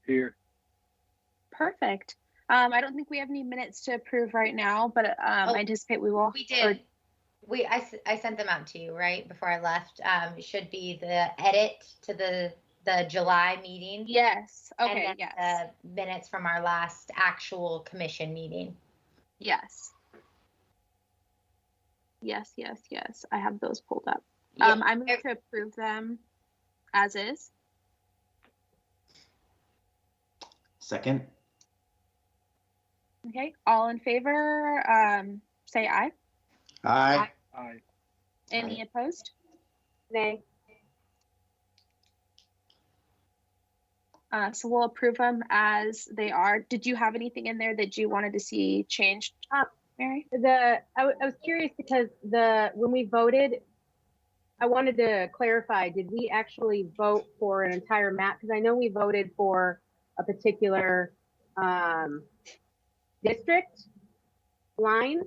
Here. Perfect. I don't think we have any minutes to approve right now, but I anticipate we will. We did. I sent them out to you right before I left. It should be the edit to the July meeting. Yes. Okay. And then yes. the minutes from our last actual commission meeting. Yes. Yes. I have those pulled up. Yeah. I move to approve them as is. Second. Okay. All in favor, say aye. Aye. Aye. Any opposed? Nay. So we'll approve them as they are. Did you have anything in there that you wanted to see changed, Mary? I was curious because when we voted, I wanted to clarify, did we actually vote for an entire map? Because I know we voted for a particular district line.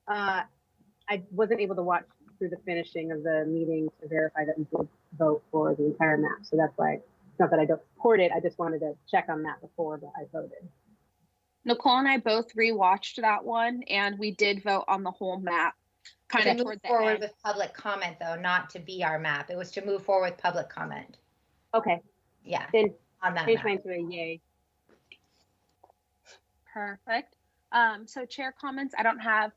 I wasn't able to watch through the finishing of the meeting to verify that we did vote for the entire map. So that's why, it's not that I don't support it, I just wanted to check on that before I voted. Nicole and I both rewatched that one, and we did vote on the whole map. Kind of toward the forward end. with public comment, though, not to be our map. It was to move forward with public comment. Okay. Yeah. Then on that change map. mine to a yay. Perfect. So chair comments, I don't have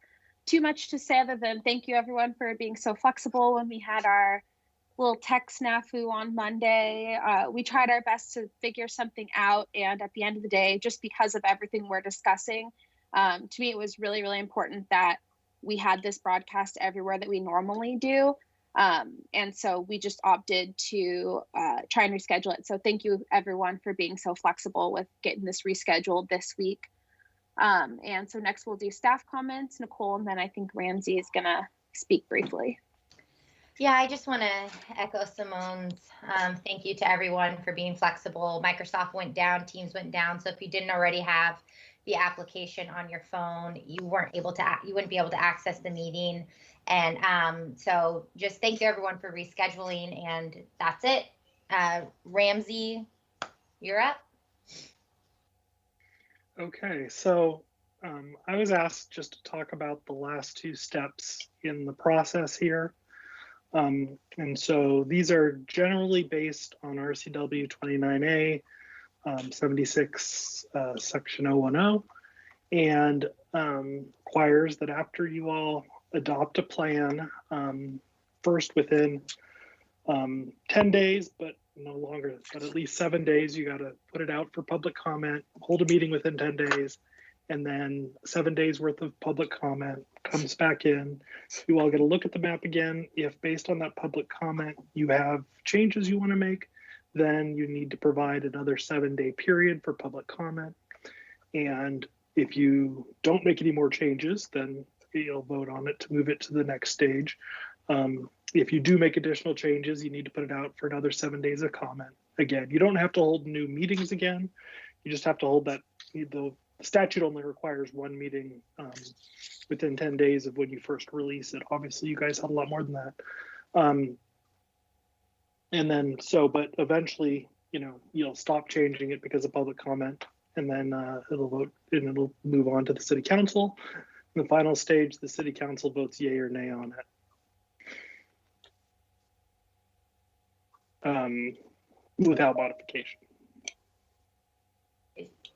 too much to say other than thank you everyone for being so flexible when we had our little tech snafu on Monday. We tried our best to figure something out, and at the end of the day, just because of everything we're discussing, to me it was really, really important that we had this broadcast everywhere that we normally do. And so we just opted to try and reschedule it. So thank you everyone for being so flexible with getting this rescheduled this week. And so next we'll do staff comments, Nicole, and then I think Ramsey is gonna speak briefly. Yeah, I just want to echo Simone's thank you to everyone for being flexible. Microsoft went down, Teams went down. So if you didn't already have the application on your phone, you wouldn't be able to access the meeting. And so just thank you everyone for rescheduling, and that's it. Ramsey, you're up. Okay, so I was asked just to talk about the last two steps in the process here. And so these are generally based on RCW 29A 76 section 010, and requires that after you all adopt a plan, first within 10 days, but no longer, but at least 7 days, you got to put it out for public comment, hold a meeting within 10 days, and then 7 days worth of public comment comes back in. You all get a look at the map again. If based on that public comment, you have changes you want to make, then you need to provide another 7-day period for public comment. And if you don't make any more changes, then you'll vote on it to move it to the next stage. If you do make additional changes, you need to put it out for another 7 days of comment. Again, you don't have to hold new meetings again. You just have to hold that. The statute only requires one meeting within 10 days of when you first release it. Obviously, you guys had a lot more than that. And then, but eventually, you'll stop changing it because of public comment, and then it'll vote and it'll move on to the city council. In the final stage, the city council votes yay or nay on it. Without modification.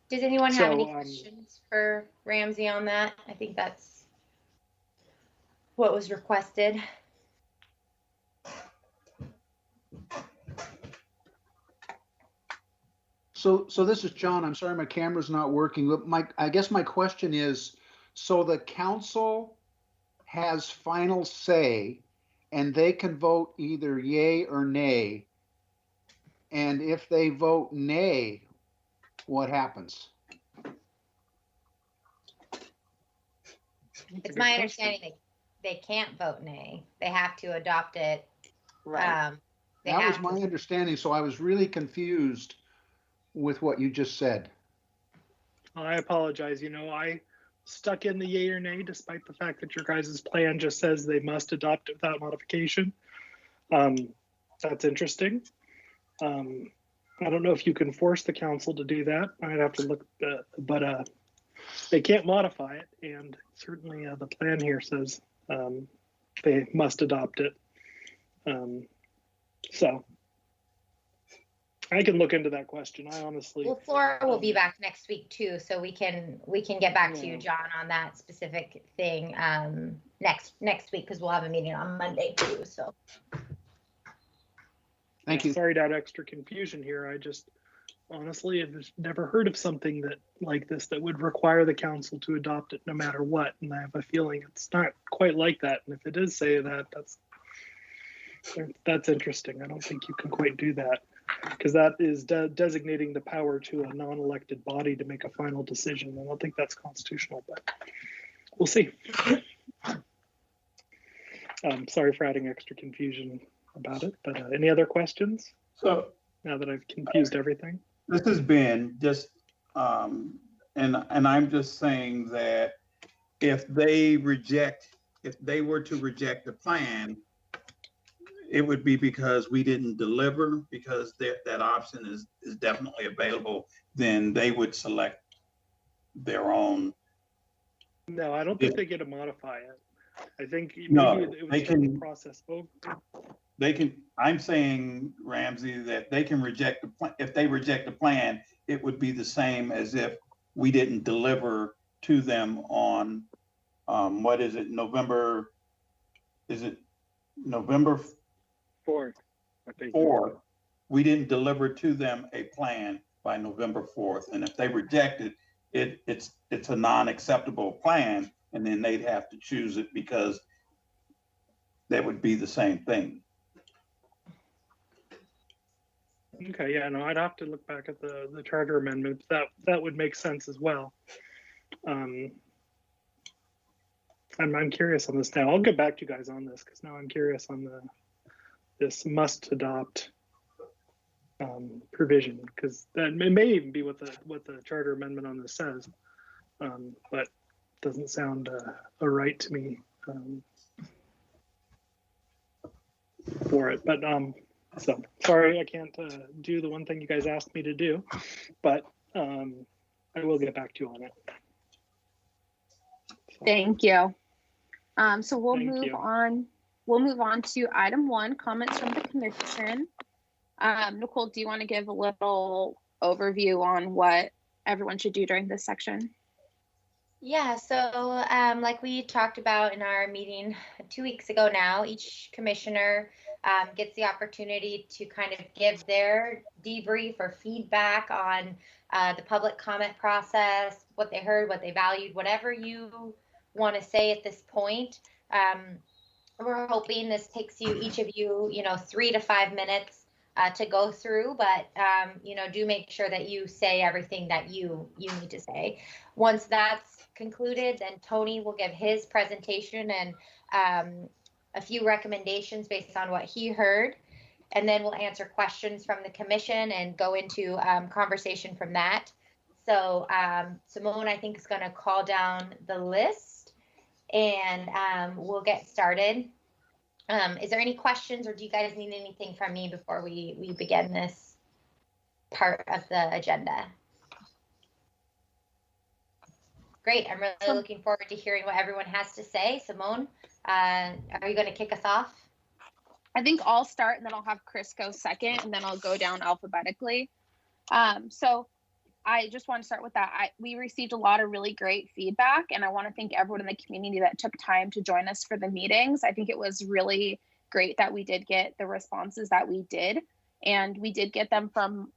Does anyone have any questions for Ramsey on that? I think that's what was requested. So this is John. I'm sorry my camera's not working. I guess my question is, so the council has final say and they can vote either yay or nay. And if they vote nay, what happens? It's my understanding they can't vote nay. They have to adopt it. Right. That was my understanding. So I was really confused with what you just said. I apologize. I stuck in the yay or nay, despite the fact that your guys' plan just says they must adopt it without modification. That's interesting. I don't know if you can force the council to do that. I'd have to look, but they can't modify it, and certainly the plan here says they must adopt it. So I can look into that question. I honestly. Well, Flora will be back next week too, so we can get back to you, John, on that specific thing next week, because we'll have a meeting on Monday too. So. Thank you. Sorry to add extra confusion here. I just honestly have never heard of something that like this that would require the council to adopt it no matter what. And I have a feeling it's not quite like that. And if it does say that, that's interesting. I don't think you can quite do that, because that is designating the power to a non-elected body to make a final decision. I don't think that's constitutional, but we'll see. Sorry for adding extra confusion about it, but any other questions? So now that I've confused everything, this has been just, and I'm just saying that if they were to reject the plan, it would be because we didn't deliver, because that option is definitely available. Then they would select their own. No, I don't think they get to modify it. I think no, maybe it they was can the process. They can. I'm saying, Ramsey, that they can reject the plan. If they reject the plan, it would be the same as if we didn't deliver to them on what is it? November? Is it November 4th? I think 4th. We didn't deliver to them a plan by November 4th, and if they reject it, it's a non-acceptable plan, and then they'd have to choose it, because that would be the same thing. Okay, yeah, no, I'd have to look back at the charter amendment. That would make sense as well. I'm curious on this now. I'll get back to you guys on this, because now I'm curious on this must adopt provision, because that it may even be what the charter amendment on this says, but doesn't sound a right to me for it. But so sorry, I can't do the one thing you guys asked me to do, but I will get back to you on it. So, thank you. So we'll Thank move you. on. We'll move on to item 1, comments from the commission. Nicole, do you want to give a little overview on what everyone should do during this section? Yeah, so like we talked about in our meeting 2 weeks ago now, each commissioner gets the opportunity to kind of give their debrief or feedback on the public comment process, what they heard, what they valued, whatever you want to say at this point. We're hoping this takes each of you, 3 to 5 minutes to go through, but do make sure that you say everything that you need to say. Once that's concluded, then Tony will give his presentation and a few recommendations based on what he heard, and then we'll answer questions from the commission and go into conversation from that. So Simone, I think, is going to call down the list, and we'll get started. Is there any questions, or do you guys need anything from me before we begin this part of the agenda? Great. I'm really looking forward to hearing what everyone has to say. Simone, are you going to kick us off? I think I'll start, and then I'll have Chris go second, and then I'll go down alphabetically. So I just want to start with that. We received a lot of really great feedback, and I want to thank everyone in the community that took time to join us for the meetings. I think it was really great that we did get the responses that we did, and we did get them from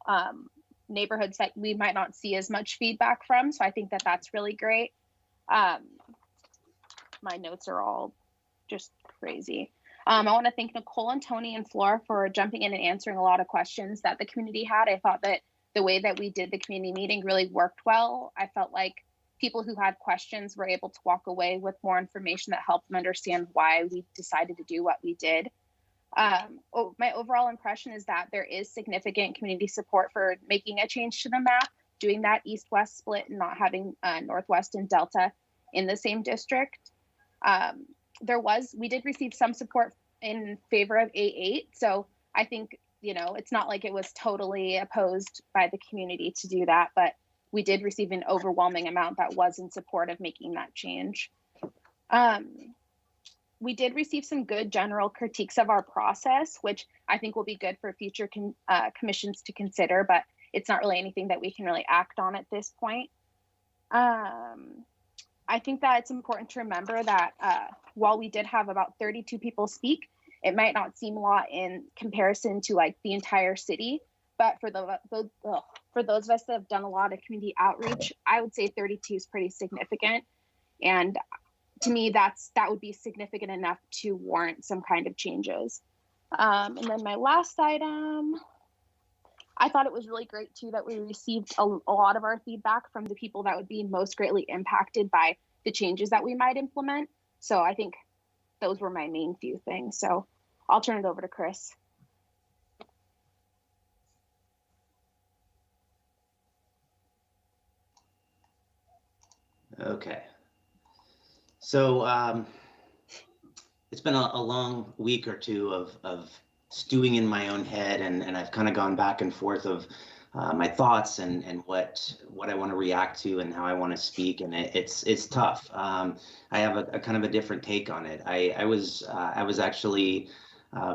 neighborhoods that we might not see as much feedback from. So I think that that's really great. My notes are all just crazy. I want to thank Nicole and Tony and Flora for jumping in and answering a lot of questions that the community had. I thought that the way that we did the community meeting really worked well. I felt like people who had questions were able to walk away with more information that helped them understand why we decided to do what we did. My overall impression is that there is significant community support for making a change to the map, doing that east-west split and not having Northwest and Delta in the same district. We did receive some support in favor of A8. So I think you know, it's not like it was totally opposed by the community to do that, but we did receive an overwhelming amount that was in support of making that change. We did receive some good general critiques of our process, which I think will be good for future commissions to consider, but it's not really anything that we can really act on at this point. I think that it's important to remember that while we did have about 32 people speak, it might not seem a lot in comparison to like the entire city, but for those of us that have done a lot of community outreach, I would say 32 is pretty significant. And to me, that would be significant enough to warrant some kind of changes. And then my last item, I thought it was really great too that we received a lot of our feedback from the people that would be most greatly impacted by the changes that we might implement. So I think those were my main few things. So I'll turn it over to Chris. Okay. So it's been a long week or two of stewing in my own head, and I've kind of gone back and forth of my thoughts and what I want to react to and how I want to speak, and it's tough. I have a kind of a different take on it. I was actually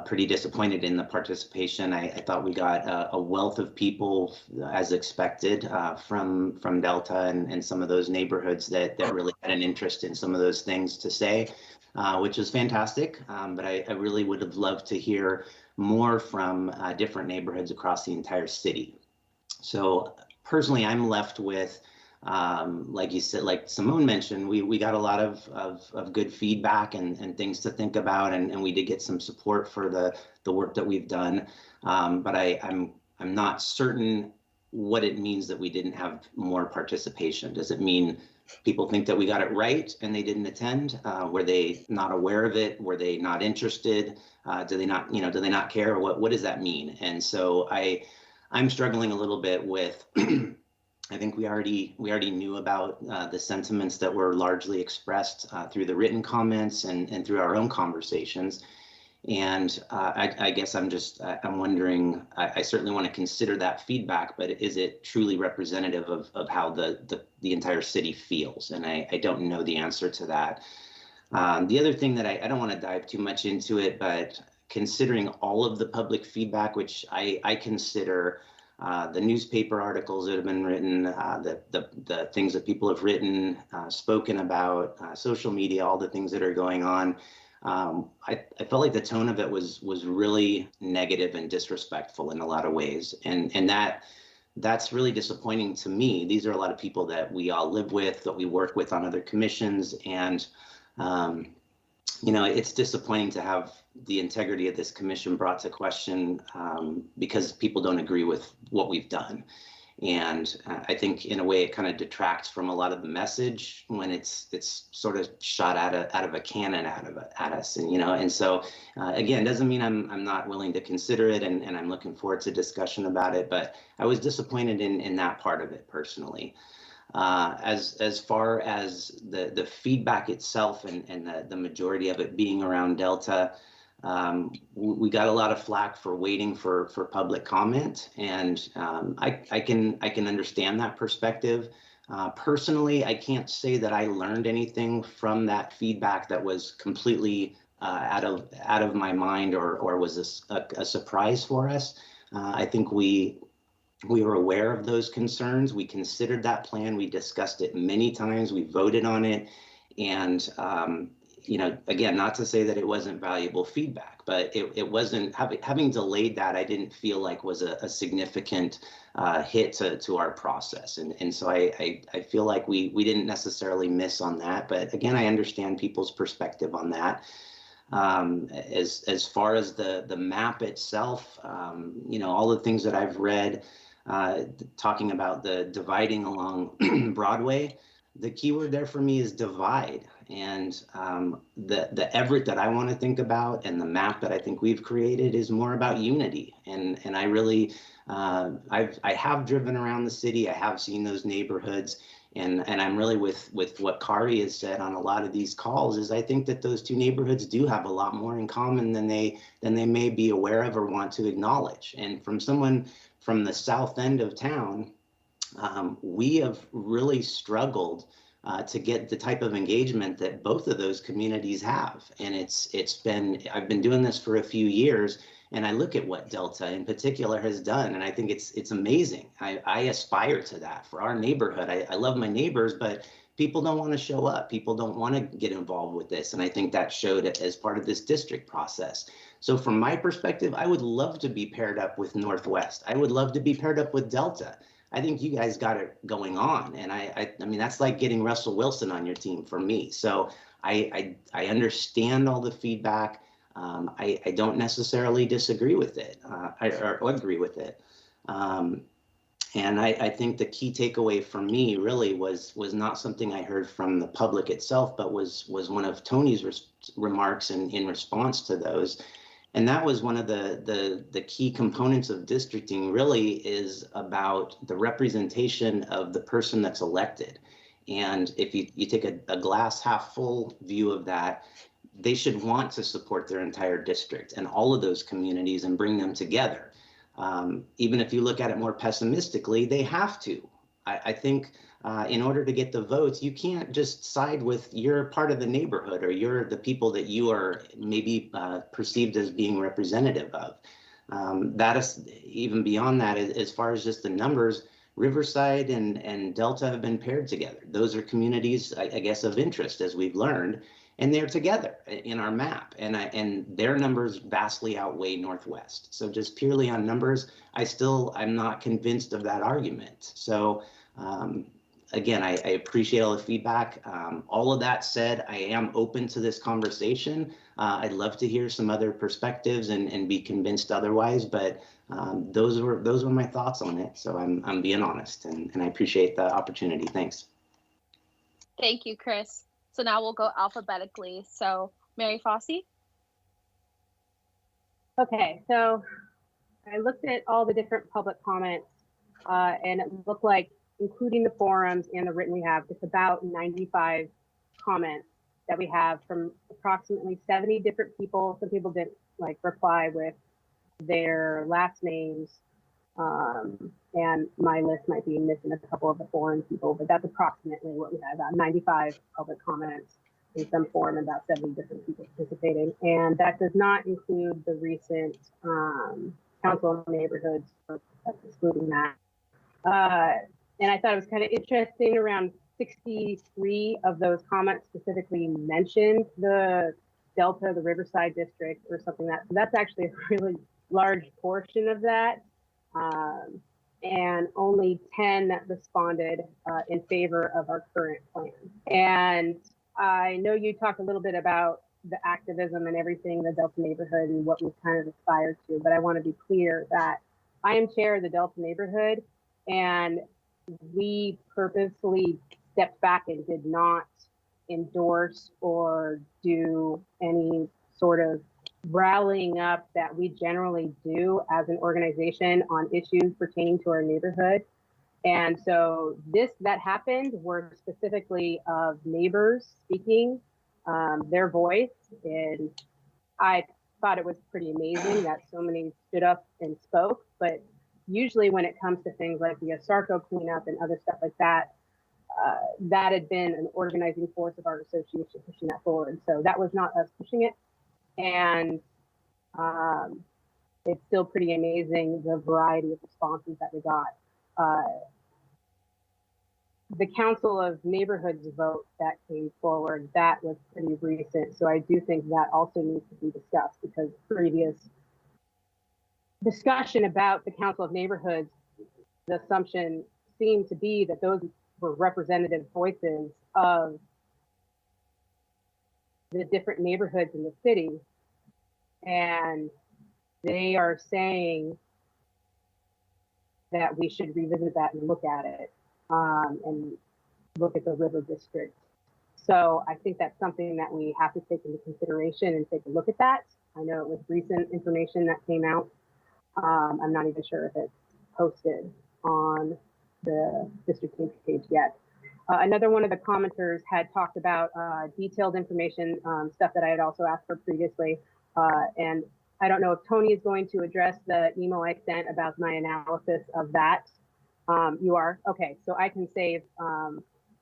pretty disappointed in the participation. I thought we got a wealth of people, as expected, from Delta and some of those neighborhoods that really had an interest in some of those things to say, which is fantastic. But I really would have loved to hear more from different neighborhoods across the entire city. So personally, I'm left with, like you said, like Simone mentioned, we got a lot of good feedback and things to think about, and we did get some support for the work that we've done. But I'm not certain what it means that we didn't have more participation. Does it mean people think that we got it right and they didn't attend? Were they not aware of it? Were they not interested? Do they not care? What does that mean? And so I'm struggling a little bit with, I think we already knew about the sentiments that were largely expressed through the written comments and through our own conversations. And I guess I'm wondering, I certainly want to consider that feedback, but is it truly representative of how the entire city feels? And I don't know the answer to that. The other thing that I don't want to dive too much into it, but considering all of the public feedback, which I consider the newspaper articles that have been written, the things that people have written, spoken about, social media, all the things that are going on, I felt like the tone of it was really negative and disrespectful in a lot of ways, and that's really disappointing to me. These are a lot of people that we all live with, that we work with on other commissions, and it's disappointing to have the integrity of this commission brought to question because people don't agree with what we've done. And I think in a way it kind of detracts from a lot of the message when it's sort of shot out of a cannon at us, and so again, doesn't mean I'm not willing to consider it, and I'm looking forward to discussion about it, but I was disappointed in that part of it personally. As far as the feedback itself and the majority of it being around Delta, we got a lot of flack for waiting for public comment, and I can understand that perspective. Personally, I can't say that I learned anything from that feedback that was completely out of my mind or was a surprise for us. I think we were aware of those concerns. We considered that plan. We discussed it many times. We voted on it, and again, not to say that it wasn't valuable feedback, but it wasn't, having delayed that, I didn't feel like was a significant hit to our process. And so I feel like we didn't necessarily miss on that. But again, I understand people's perspective on that. As far as the map itself, all the things that I've read, talking about the dividing along Broadway, the keyword there for me is divide. And the Everett that I want to think about and the map that I think we've created is more about unity. And I really, I have driven around the city. I have seen those neighborhoods, And I'm really with what Kari has said on a lot of these calls, is I think that those two neighborhoods do have a lot more in common than they may be aware of or want to acknowledge. And from someone from the south end of town, we have really struggled to get the type of engagement that both of those communities have. And I've been doing this for a few years, and I look at what Delta in particular has done, and I think it's amazing. I aspire to that for our neighborhood. I love my neighbors, but people don't want to show up. People don't want to get involved with this. And I think that showed as part of this district process. So from my perspective, I would love to be paired up with Northwest. I would love to be paired up with Delta. I think you guys got it going on. And I mean, that's like getting Russell Wilson on your team for me. So I understand all the feedback. I don't necessarily disagree with it or agree with it. And I think the key takeaway for me really was not something I heard from the public itself, but was one of Tony's remarks in response to those. And that was one of the key components of districting, really is about the representation of the person that's elected. And if you take a glass half full view of that, they should want to support their entire district and all of those communities and bring them together. Even if you look at it more pessimistically, they have to. I think in order to get the votes, you can't just side with your part of the neighborhood or you're the people that you are maybe perceived as being representative of. That is even beyond that, as far as just the numbers, Riverside and Delta have been paired together. Those are communities, I guess, of interest, as we've learned, and they're together in our map, and their numbers vastly outweigh Northwest. So just purely on numbers, I'm not convinced of that argument. So again, I appreciate all the feedback. All of that said, I am open to this conversation. I'd love to hear some other perspectives and be convinced otherwise, but those were my thoughts on it. So I'm being honest, and I appreciate the opportunity. Thanks. Thank you, Chris. So now we'll go alphabetically. So Mary Fosse. Okay, so I looked at all the different public comments, and it looked like, including the forums and the written we have, it's about 95 comments that we have from approximately 70 different people. Some people didn't reply with their last names, and my list might be missing a couple of the foreign people, but that's approximately what we have, about 95 public comments in some form, about 70 different people participating. And that does not include the recent council of neighborhoods, that's excluding that. And I thought it was kind of interesting, around 63 of those comments specifically mentioned the Delta, the Riverside district or something so that's actually a really large portion of that. And only 10 responded in favor of our current plan. And I know you talked a little bit about the activism and everything in the Delta neighborhood and what we kind of aspire to, but I want to be clear that I am chair of the Delta neighborhood, and we purposely stepped back and did not endorse or do any sort of rallying up that we generally do as an organization on issues pertaining to our neighborhood. And so that happened were specifically of neighbors speaking their voice. And I thought it was pretty amazing that so many stood up and spoke. But usually when it comes to things like the Asarco cleanup and other stuff like that, that had been an organizing force of our association pushing that forward. So that was not us pushing it. And it's still pretty amazing the variety of responses that we got. The Council of Neighborhoods vote that came forward, that was pretty recent. So I do think that also needs to be discussed, because previous discussion about the Council of Neighborhoods, the assumption seemed to be that those were representative voices of the different neighborhoods in the city. And they are saying that we should revisit that and look at it, and look at the river district. So I think that's something that we have to take into consideration and take a look at that. I know it was recent information that came out. I'm not even sure if it's posted on the district page yet. Another one of the commenters had talked about detailed information, stuff that I had also asked for previously. And I don't know if Tony is going to address the email I sent about my analysis of that. You are? Okay, so I can save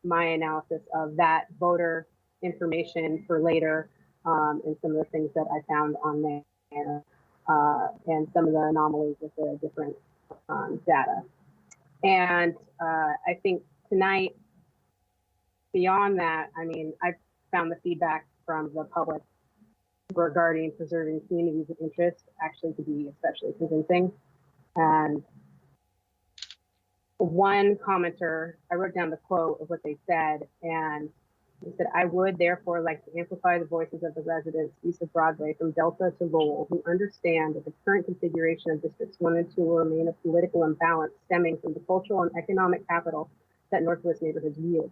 my analysis of that voter information for later, and some of the things that I found on there, and some of the anomalies with the different data. And I think tonight, beyond that, I mean, I've found the feedback from the public regarding preserving communities of interest actually to be especially convincing. And one commenter, I wrote down the quote of what they said, and he said, "I would therefore like to amplify the voices of the residents east of Broadway from Delta to Lowell who understand that the current configuration of districts 1 and 2 will remain a political imbalance stemming from the cultural and economic capital that Northwest neighborhoods yield.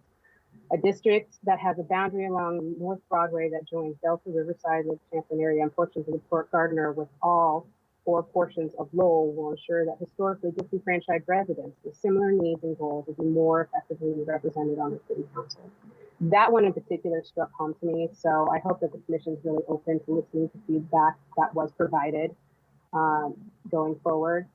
A district that has a boundary along North Broadway that joins Delta, Riverside, Lake Champlain area, and portions of the Port Gardner with all or portions of Lowell will ensure that historically disenfranchised residents with similar needs and goals will be more effectively represented on the city council." That one in particular struck home to me. So I hope that the commission is really open to listening to feedback that was provided going forward,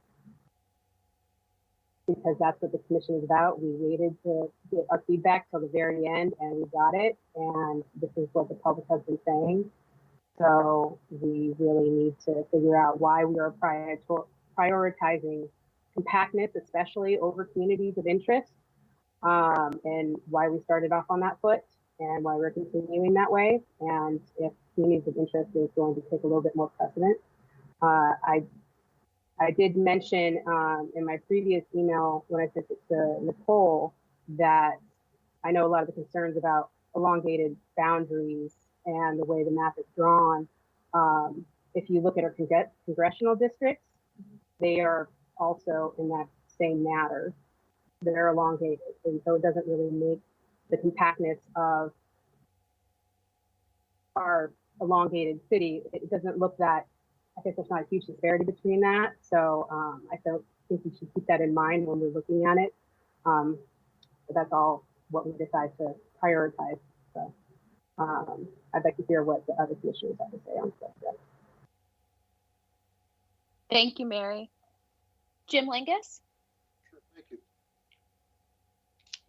because that's what the commission is about. We waited to get our feedback till the very end and we got it. And this is what the public has been saying. So we really need to figure out why we are prioritizing compactness, especially over communities of interest, and why we started off on that foot and why we're continuing that way. And if communities of interest is going to take a little bit more precedent. I did mention in my previous email when I sent it to Nicole that I know a lot of the concerns about elongated boundaries and the way the map is drawn. If you look at our congressional districts, they are also in that same matter. They're elongated, and so it doesn't really make the compactness of our elongated city. It doesn't look that, I think there's not a huge disparity between that. So I don't think we should keep that in mind when we're looking at it. But that's all what we decide to prioritize. So I'd like to hear what the other commissioners have to say on the subject. Thank you, Mary. Jim Langus? Sure, thank you.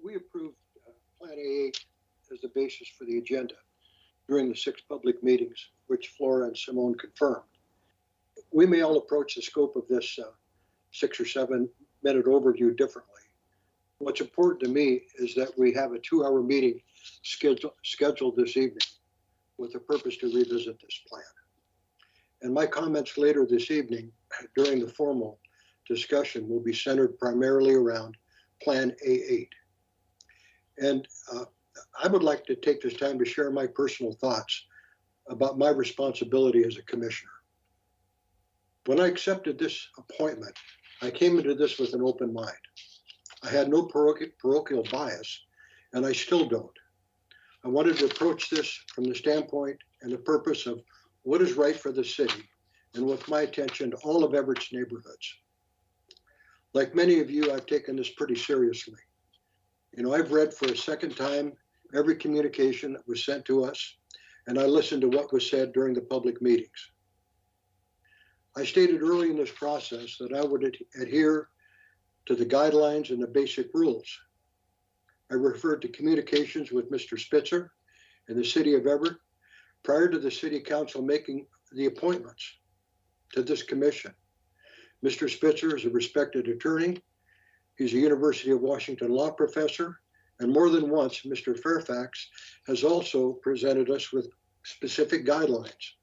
We approved Plan A8 as the basis for the agenda during the 6 public meetings, which Flora and Simone confirmed. We may all approach the scope of this 6 or 7 minute overview differently. What's important to me is that we have a 2-hour meeting scheduled this evening with the purpose to revisit this plan. And my comments later this evening during the formal discussion will be centered primarily around Plan A8. And I would like to take this time to share my personal thoughts about my responsibility as a commissioner. When I accepted this appointment, I came into this with an open mind. I had no parochial bias, and I still don't. I wanted to approach this from the standpoint and the purpose of what is right for the city, and with my attention to all of Everett's neighborhoods. Like many of you, I've taken this pretty seriously. You know, I've read for a second time every communication that was sent to us, and I listened to what was said during the public meetings. I stated early in this process that I would adhere to the guidelines and the basic rules. I referred to communications with Mr. Spitzer in the city of Everett prior to the city council making the appointments to this commission. Mr. Spitzer is a respected attorney. He's a University of Washington law professor, and more than once, Mr. Fairfax has also presented us with specific guidelines.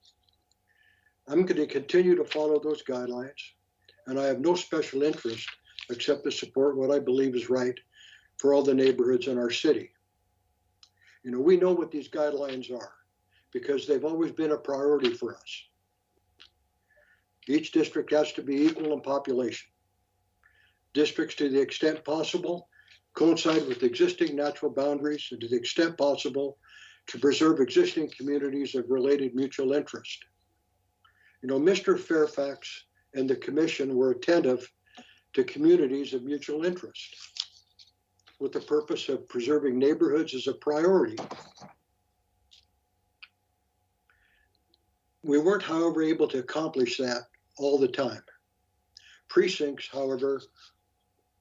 I'm going to continue to follow those guidelines, and I have no special interest except to support what I believe is right for all the neighborhoods in our city. You know, we know what these guidelines are because they've always been a priority for us. Each district has to be equal in population. Districts, to the extent possible, coincide with existing natural boundaries, and to the extent possible, to preserve existing communities of related mutual interest. You know, Mr. Fairfax and the commission were attentive to communities of mutual interest. with the purpose of preserving neighborhoods as a priority. We weren't, however, able to accomplish that all the time. Precincts, however,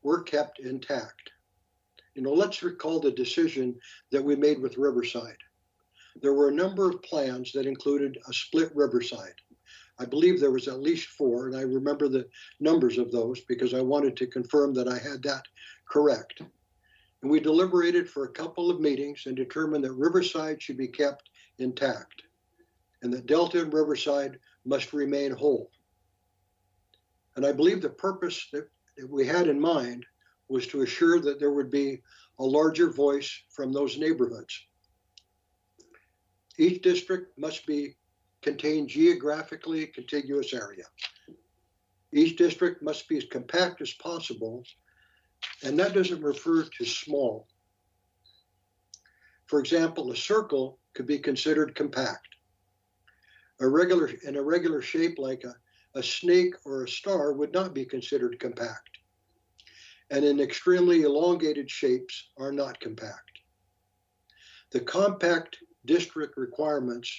were kept intact. Let's recall the decision that we made with Riverside. There were a number of plans that included a split Riverside. I believe there was at least 4, and I remember the numbers of those because I wanted to confirm that I had that correct. And we deliberated for a couple of meetings and determined that Riverside should be kept intact and that Delta and Riverside must remain whole. And I believe the purpose that we had in mind was to assure that there would be a larger voice from those neighborhoods. Each district must contain geographically contiguous area. Each district must be as compact as possible, and that doesn't refer to small. For example, a circle could be considered compact. In a regular shape like a snake or a star would not be considered compact. And in extremely elongated shapes are not compact. The compact district requirements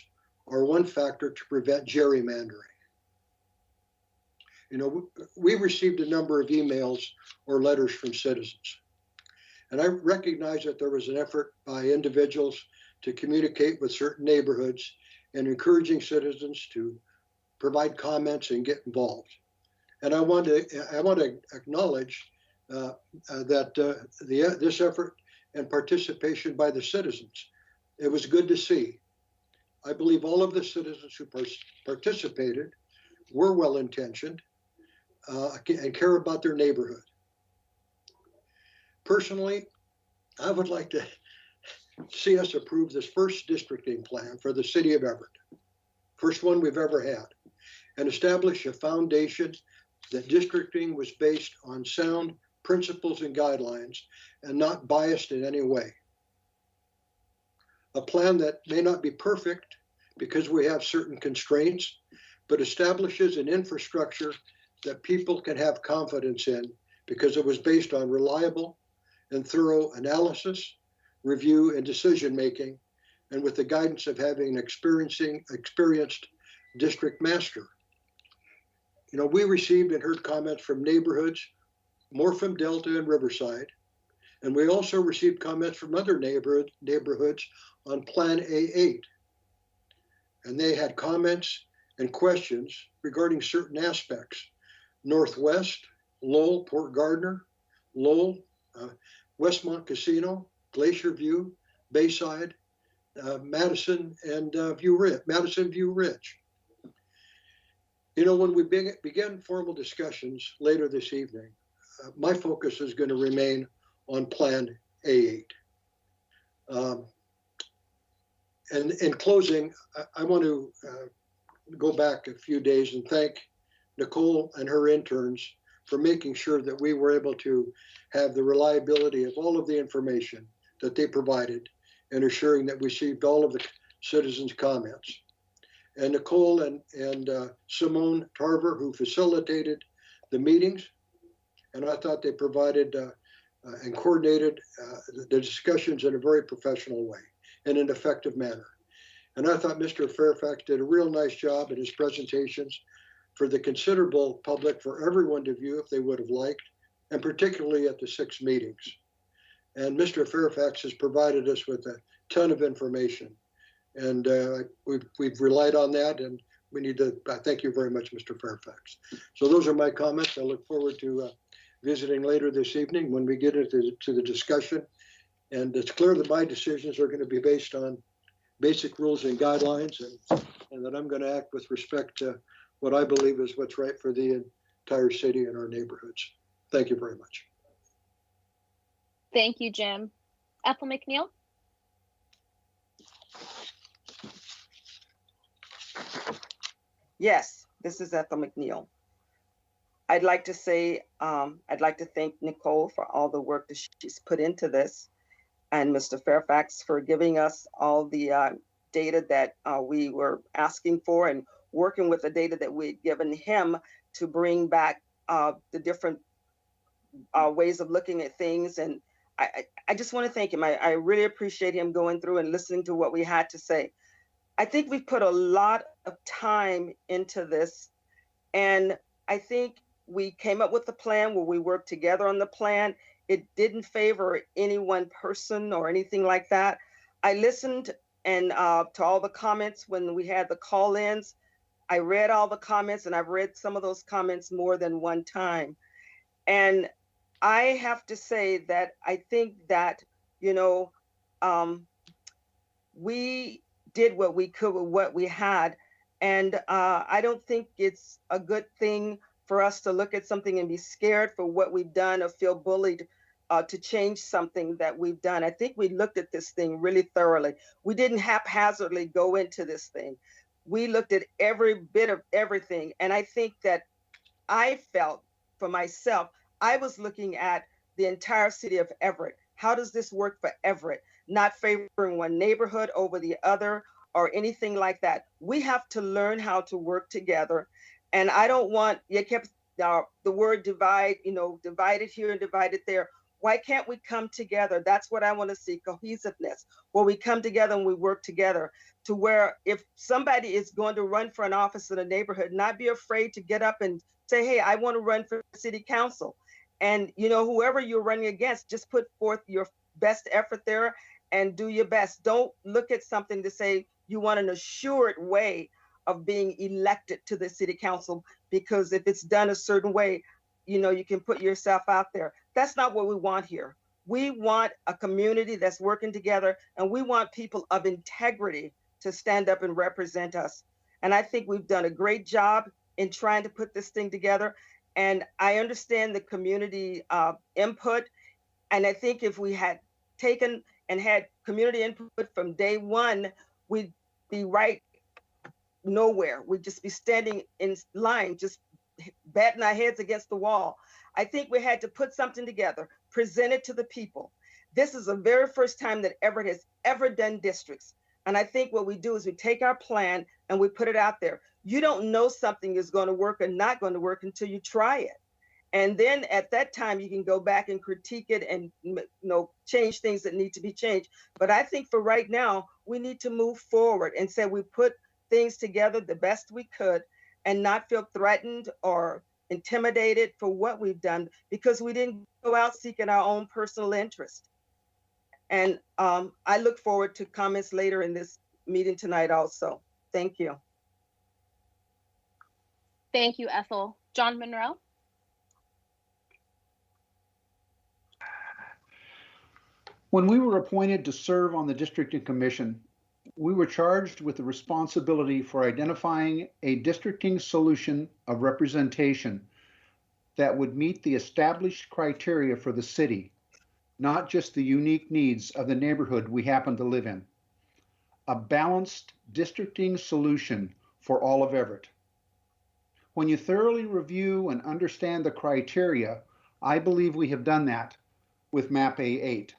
are one factor to prevent gerrymandering. We received a number of emails or letters from citizens. And I recognize that there was an effort by individuals to communicate with certain neighborhoods and encouraging citizens to provide comments and get involved. And I want to acknowledge that this effort and participation by the citizens, it was good to see. I believe all of the citizens who participated were well-intentioned and care about their neighborhood. Personally, I would like to see us approve this first districting plan for the city of Everett, first one we've ever had, and establish a foundation that districting was based on sound principles and guidelines and not biased in any way. A plan that may not be perfect because we have certain constraints, but establishes an infrastructure that people can have confidence in because it was based on reliable and thorough analysis, review, and decision-making, and with the guidance of having an experienced district master. We received and heard comments from neighborhoods, more from Delta and Riverside, and we also received comments from other neighborhoods on Plan A8. And they had comments and questions regarding certain aspects. Northwest, Lowell, Port Gardner, Lowell, Westmont Casino, Glacier View, Bayside, Madison, and Madison View Ridge. When we begin formal discussions later this evening, my focus is going to remain on Plan A8. And in closing, I want to go back a few days and thank Nicole and her interns for making sure that we were able to have the reliability of all of the information that they provided and assuring that we received all of the citizens' comments. And Nicole and Simone Tarver, who facilitated the meetings, and I thought they provided and coordinated the discussions in a very professional way, in an effective manner. And I thought Mr. Fairfax did a real nice job in his presentations for the considerable public, for everyone to view if they would have liked, and particularly at the 6 meetings. And Mr. Fairfax has provided us with a ton of information. And we've relied on that, and we need to thank you very much, Mr. Fairfax. So those are my comments. I look forward to visiting later this evening when we get into the discussion. And it's clear that my decisions are going to be based on basic rules and guidelines, and that I'm going to act with respect to what I believe is what's right for the entire city and our neighborhoods. Thank you very much. Thank you, Jim. Ethel McNeal? Yes, this is Ethel McNeal. I'd like to say, I'd like to thank Nicole for all the work that she's put into this, and Mr. Fairfax for giving us all the data that we were asking for, and working with the data that we'd given him to bring back the different ways of looking at things, and I just want to thank him. I really appreciate him going through and listening to what we had to say. I think we've put a lot of time into this, and I think we came up with a plan where we worked together on the plan. It didn't favor any one person or anything like that. I listened and to all the comments when we had the call-ins. I read all the comments, and I've read some of those comments more than one time. And I have to say that I think that, you know, we did what we could with what we had. And I don't think it's a good thing for us to look at something and be scared for what we've done or feel bullied to change something that we've done. I think we looked at this thing really thoroughly. We didn't haphazardly go into this thing. We looked at every bit of everything. And I think that I felt for myself, I was looking at the entire city of Everett. How does this work for Everett? Not favoring one neighborhood over the other or anything like that. We have to learn how to work together. And I don't want, you kept the word divide, you know, divided here and divided there. Why can't we come together? That's what I want to see, cohesiveness, where we come together and we work together to where if somebody is going to run for an office in a neighborhood, not be afraid to get up and say, hey, I want to run for city council. And, you know, whoever you're running against, just put forth your best effort there and do your best. Don't look at something to say you want an assured way of being elected to the city council, because if it's done a certain way, you know, you can put yourself out there. That's not what we want here. We want a community that's working together, and we want people of integrity to stand up and represent us. And I think we've done a great job in trying to put this thing together. And I understand the community input. And I think if we had taken and had community input from day one, we'd be right nowhere. We'd just be standing in line, just batting our heads against the wall. I think we had to put something together, present it to the people. This is the very first time that Everett has ever done districts. And I think what we do is we take our plan and we put it out there. You don't know something is going to work or not going to work until you try it. And then at that time, you can go back and critique it and, you know, change things that need to be changed. But I think for right now, we need to move forward and say we put things together the best we could and not feel threatened or intimidated for what we've done, because we didn't go out seeking our own personal interest. And I look forward to comments later in this meeting tonight also. Thank you. Thank you, Ethel. John Monroe? When we were appointed to serve on the Districting Commission, we were charged with the responsibility for identifying a districting solution of representation that would meet the established criteria for the city, not just the unique needs of the neighborhood we happen to live in. A balanced districting solution for all of Everett. When you thoroughly review and understand the criteria, I believe we have done that with Map A8.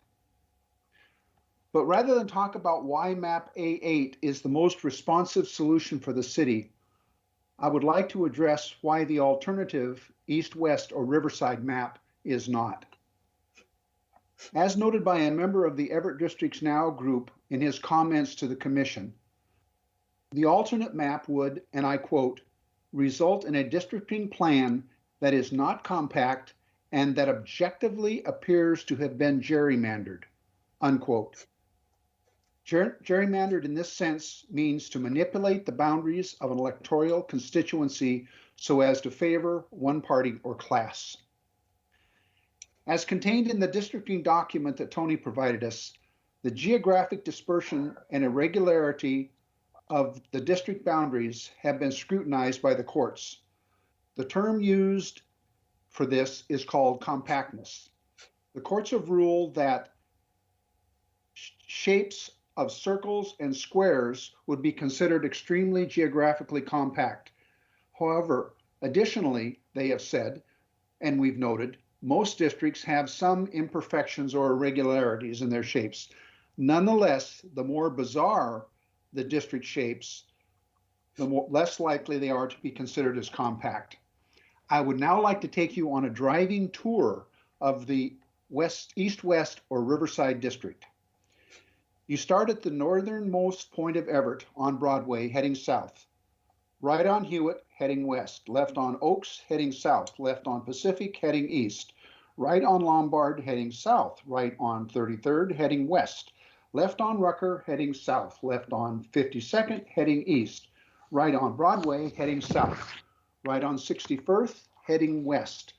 But rather than talk about why Map A8 is the most responsive solution for the city, I would like to address why the alternative east-west or Riverside map is not. As noted by a member of the Everett Districts Now group in his comments to the commission, the alternate map would, and I quote, result in a districting plan that is not compact and that objectively appears to have been gerrymandered, unquote. Gerrymandered in this sense means to manipulate the boundaries of an electoral constituency so as to favor one party or class. As contained in the districting document that Tony provided us, the geographic dispersion and irregularity of the district boundaries have been scrutinized by the courts. The term used for this is called compactness. The courts have ruled that shapes of circles and squares would be considered extremely geographically compact. However, additionally, they have said, and we've noted, most districts have some imperfections or irregularities in their shapes. Nonetheless, the more bizarre the district shapes, the less likely they are to be considered as compact. I would now like to take you on a driving tour of the west, east, west, or Riverside district. You start at the northernmost point of Everett on Broadway, heading south. Right on Hewitt, heading west. Left on Oaks, heading south. Left on Pacific, heading east. Right on Lombard, heading south. Right on 33rd, heading west. Left on Rucker, heading south. Left on 52nd, heading east. Right on Broadway, heading south. Right on 61st, heading west.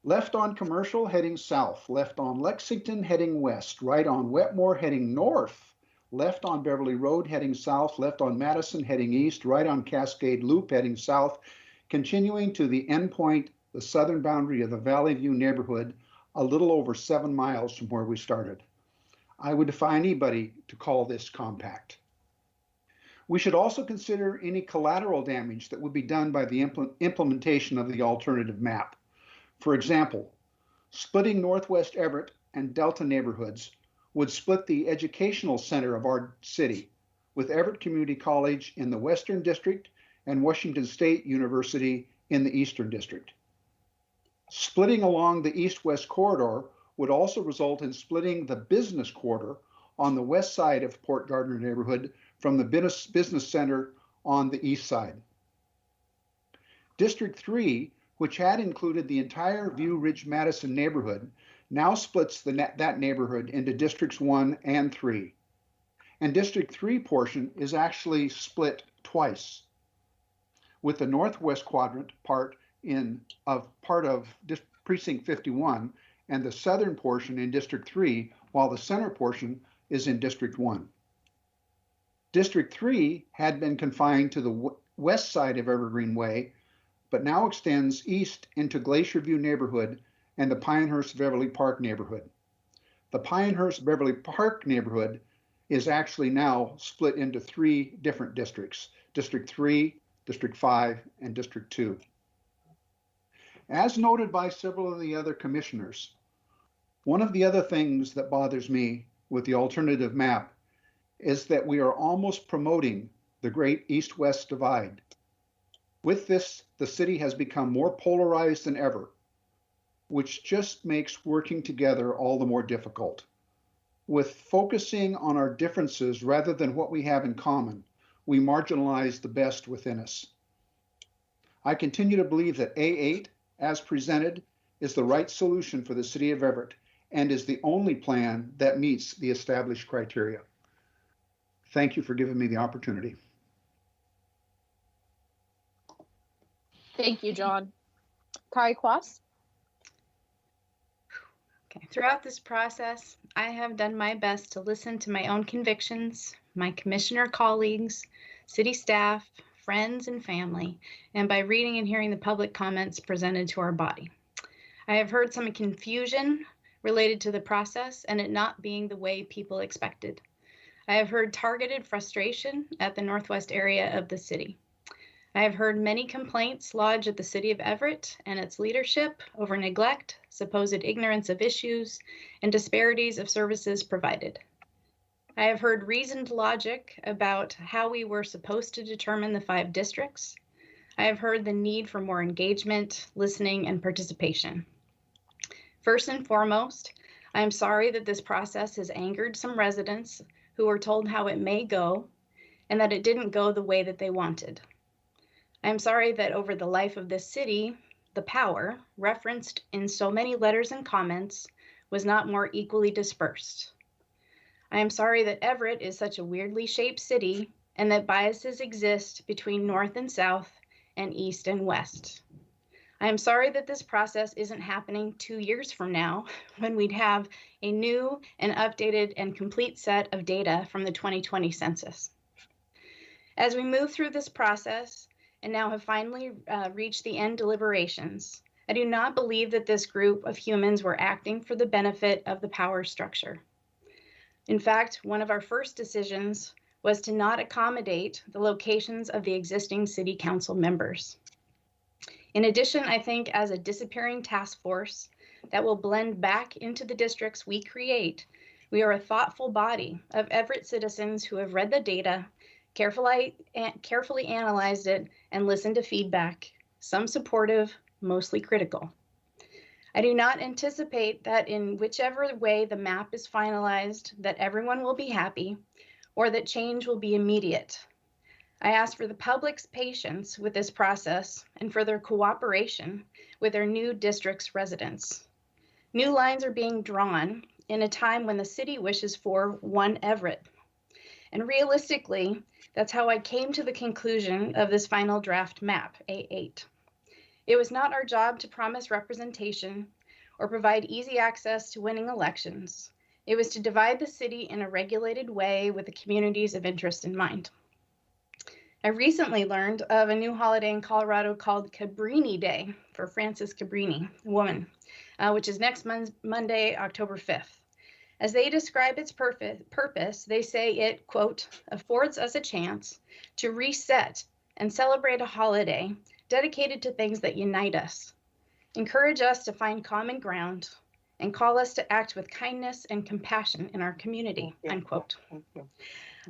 Left on Commercial, heading south. Left on Lexington, heading west. Right on Wetmore, heading north. Left on Beverly Road, heading south. Left on Madison, heading east. Right on Cascade Loop, heading south. Continuing to the end point, the southern boundary of the Valley View neighborhood, a little over 7 miles from where we started. I would defy anybody to call this compact. We should also consider any collateral damage that would be done by the implementation of the alternative map. For example, splitting Northwest Everett and Delta neighborhoods would split the educational center of our city, with Everett Community College in the Western District and Washington State University in the Eastern District. Splitting along the east-west corridor would also result in splitting the business quarter on the west side of Port Gardner neighborhood from the business center on the east side. District 3, which had included the entire View Ridge Madison neighborhood, now splits that neighborhood into Districts 1 and 3. And District 3 portion is actually split twice, with the northwest quadrant part of Precinct 51 and the southern portion in District 3, while the center portion is in District 1. District 3 had been confined to the west side of Evergreen Way, but now extends east into Glacier View neighborhood and the Pinehurst Beverly Park neighborhood. The Pinehurst Beverly Park neighborhood is actually now split into 3 different districts: District 3, District 5, and District 2. As noted by several of the other commissioners, one of the other things that bothers me with the alternative map is that we are almost promoting the great east-west divide. With this, the city has become more polarized than ever, which just makes working together all the more difficult. With focusing on our differences rather than what we have in common, we marginalize the best within us. I continue to believe that A8, as presented, is the right solution for the city of Everett and is the only plan that meets the established criteria. Thank you for giving me the opportunity. Thank you, John. Kari Kwas? Okay. Throughout this process, I have done my best to listen to my own convictions, my commissioner colleagues, city staff, friends, and family, and by reading and hearing the public comments presented to our body. I have heard some confusion related to the process and it not being the way people expected. I have heard targeted frustration at the northwest area of the city. I have heard many complaints lodged at the city of Everett and its leadership over neglect, supposed ignorance of issues, and disparities of services provided. I have heard reasoned logic about how we were supposed to determine the 5 districts. I have heard the need for more engagement, listening, and participation. First and foremost, I am sorry that this process has angered some residents who were told how it may go and that it didn't go the way that they wanted. I am sorry that over the life of this city, the power referenced in so many letters and comments was not more equally dispersed. I am sorry that Everett is such a weirdly shaped city and that biases exist between north and south and east and west. I am sorry that this process isn't happening 2 years from now when we'd have a new and updated and complete set of data from the 2020 census. As we move through this process and now have finally reached the end deliberations, I do not believe that this group of humans were acting for the benefit of the power structure. In fact, one of our first decisions was to not accommodate the locations of the existing city council members. In addition, I think as a disappearing task force that will blend back into the districts we create, we are a thoughtful body of Everett citizens who have read the data, carefully analyzed it, and listened to feedback, some supportive, mostly critical. I do not anticipate that in whichever way the map is finalized, that everyone will be happy or that change will be immediate. I ask for the public's patience with this process and for their cooperation with their new district's residents. New lines are being drawn in a time when the city wishes for one Everett. And realistically, that's how I came to the conclusion of this final draft map, A8. It was not our job to promise representation or provide easy access to winning elections. It was to divide the city in a regulated way with the communities of interest in mind. I recently learned of a new holiday in Colorado called Cabrini Day for Frances Cabrini, a woman, which is next Monday, October 5th. As they describe its purpose, they say it, quote, affords us a chance to reset and celebrate a holiday dedicated to things that unite us, encourage us to find common ground, and call us to act with kindness and compassion in our community, unquote.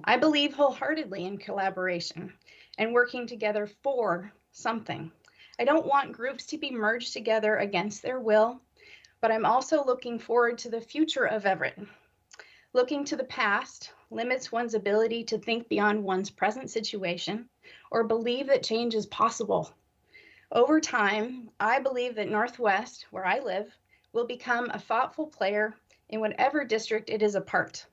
I believe wholeheartedly in collaboration and working together for something. I don't want groups to be merged together against their will, but I'm also looking forward to the future of Everett. Looking to the past limits one's ability to think beyond one's present situation or believe that change is possible. Over time, I believe that Northwest, where I live, will become a thoughtful player in whatever district it is a part.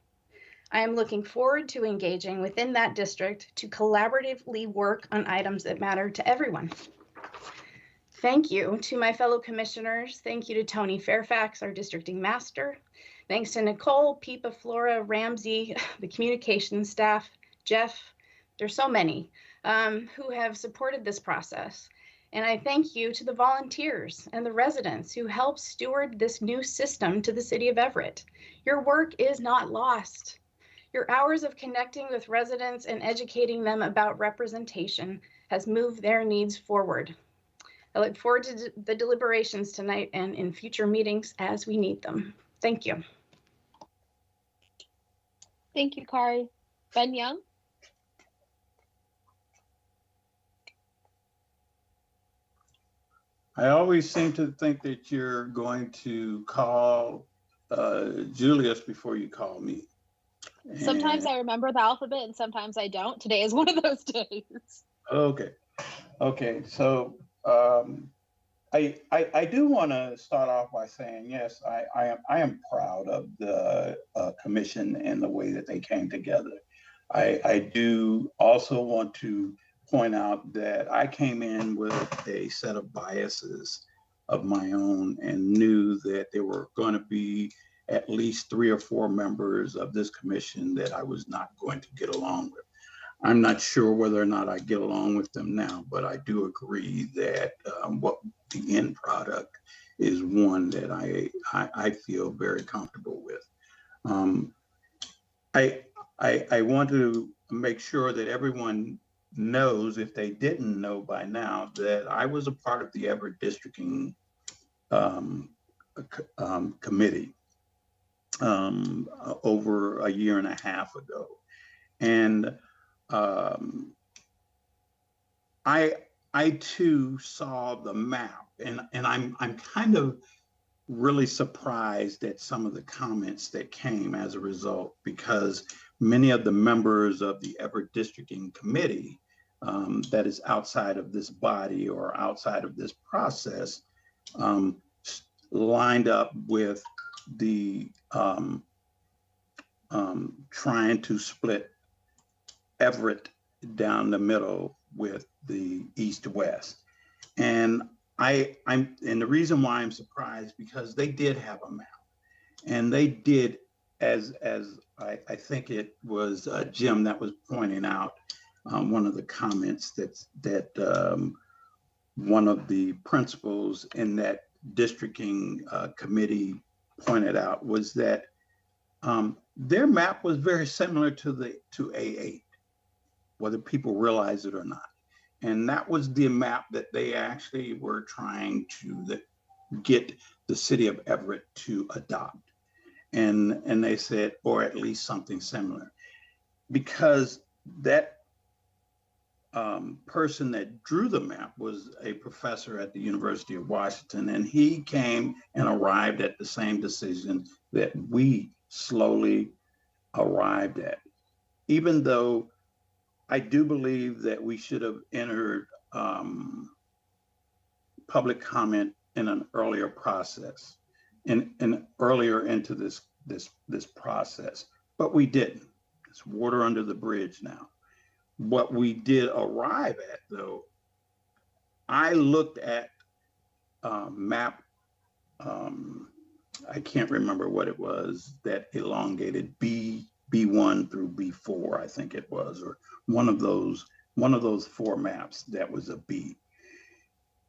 I am looking forward to engaging within that district to collaboratively work on items that matter to everyone. Thank you to my fellow commissioners. Thank you to Tony Fairfax, our districting master. Thanks to Nicole, Pipa, Flora, Ramsey, the communications staff, Jeff, there's so many who have supported this process. And I thank you to the volunteers and the residents who helped steward this new system to the city of Everett. Your work is not lost. Your hours of connecting with residents and educating them about representation has moved their needs forward. I look forward to the deliberations tonight and in future meetings as we need them. Thank you. Thank you, Kari. Ben Young? I always seem to think that you're going to call Julius before you call me. Sometimes I remember the alphabet and sometimes I don't. Today is one of those days. Okay. Okay. So I do want to start off by saying, yes, I am proud of the commission and the way that they came together. I do also want to point out that I came in with a set of biases of my own and knew that there were going to be at least 3 or 4 members of this commission that I was not going to get along with. I'm not sure whether or not I get along with them now, but I do agree that what the end product is one that I feel very comfortable with. I want to make sure that everyone knows, if they didn't know by now, that I was a part of the Everett Districting Committee over a year and a half ago. And I too saw the map, and I'm kind of really surprised at some of the comments that came as a result, because many of the members of the Everett Districting Committee that is outside of this body or outside of this process lined up with the trying to split Everett down the middle with the east-west. And and the reason why I'm surprised, because they did have a map, and they did, as I think it was Jim that was pointing out, one of the comments that one of the principals in that districting committee pointed out was that their map was very similar to A8, whether people realize it or not. And that was the map that they actually were trying to get the city of Everett to adopt. And they said, or at least something similar, because that person that drew the map was a professor at the University of Washington, and he came and arrived at the same decision that we slowly arrived at. Even though I do believe that we should have entered public comment in an earlier process, and earlier into this process, but we didn't. It's water under the bridge now. What we did arrive at, though, I looked at map, I can't remember what it was, that elongated B1 through B4, I think it was, or one of those 4 maps that was a B.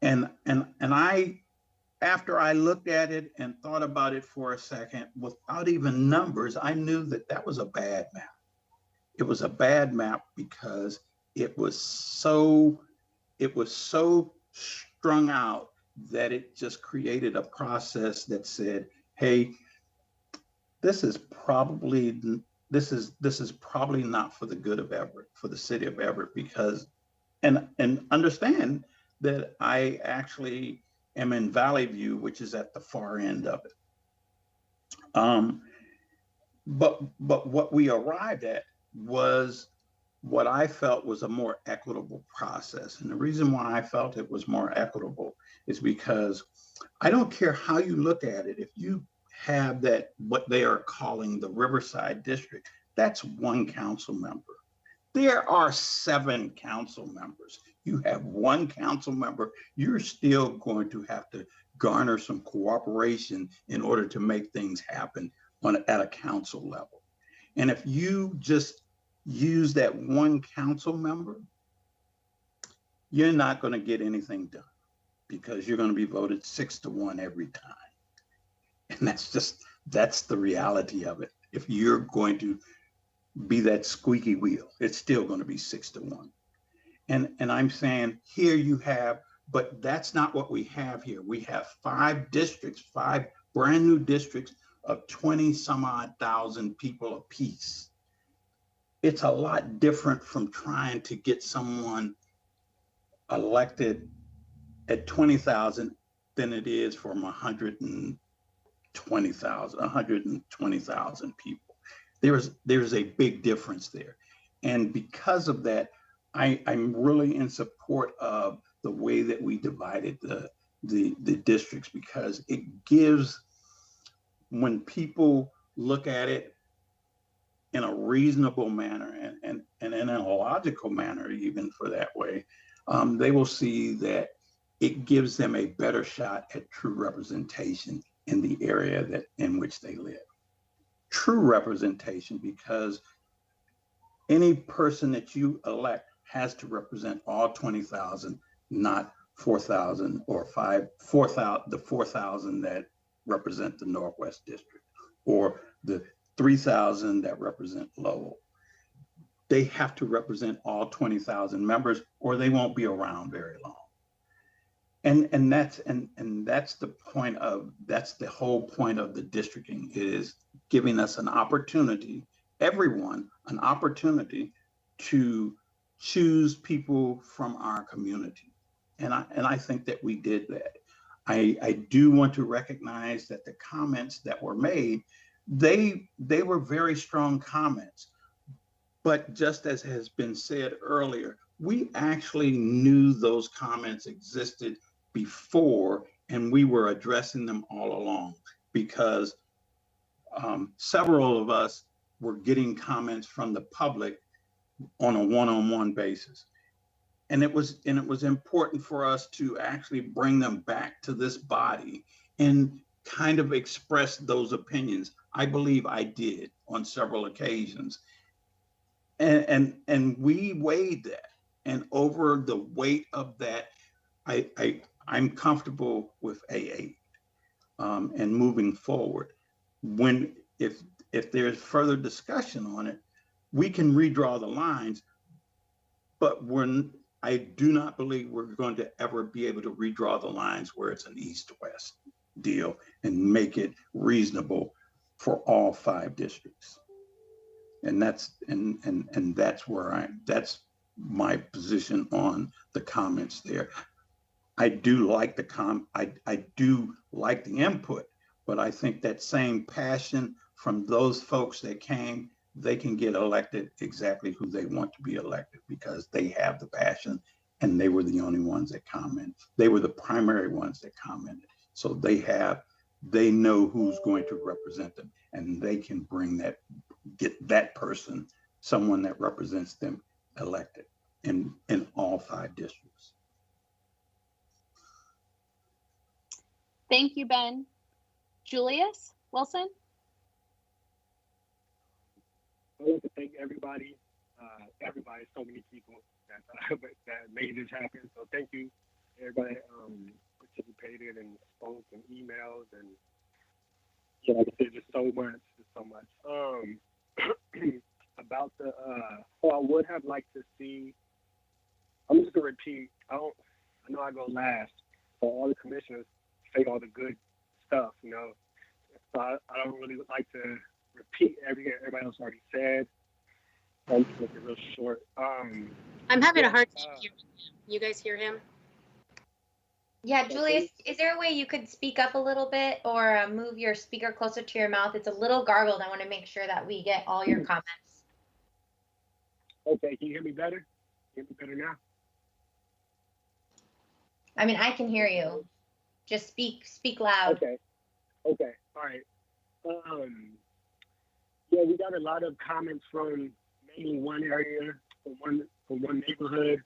And I, after I looked at it and thought about it for a second, without even numbers, I knew that that was a bad map. It was a bad map because it was so strung out that it just created a process that said, hey, this is probably not for the good of Everett, for the city of Everett, because, and understand that I actually am in Valley View, which is at the far end of it. But what we arrived at was what I felt was a more equitable process. And the reason why I felt it was more equitable is because I don't care how you look at it. If you have that, what they are calling the Riverside District, that's 1 council member. There are 7 council members. You have 1 council member, you're still going to have to garner some cooperation in order to make things happen at a council level. And if you just use that 1 council member, you're not going to get anything done because you're going to be voted 6-1 every time. And that's the reality of it. If you're going to be that squeaky wheel, it's still going to be 6-1. And I'm saying here you have, but that's not what we have here. We have 5 districts, 5 brand new districts of 20-some-odd thousand people apiece. It's a lot different from trying to get someone elected at 20,000 than it is from 120,000 people. There's a big difference there. And because of that, I'm really in support of the way that we divided the districts, because it gives, when people look at it in a reasonable manner and in a logical manner, even for that way, they will see that it gives them a better shot at true representation in the area in which they live. True representation, because any person that you elect has to represent all 20,000, not 4,000 or 4,000, the 4,000 that represent the Northwest District, or the 3,000 that represent Lowell. They have to represent all 20,000 members, or they won't be around very long. And that's the point of, that's the whole point of the districting, is giving us an opportunity, everyone, an opportunity to choose people from our community. And I think that we did that. I do want to recognize that the comments that were made, they were very strong comments. But just as has been said earlier, we actually knew those comments existed before, and we were addressing them all along, because several of us were getting comments from the public on a one-on-one basis. And it was important for us to actually bring them back to this body and kind of express those opinions. I believe I did on several occasions. And we weighed that. And over the weight of that, I'm comfortable with A8 and moving forward. If there's further discussion on it, we can redraw the lines, but I do not believe we're going to ever be able to redraw the lines where it's an east-west deal and make it reasonable for all 5 districts. And that's my position on the comments there. I do like the I do like the input, but I think that same passion from those folks that came, they can get elected exactly who they want to be elected because they have the passion and they were the only ones that commented. They were the primary ones that commented. So they know who's going to represent them and they can get that person, someone that represents them, elected in all 5 districts. Thank you, Ben. Julius Wilson? I want to thank everybody, so many people that made this happen. So thank you, everybody participated and spoke and emailed and like I said, just so much. About the I would have liked to see. I'm just gonna repeat. I know I go last, so all the commissioners say all the good stuff, So I don't really like to repeat everything everybody else already said. I'm just making it real short. I'm having a hard time hearing him. You guys hear him? Yeah, Julius, is there a way you could speak up a little bit or move your speaker closer to your mouth? It's a little garbled. I want to make sure that we get all your comments. Okay, can you hear me better? Hear me better now? I mean, I can hear you. Just speak loud. Okay, all right. Yeah, we got a lot of comments from mainly one area, from one neighborhood.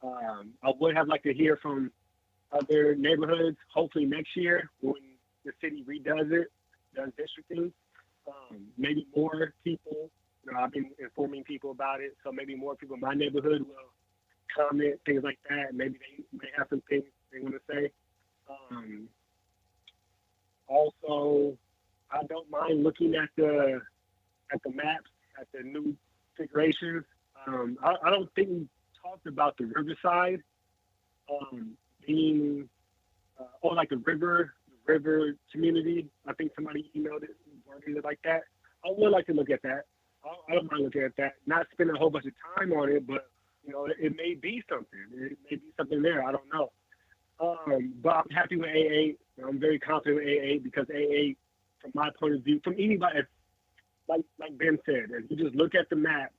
I would have liked to hear from other neighborhoods, hopefully next year when the city redoes does districting. Maybe more people, I've been informing people about it, so maybe more people in my neighborhood will comment, things like that. Maybe they may have some things they want to say. Also, I don't mind looking at the maps, at the new configurations. I don't think we talked about the Riverside being, like the river community. I think somebody emailed it, worded it like that. I would like to look at that. I don't mind looking at that. Not spending a whole bunch of time on it, but it may be something. It may be something there. I don't know. But I'm happy with AA. I'm very confident with AA because AA, from my point of view, from anybody, like Ben said, if you just look at the map,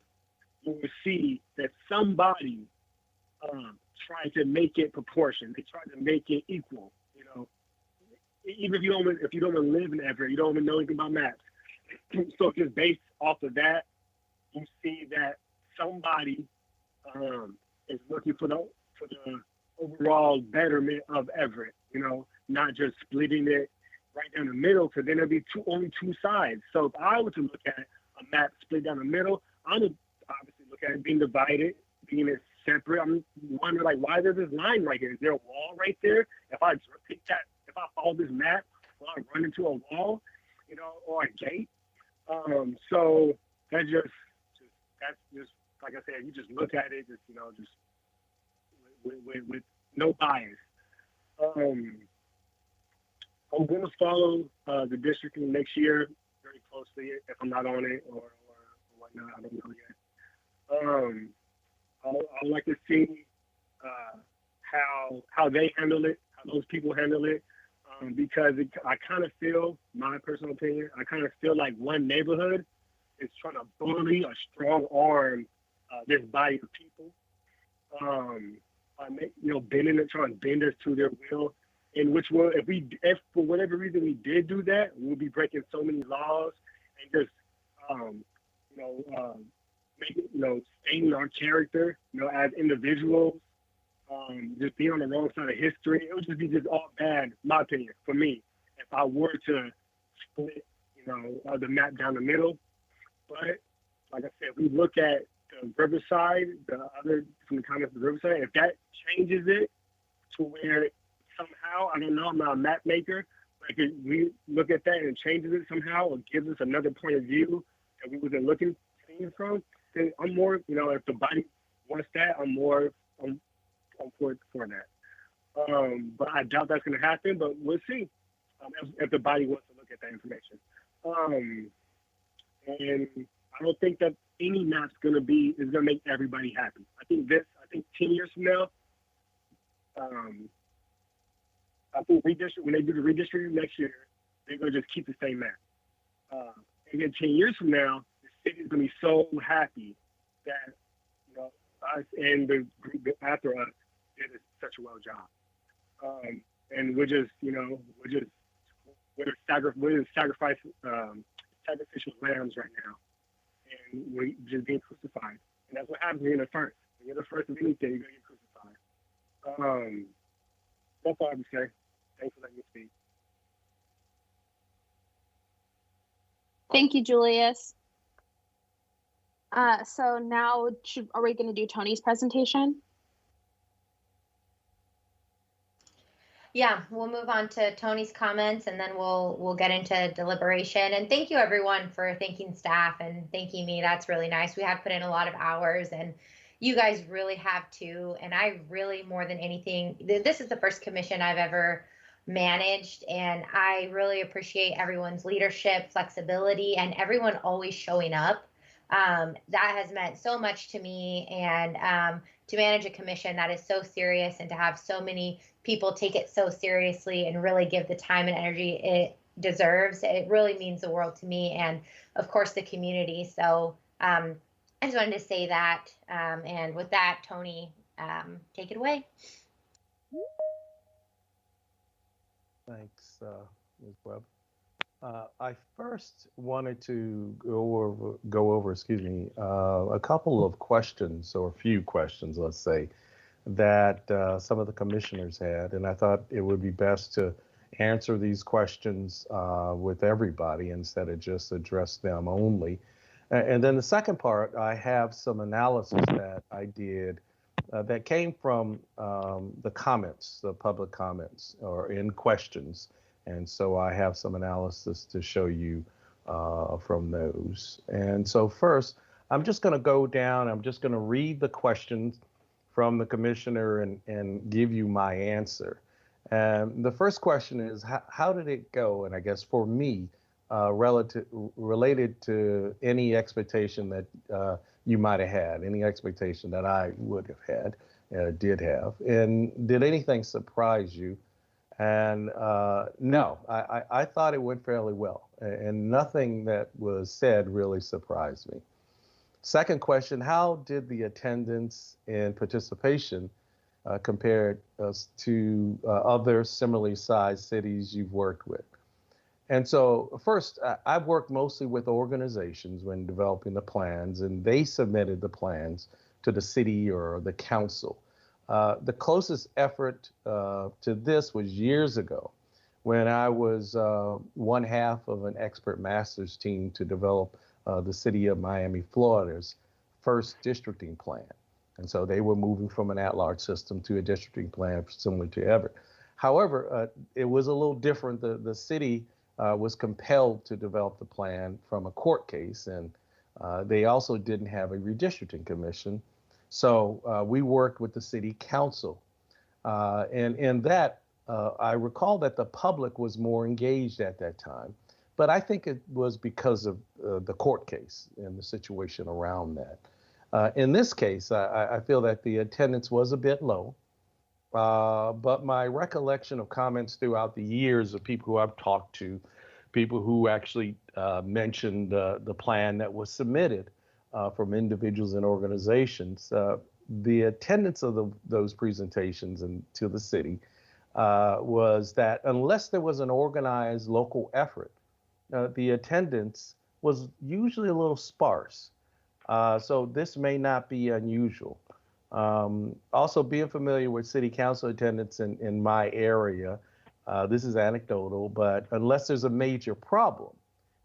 you will see that somebody tried to make it proportion. They tried to make it equal. Even if you don't even live in Everett, you don't even know anything about maps. So just based off of that, you see that somebody is looking for the overall betterment of Everett. Not just splitting it right down the middle, because then there'll be only 2 sides. So if I were to look at a map split down the middle, I would obviously look at it being divided, being it separate. I'm wondering, like, why there's this line right here? Is there a wall right there? If I follow this map, will I run into a wall, or a gate? So that's just like I said, you just look at it, just with no bias. I'm going to follow the districting next year very closely if I'm not on it or whatnot. I don't know yet. I'd like to see how they handle it, how those people handle it, because I kind of feel, my personal opinion, I kind of feel like one neighborhood is trying to bully or strong arm this body of people. Trying to bend us to their will. In which will, if for whatever reason we did do that, we'll be breaking so many laws and just, staining our character, as individuals, just being on the wrong side of history. It would just be all bad, in my opinion, for me, if I were to split, the map down the middle. But like I said, we look at the Riverside, from the comments of the Riverside, if that changes it to where somehow, I don't know, I'm not a map maker, but if we look at that and it changes it somehow or gives us another point of view that we wasn't seeing from, then I'm more, if the body wants that, I'm for that. But I doubt that's going to happen, but we'll see if the body wants to look at that information. And I don't think that any map's gonna make everybody happy. I think 10 years from now, I think when they do the redistricting next year, they're gonna just keep the same map. And then 10 years from now, the city's gonna be so happy that, you know, us and the group after us did such a well job. And we're just sacrifice sacrificial lambs right now, and we're just being crucified. And that's what happens when you're the first. When you're the first of anything, you're gonna get crucified. That's all I would say. Thanks for letting me speak. Thank you, Julius. So now, are we going to do Tony's presentation? Yeah, we'll move on to Tony's comments, and then we'll get into deliberation. And thank you everyone for thanking staff and thanking me. That's really nice. We have put in a lot of hours, and you guys really have too. And I really, more than anything, this is the first commission I've ever managed, and I really appreciate everyone's leadership, flexibility, and everyone always showing up. That has meant so much to me, and to manage a commission that is so serious and to have so many people take it so seriously and really give the time and energy it deserves, it really means the world to me and, of course, the community. So I just wanted to say that. And with that, Tony, take it away. Thanks, Ms. Webb. I first wanted to go over, a couple of questions, or a few questions, let's say, that some of the commissioners had, and I thought it would be best to answer these questions with everybody instead of just address them only. And then the second part, I have some analysis that I did that came from the comments, the public comments, or in questions. And so I have some analysis to show you from those. And so first, I'm just going to go down, I'm just going to read the questions from the commissioner and give you my answer. And the first question is, how did it go? And I guess for me, related to any expectation that you might have had, any expectation that I would have had, did have. And did anything surprise you? And no, I thought it went fairly well, and nothing that was said really surprised me. Second question, how did the attendance and participation compare to other similarly sized cities you've worked with? And so first, I've worked mostly with organizations when developing the plans, and they submitted the plans to the city or the council. The closest effort to this was years ago when I was one half of an expert masters team to develop the city of Miami, Florida's first districting plan. And so they were moving from an at-large system to a districting plan similar to Everett. However, it was a little different. The city was compelled to develop the plan from a court case, and they also didn't have a redistricting commission. So we worked with the city council. And in that, I recall that the public was more engaged at that time, but I think it was because of the court case and the situation around that. In this case, I feel that the attendance was a bit low, but my recollection of comments throughout the years of people who I've talked to, people who actually mentioned the plan that was submitted from individuals and organizations, the attendance of those presentations to the city was that unless there was an organized local effort, the attendance was usually a little sparse. So this may not be unusual. Also, being familiar with city council attendance in my area, this is anecdotal, but unless there's a major problem,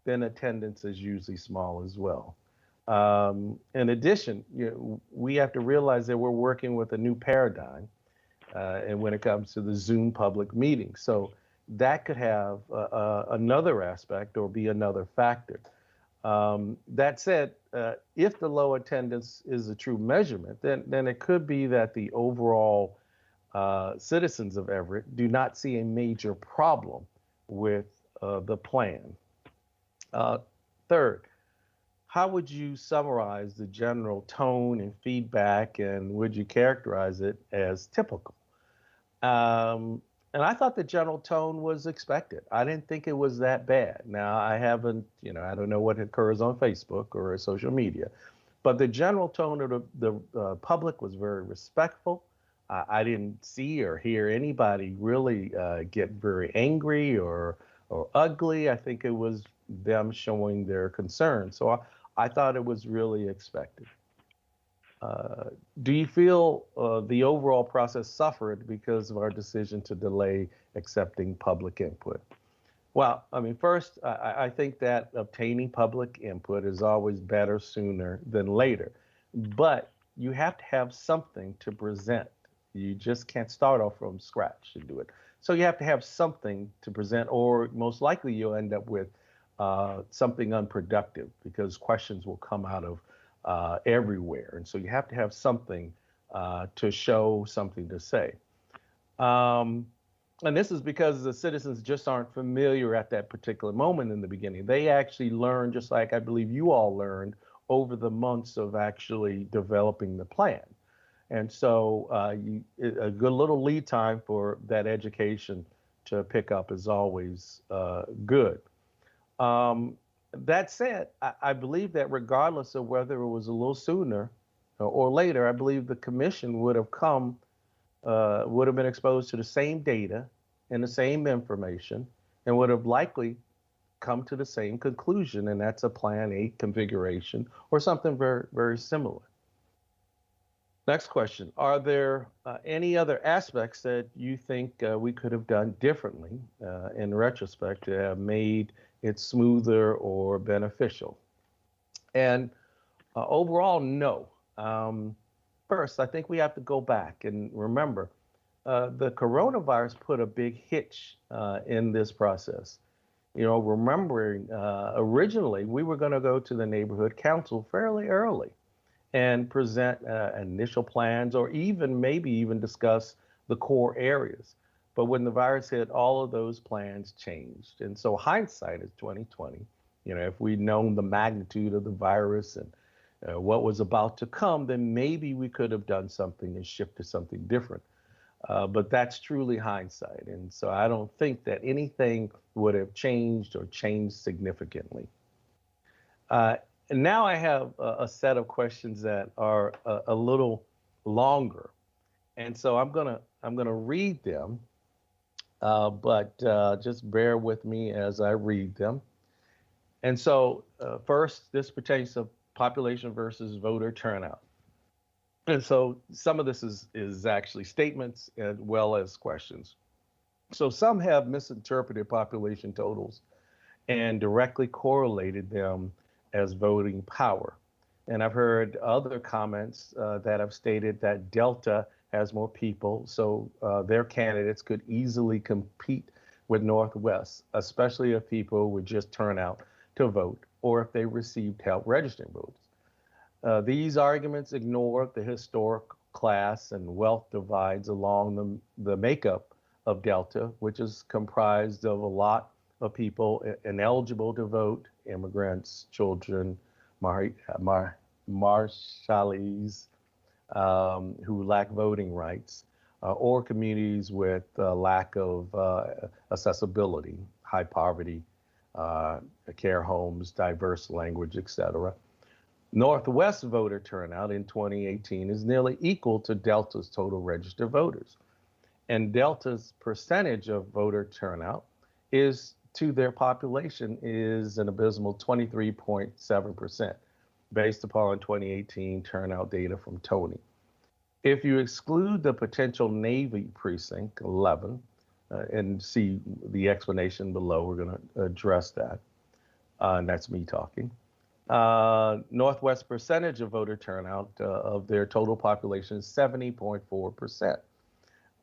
then attendance is usually small as well. In addition, we have to realize that we're working with a new paradigm and when it comes to the Zoom public meeting. So that could have another aspect or be another factor. That said, if the low attendance is a true measurement, then it could be that the overall citizens of Everett do not see a major problem with the plan. Third, how would you summarize the general tone and feedback, and would you characterize it as typical? And I thought the general tone was expected. I didn't think it was that bad. Now, I haven't, I don't know what occurs on Facebook or social media, but the general tone of the public was very respectful. I didn't see or hear anybody really get very angry or ugly. I think it was them showing their concern. So I thought it was really expected. Do you feel the overall process suffered because of our decision to delay accepting public input? Well, I mean, first, I think that obtaining public input is always better sooner than later, but you have to have something to present. You just can't start off from scratch and do it. So you have to have something to present, or most likely you'll end up with something unproductive because questions will come out of everywhere. And so you have to have something to show, something to say. And this is because the citizens just aren't familiar at that particular moment in the beginning. They actually learn, just like I believe you all learned, over the months of actually developing the plan. And so a good little lead time for that education to pick up is always good. That said, I believe that regardless of whether it was a little sooner or later, I believe the commission would have been exposed to the same data and the same information and would have likely come to the same conclusion, and that's a Plan 8 configuration or something very, very similar. Next question. Are there any other aspects that you think we could have done differently in retrospect to have made it smoother or beneficial? And overall, no. First, I think we have to go back and remember the coronavirus put a big hitch in this process. Remembering originally we were going to go to the neighborhood council fairly early and present initial plans, or maybe even discuss the core areas. But when the virus hit, all of those plans changed. And so hindsight is 2020. If we'd known the magnitude of the virus and what was about to come, then maybe we could have done something and shifted something different. But that's truly hindsight. And so I don't think that anything would have changed or changed significantly. And now I have a set of questions that are a little longer. And so I'm gonna read them. But just bear with me as I read them. And so first, this pertains to population versus voter turnout. And so some of this is actually statements as well as questions. So some have misinterpreted population totals and directly correlated them as voting power. And I've heard other comments that have stated that Delta has more people, so their candidates could easily compete with Northwest, especially if people would just turn out to vote or if they received help registering votes. These arguments ignore the historic class and wealth divides along the makeup of Delta, which is comprised of a lot of people ineligible to vote, immigrants, children, Marshallese, who lack voting rights, or communities with lack of accessibility, high poverty, care homes, diverse language, etc. Northwest voter turnout in 2018 is nearly equal to Delta's total registered voters. And Delta's percentage of voter turnout to their population is an abysmal 23.7%, based upon 2018 turnout data from Tony. If you exclude the potential Navy precinct 11, and see the explanation below, we're going to address that. And that's me talking. Northwest percentage of voter turnout of their total population is 70.4%.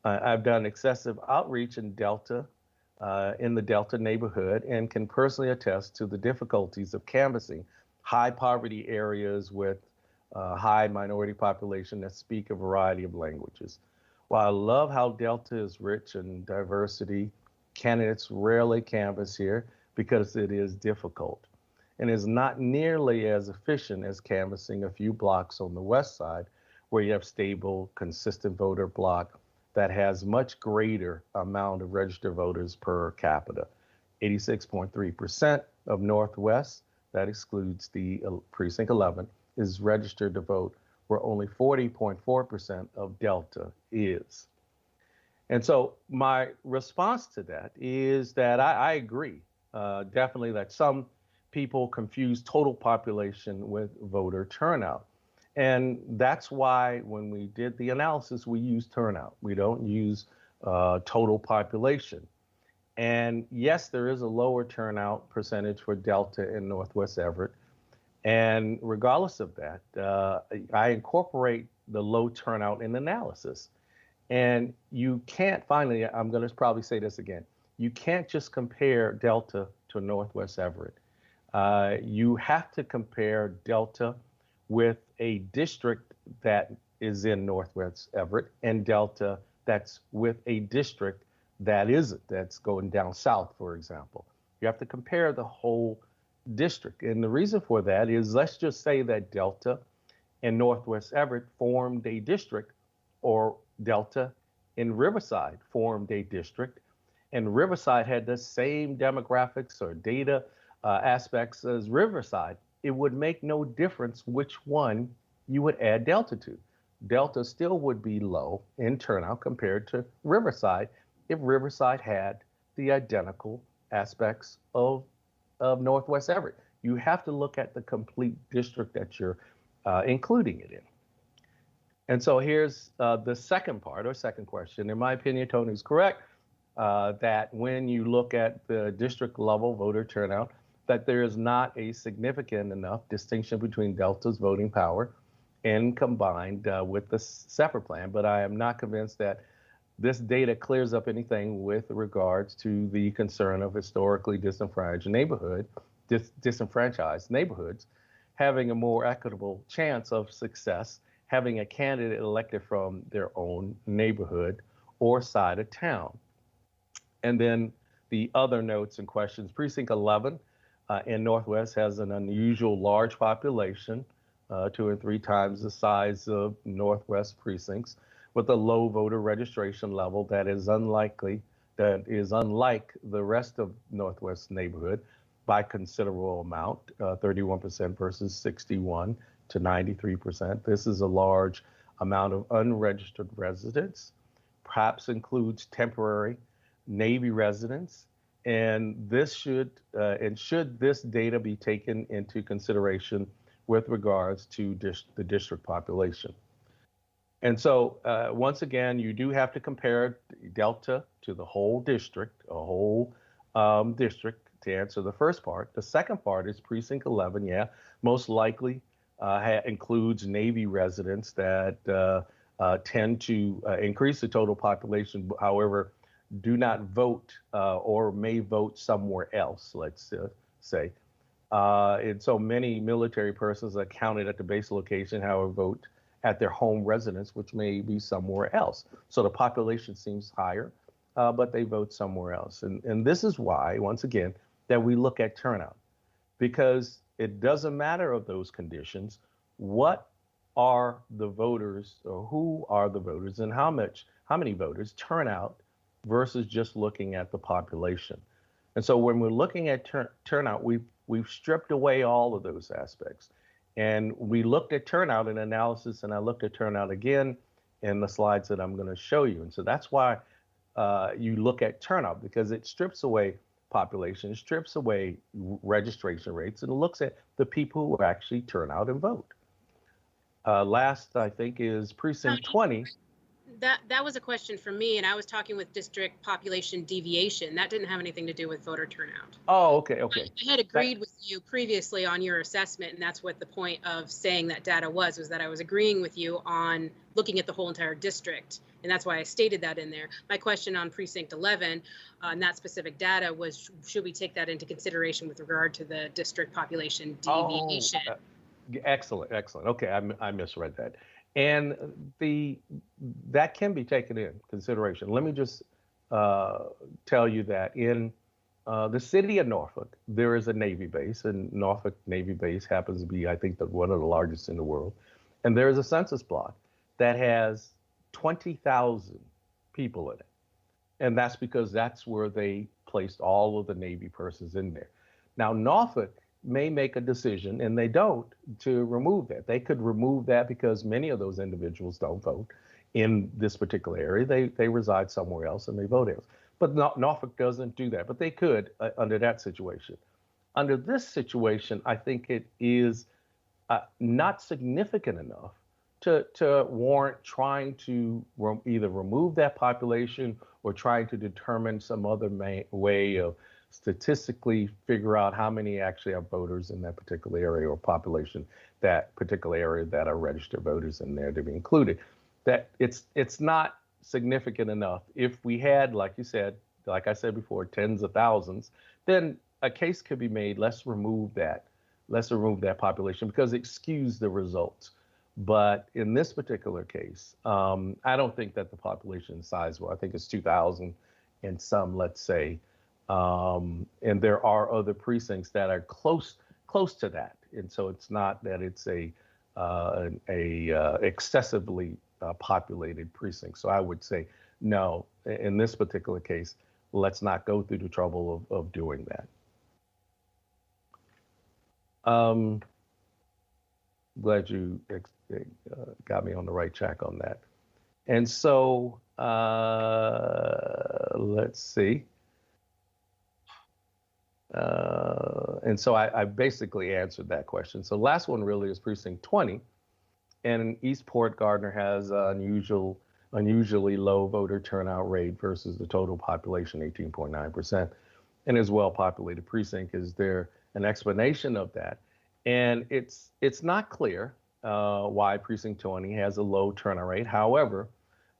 I've done excessive outreach in the Delta neighborhood, and can personally attest to the difficulties of canvassing high poverty areas with high minority population that speak a variety of languages. While I love how Delta is rich in diversity, candidates rarely canvass here because it is difficult. and is not nearly as efficient as canvassing a few blocks on the west side, where you have stable, consistent voter block that has much greater amount of registered voters per capita. 86.3% of Northwest, that excludes the precinct 11, is registered to vote, where only 40.4% of Delta is. And so my response to that is that I agree, definitely, that some people confuse total population with voter turnout. And that's why when we did the analysis, we use turnout. We don't use total population. And yes, there is a lower turnout percentage for Delta in Northwest Everett. And regardless of that, I incorporate the low turnout in analysis. And you can't, finally, I'm going to probably say this again, you can't just compare Delta to Northwest Everett. You have to compare Delta with a district that is in Northwest Everett and Delta that's with a district that isn't, that's going down south, for example. You have to compare the whole district. And the reason for that is, let's just say that Delta and Northwest Everett formed a district, or Delta in Riverside formed a district, and Riverside had the same demographics or data aspects as Riverside. It would make no difference which one you would add Delta to. Delta still would be low in turnout compared to Riverside if Riverside had the identical aspects of Northwest Everett. You have to look at the complete district that you're including it in. And so here's the second part, or second question. In my opinion, Tony's correct that when you look at the district level voter turnout, that there is not a significant enough distinction between Delta's voting power and combined with the separate plan. But I am not convinced that this data clears up anything with regards to the concern of historically disenfranchised neighborhoods having a more equitable chance of success, having a candidate elected from their own neighborhood or side of town. And then the other notes and questions: Precinct 11 in Northwest has an unusual large population, 2 or 3 times the size of Northwest precincts, with a low voter registration level that is unlike the rest of Northwest neighborhood by considerable amount, 31% versus 61 to 93%. This is a large amount of unregistered residents, perhaps includes temporary Navy residents, and this should this data be taken into consideration with regards to the district population. And so once again, you do have to compare Delta to the whole district, district, to answer the first part. The second part is Precinct 11, yeah, most likely includes Navy residents that tend to increase the total population, however, do not vote or may vote somewhere else, let's say. And so many military persons are counted at the base location, however, vote at their home residence, which may be somewhere else. So the population seems higher, but they vote somewhere else. And this is why, once again, that we look at turnout, because it doesn't matter of those conditions, what are the voters, or who are the voters, and how many voters turn out versus just looking at the population. And so when we're looking at turnout, we've stripped away all of those aspects. And we looked at turnout in analysis, and I looked at turnout again in the slides that I'm going to show you. And so that's why you look at turnout, because it strips away population, strips away registration rates, and looks at the people who actually turn out and vote. Last, I think, is Precinct 20. That was a question for me, and I was talking with district population deviation. That didn't have anything to do with voter turnout. Oh, okay. I had agreed with you previously on your assessment, and that's what the point of saying that data was that I was agreeing with you on looking at the whole entire district, and that's why I stated that in there. My question on Precinct 11, and that specific data was, should we take that into consideration with regard to the district population deviation? Excellent. Okay, I misread that. And that can be taken in consideration. Let me just tell you that in the city of Norfolk, there is a Navy base, and Norfolk Navy base happens to be, I think, one of the largest in the world. And there is a census block that has 20,000 people in it. And that's because that's where they placed all of the Navy persons in there. Now, Norfolk may make a decision, and they don't, to remove that. They could remove that because many of those individuals don't vote in this particular area. They reside somewhere else and they vote else. But Norfolk doesn't do that, but they could under that situation. Under this situation, I think it is not significant enough to warrant trying to either remove that population or trying to determine some other way of statistically figure out how many actually are voters in that particular area or population, that particular area that are registered voters in there to be included. That it's not significant enough. If we had, like you said, like I said before, tens of thousands, then a case could be made. Let's remove that population because it skews the results. But in this particular case, I don't think that the population is sizable. I think it's 2,000 and some, let's say. And there are other precincts that are close to that. And so it's not that it's a excessively populated precinct. So I would say, no, in this particular case, let's not go through the trouble of doing that. Glad you got me on the right track on that. And so let's see. And so I basically answered that question. So last one really is precinct 20. And Eastport Gardner has unusually low voter turnout rate versus the total population, 18.9%. And as well-populated precinct. Is there an explanation of that? And it's not clear why precinct 20 has a low turnout rate. However,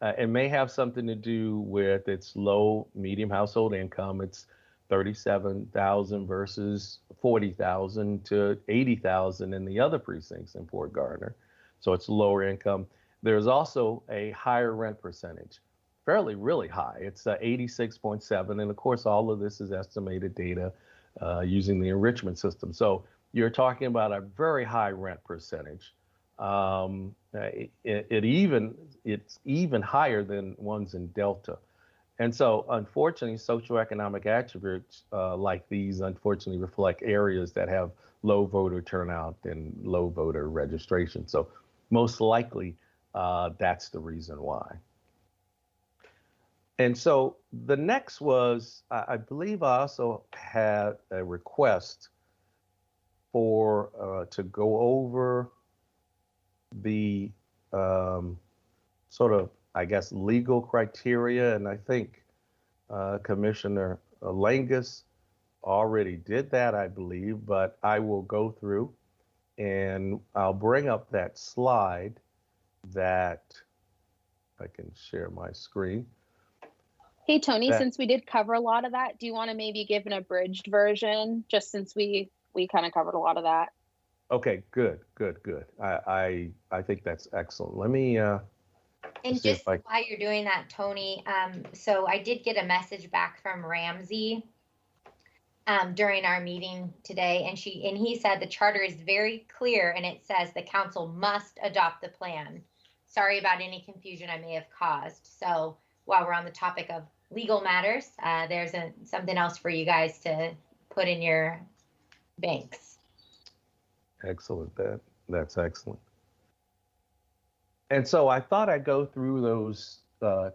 it may have something to do with its low medium household income. It's 37,000 versus 40,000 to 80,000 in the other precincts in Port Gardner. So it's lower income. There's also a higher rent percentage, really high. It's 86.7. And of course, all of this is estimated data using the enrichment system. So you're talking about a very high rent percentage. It's even higher than ones in Delta. And so, unfortunately, socioeconomic attributes like these, unfortunately, reflect areas that have low voter turnout and low voter registration. So, most likely, that's the reason why. And so, the next was, I believe I also had a request for to go over the sort of, I guess, legal criteria. And I think Commissioner Langus already did that, I believe, but I will go through and I'll bring up that slide that I can share my screen. Hey, Tony, since we did cover a lot of that, do you want to maybe give an abridged version, just since we kind of covered a lot of that? Okay, good. I think that's excellent. Let me and just while you're doing that, Tony, so I did get a message back from Ramsey during our meeting today, and he said the charter is very clear and it says the council must adopt the plan. Sorry about any confusion I may have caused. So while we're on the topic of legal matters, there's something else for you guys to put in your banks. Excellent. That's excellent. And so I thought I'd go through those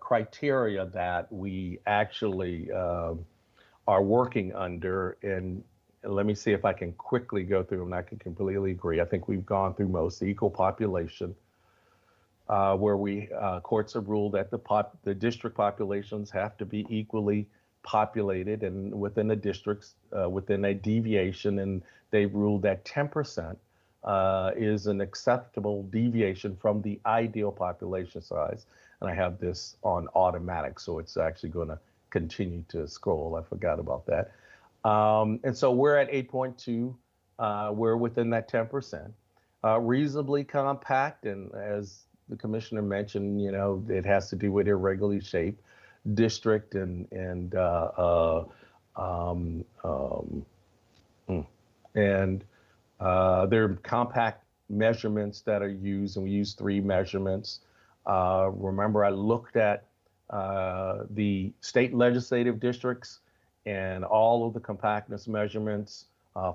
criteria that we actually are working under. And let me see if I can quickly go through them. I can completely agree. I think we've gone through most. The equal population, where courts have ruled that the district populations have to be equally populated and within the districts, within a deviation, and they've ruled that 10% is an acceptable deviation from the ideal population size. And I have this on automatic, so it's actually going to continue to scroll. I forgot about that. And so we're at 8.2. We're within that 10%. Reasonably compact, and as the commissioner mentioned, it has to do with irregularly shaped district and Um, um, and there are compact measurements that are used, and we use 3 measurements. Remember, I looked at the state legislative districts, and all of the compactness measurements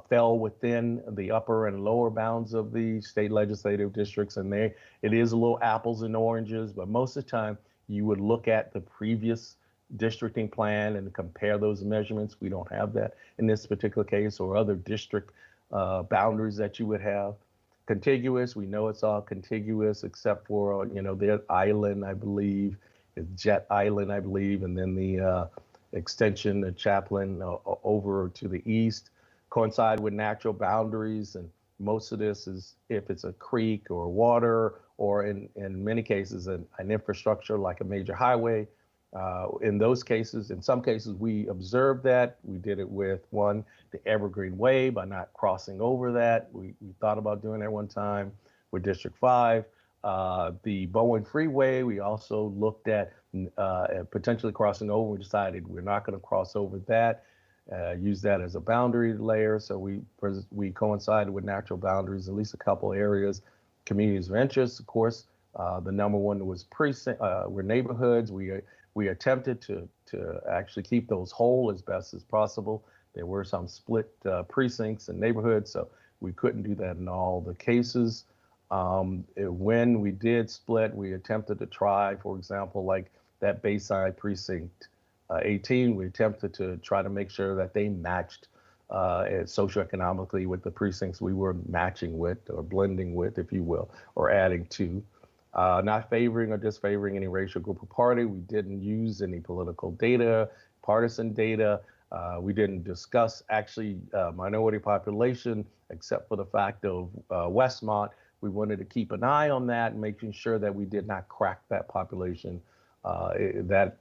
fell within the upper and lower bounds of the state legislative districts. And it is a little apples and oranges, but most of the time you would look at the previous districting plan and compare those measurements. We don't have that in this particular case, or other district boundaries that you would have. Contiguous, we know it's all contiguous except for, their island, I believe, it's Jet Island, I believe, and then the extension, the Chaplain over to the east, coincide with natural boundaries. And most of this is if it's a creek or water, or in many cases, an infrastructure like a major highway. In those cases, in some cases, we observed that. We did it with the Evergreen Way by not crossing over that. We thought about doing that one time with District 5. The Bowen Freeway, we also looked at potentially crossing over. We decided we're not going to cross over that, use that as a boundary layer. So we coincided with natural boundaries, at least a couple areas. Communities of interest, of course, the number one was were neighborhoods. We attempted to actually keep those whole as best as possible. There were some split precincts and neighborhoods, so we couldn't do that in all the cases. When we did split, we attempted to try, for example, like that Bayside Precinct 18, we attempted to try to make sure that they matched socioeconomically with the precincts we were matching with, or blending with, if you will, or adding to. Not favoring or disfavoring any racial group or party. We didn't use any political data, partisan data. We didn't discuss actually minority population, except for the fact of Westmont. We wanted to keep an eye on that, making sure that we did not crack that population. That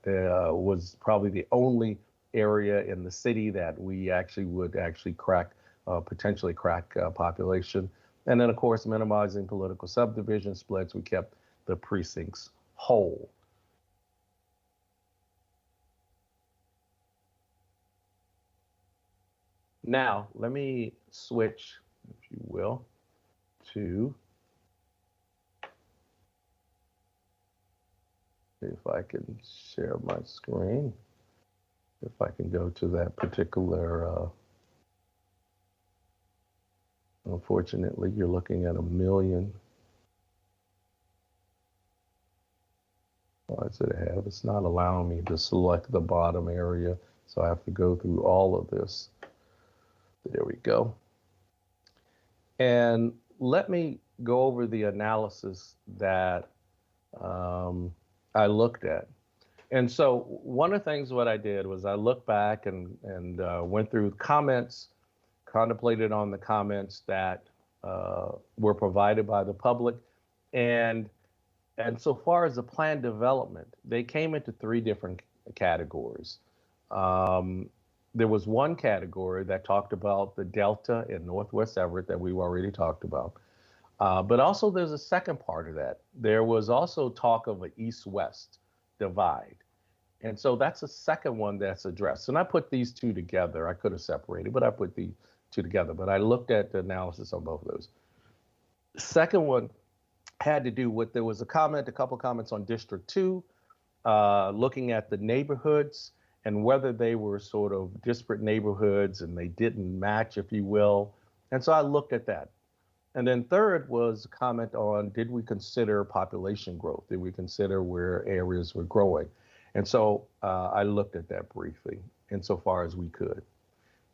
was probably the only area in the city that we would crack, potentially crack population. And then, of course, minimizing political subdivision splits. We kept the precincts whole. Now, let me switch, if you will, to, if I can share my screen, if I can go to that particular, unfortunately, you're looking at 1 million. Why does it have? It's not allowing me to select the bottom area, so I have to go through all of this. There we go. And let me go over the analysis that I looked at. And so one of the things what I did was I looked back and went through comments, contemplated on the comments that were provided by the public. And so far as the plan development, they came into 3 different categories. There was one category that talked about the Delta in Northwest Everett that we've already talked about. But also there's a second part of that. There was also talk of an east-west divide. And so that's a second one that's addressed. And I put these 2 together. I could have separated, but I put the 2 together. But I looked at the analysis on both of those. The second one had to do with, there was a couple comments on District 2, looking at the neighborhoods and whether they were sort of disparate neighborhoods and they didn't match, if you will. And so I looked at that. And then third was a comment on, did we consider population growth? Did we consider where areas were growing? And so I looked at that briefly insofar as we could.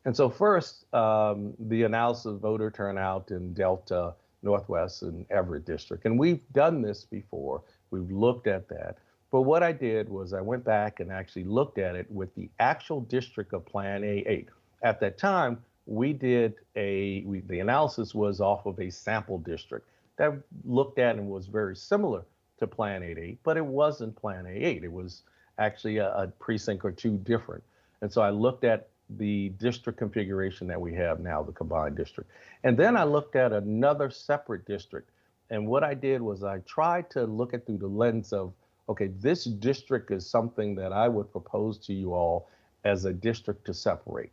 And so first, the analysis of voter turnout in Delta, Northwest, and Everett District. And we've done this before. We've looked at that. But what I did was I went back and actually looked at it with the actual district of Plan A8. At that time, we did the analysis was off of a sample district that looked at and was very similar to Plan A8, but it wasn't Plan A8. It was actually a precinct or 2 different. And so I looked at the district configuration that we have now, the combined district. And then I looked at another separate district. And what I did was I tried to look at through the lens of, okay, this district is something that I would propose to you all as a district to separate,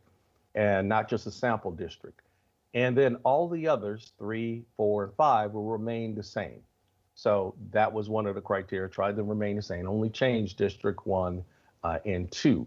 and not just a sample district. And then all the others, 3, 4, and 5, will remain the same. So that was one of the criteria, tried to remain the same, only change District 1 and 2.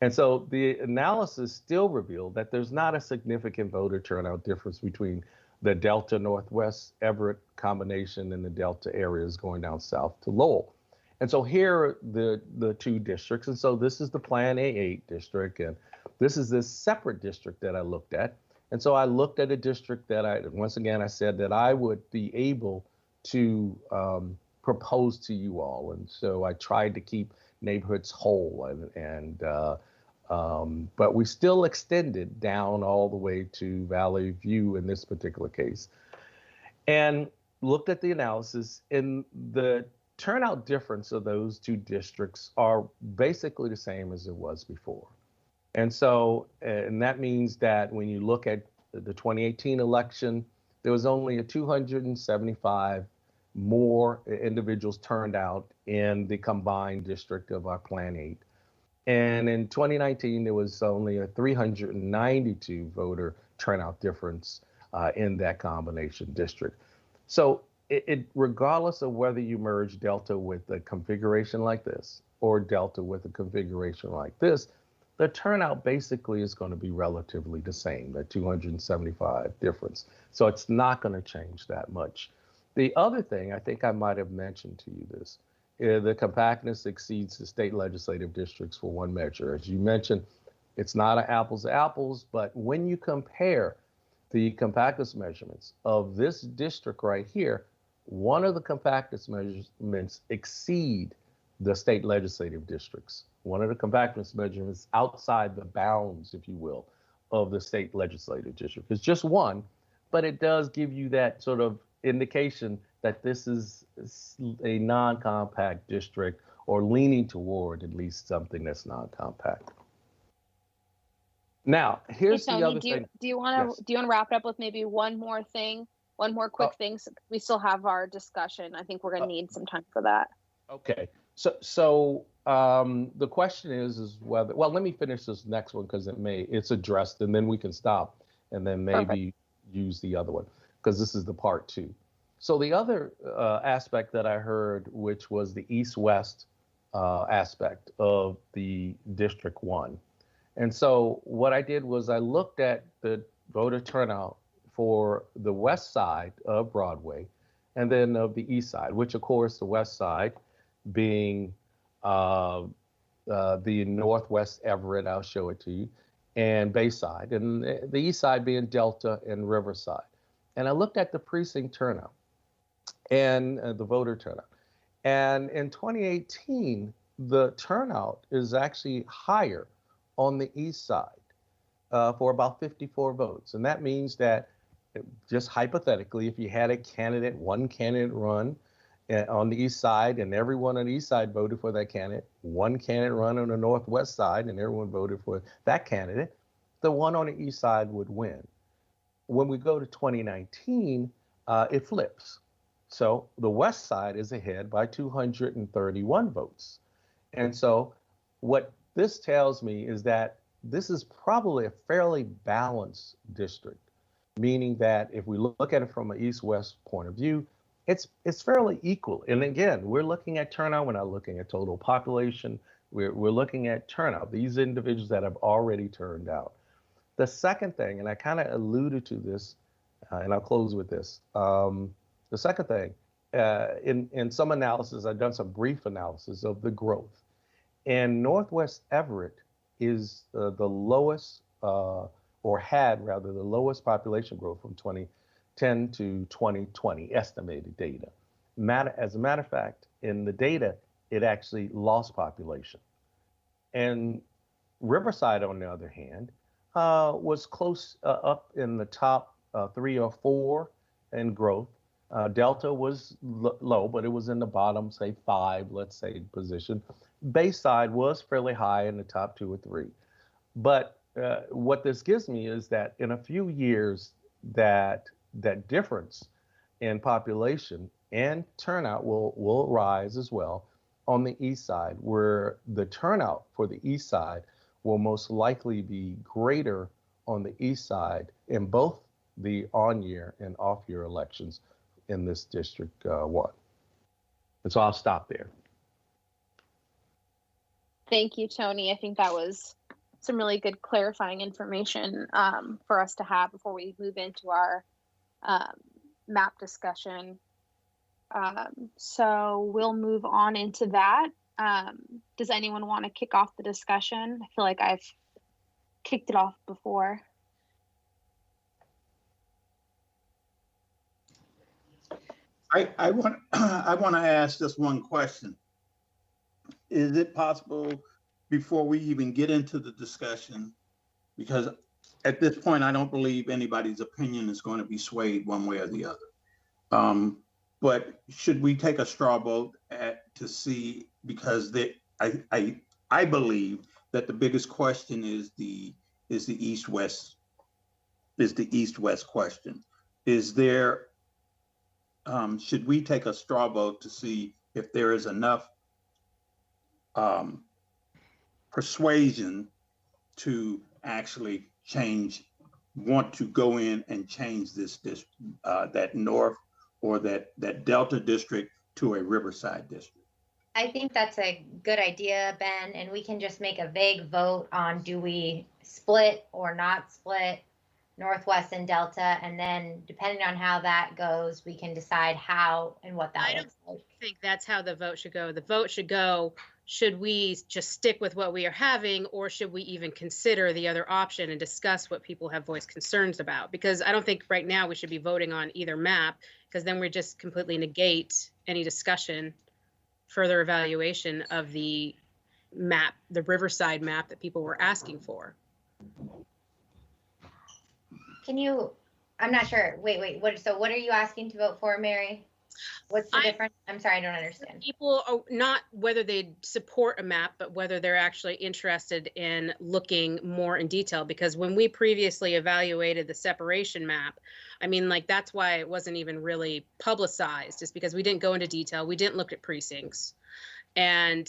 And so the analysis still revealed that there's not a significant voter turnout difference between the Delta Northwest Everett combination and the Delta areas going down south to Lowell. And so here are the two districts. And so this is the Plan A8 district, and this is this separate district that I looked at. And so I looked at a district that once again, I said that I would be able to propose to you all. And so I tried to keep neighborhoods whole, but we still extended down all the way to Valley View in this particular case, and looked at the analysis. And the turnout difference of those two districts are basically the same as it was before. And so, and that means that when you look at the 2018 election, there was only a 275 more individuals turned out in the combined district of our Plan 8. And in 2019, there was only a 392 voter turnout difference in that combination district. So regardless of whether you merge Delta with a configuration like this or Delta with a configuration like this, the turnout basically is going to be relatively the same, that 275 difference. So it's not going to change that much. The other thing, I think I might have mentioned to you this, the compactness exceeds the state legislative districts for one measure. As you mentioned, it's not an apples to apples, but when you compare the compactness measurements of this district right here, one of the compactness measurements exceed the state legislative districts. One of the compactness measurements outside the bounds, if you will, of the state legislative district. It's just one, but it does give you that sort of indication that this is a non-compact district, or leaning toward at least something that's non-compact. Now, here's the other thing. Do you want to wrap it up with maybe one more thing, one more quick thing? So we still have our discussion. I think we're going to need some time for that. Okay. So the question is whether, well, let me finish this next one because it's addressed, and then we can stop and then maybe use the other one, because this is the part 2. So the other aspect that I heard, which was the east-west aspect of the District 1. And so what I did was I looked at the voter turnout for the west side of Broadway and then of the east side, which of course the west side being the Northwest Everett, I'll show it to you, and Bayside, and the east side being Delta and Riverside. And I looked at the precinct turnout and the voter turnout. And in 2018, the turnout is actually higher on the east side for about 54 votes. And that means that, just hypothetically, if you had one candidate run on the east side and everyone on the east side voted for that candidate, one candidate run on the northwest side and everyone voted for that candidate, the one on the east side would win. When we go to 2019, it flips. So the west side is ahead by 231 votes. And so what this tells me is that this is probably a fairly balanced district, meaning that if we look at it from an east-west point of view, it's fairly equal. And again, we're looking at turnout. We're not looking at total population. We're looking at turnout, these individuals that have already turned out. The second thing, and I kind of alluded to this, and I'll close with this. The second thing, in some analysis, I've done some brief analysis of the growth. And Northwest Everett is the lowest, or had rather, the lowest population growth from 2010 to 2020, estimated data. As a matter of fact, in the data, it actually lost population. And Riverside, on the other hand, was close up in the top 3 or 4 in growth. Delta was low, but it was in the bottom, say 5, let's say, position. Bayside was fairly high in the top 2 or 3. But what this gives me is that in a few years, that difference in population and turnout will rise as well on the east side, where the turnout for the east side will most likely be greater on the east side in both the on-year and off-year elections in this District 1. And so I'll stop there. Thank you, Tony. I think that was some really good clarifying information for us to have before we move into our map discussion. So we'll move on into that. Does anyone want to kick off the discussion? I feel like I've kicked it off before. I want to ask just one question. Is it possible, before we even get into the discussion, because at this point, I don't believe anybody's opinion is going to be swayed one way or the other. But should we take a straw vote to see, because I believe that the biggest question is the east-west question. Is there, should we take a straw vote to see if there is enough persuasion to actually want to go in and change that north or that Delta district to a Riverside district? I think that's a good idea, Ben, and we can just make a vague vote on, do we split or not split Northwest and Delta, and then depending on how that goes, we can decide how and what that looks like. I think that's how the vote should go. The vote should go, should we just stick with what we are having, or should we even consider the other option and discuss what people have voiced concerns about? Because I don't think right now we should be voting on either map, because then we just completely negate any discussion, further evaluation of the map, the Riverside map that people were asking for. Can you, I'm not sure. Wait, what are you asking to vote for, Mary? What's the difference? I'm sorry, I don't understand. People are not whether they support a map, but whether they're actually interested in looking more in detail. Because when we previously evaluated the separation map, I mean, like, that's why it wasn't even really publicized, is because we didn't go into detail. We didn't look at precincts. And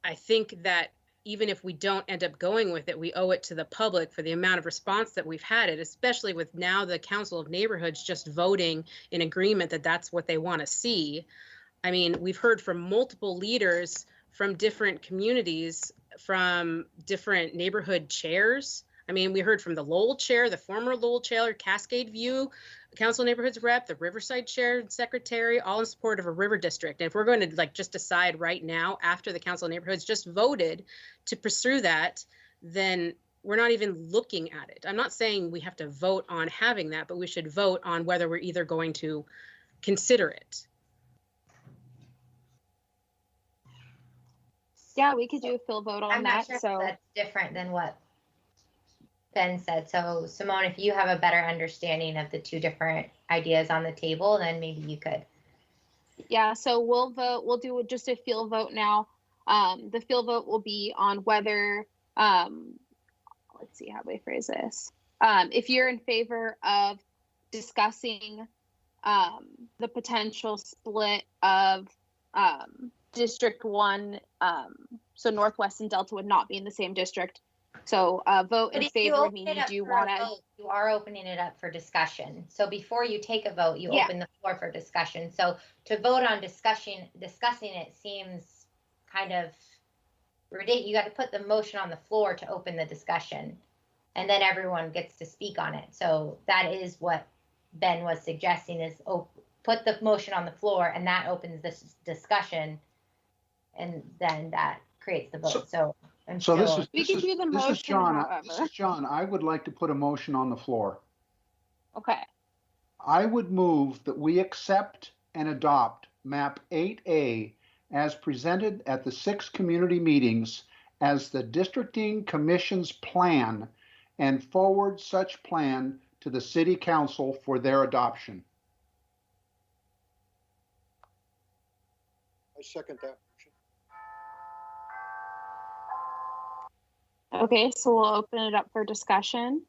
I think that even if we don't end up going with it, we owe it to the public for the amount of response that we've had it, especially with now the Council of Neighborhoods just voting in agreement that that's what they want to see. I mean, we've heard from multiple leaders from different communities, from different neighborhood chairs. I mean, we heard from the Lowell chair, the former Lowell chair, Cascade View, Council of Neighborhoods rep, the Riverside chair and secretary, all in support of a river district. And if we're going to like just decide right now, after the Council of Neighborhoods just voted to pursue that, then we're not even looking at it. I'm not saying we have to vote on having that, but we should vote on whether we're either going to consider it. Yeah, we could do a full vote on I'm that. not sure So if that's different than what Ben said. So Simone, if you have a better understanding of the two different ideas on the table, then maybe you could. yeah, so we'll vote. We'll do just a field vote now. The field vote will be on whether, let's see how we phrase this. If you're in favor of discussing the potential split of District 1, so Northwest and Delta would not be in the same district. So vote But in if favor you would open mean it you up do for a want to. vote, you are opening it up for discussion. So before you take a vote, you Yeah. open the floor for discussion. So to vote on discussing it seems kind of ridiculous. You got to put the motion on the floor to open the discussion, and then everyone gets to speak on it. So that is what Ben was suggesting, is put the motion on the floor, and that opens this discussion, and then that creates the vote. So We can do the this is motion, John. however. This is John. I would like to put a motion on the floor. Okay. I would move that we accept and adopt map 8A as presented at the 6 community meetings as the Districting Commission's plan, and forward such plan to the City Council for their adoption. I second that motion. Okay, so we'll open it up for discussion.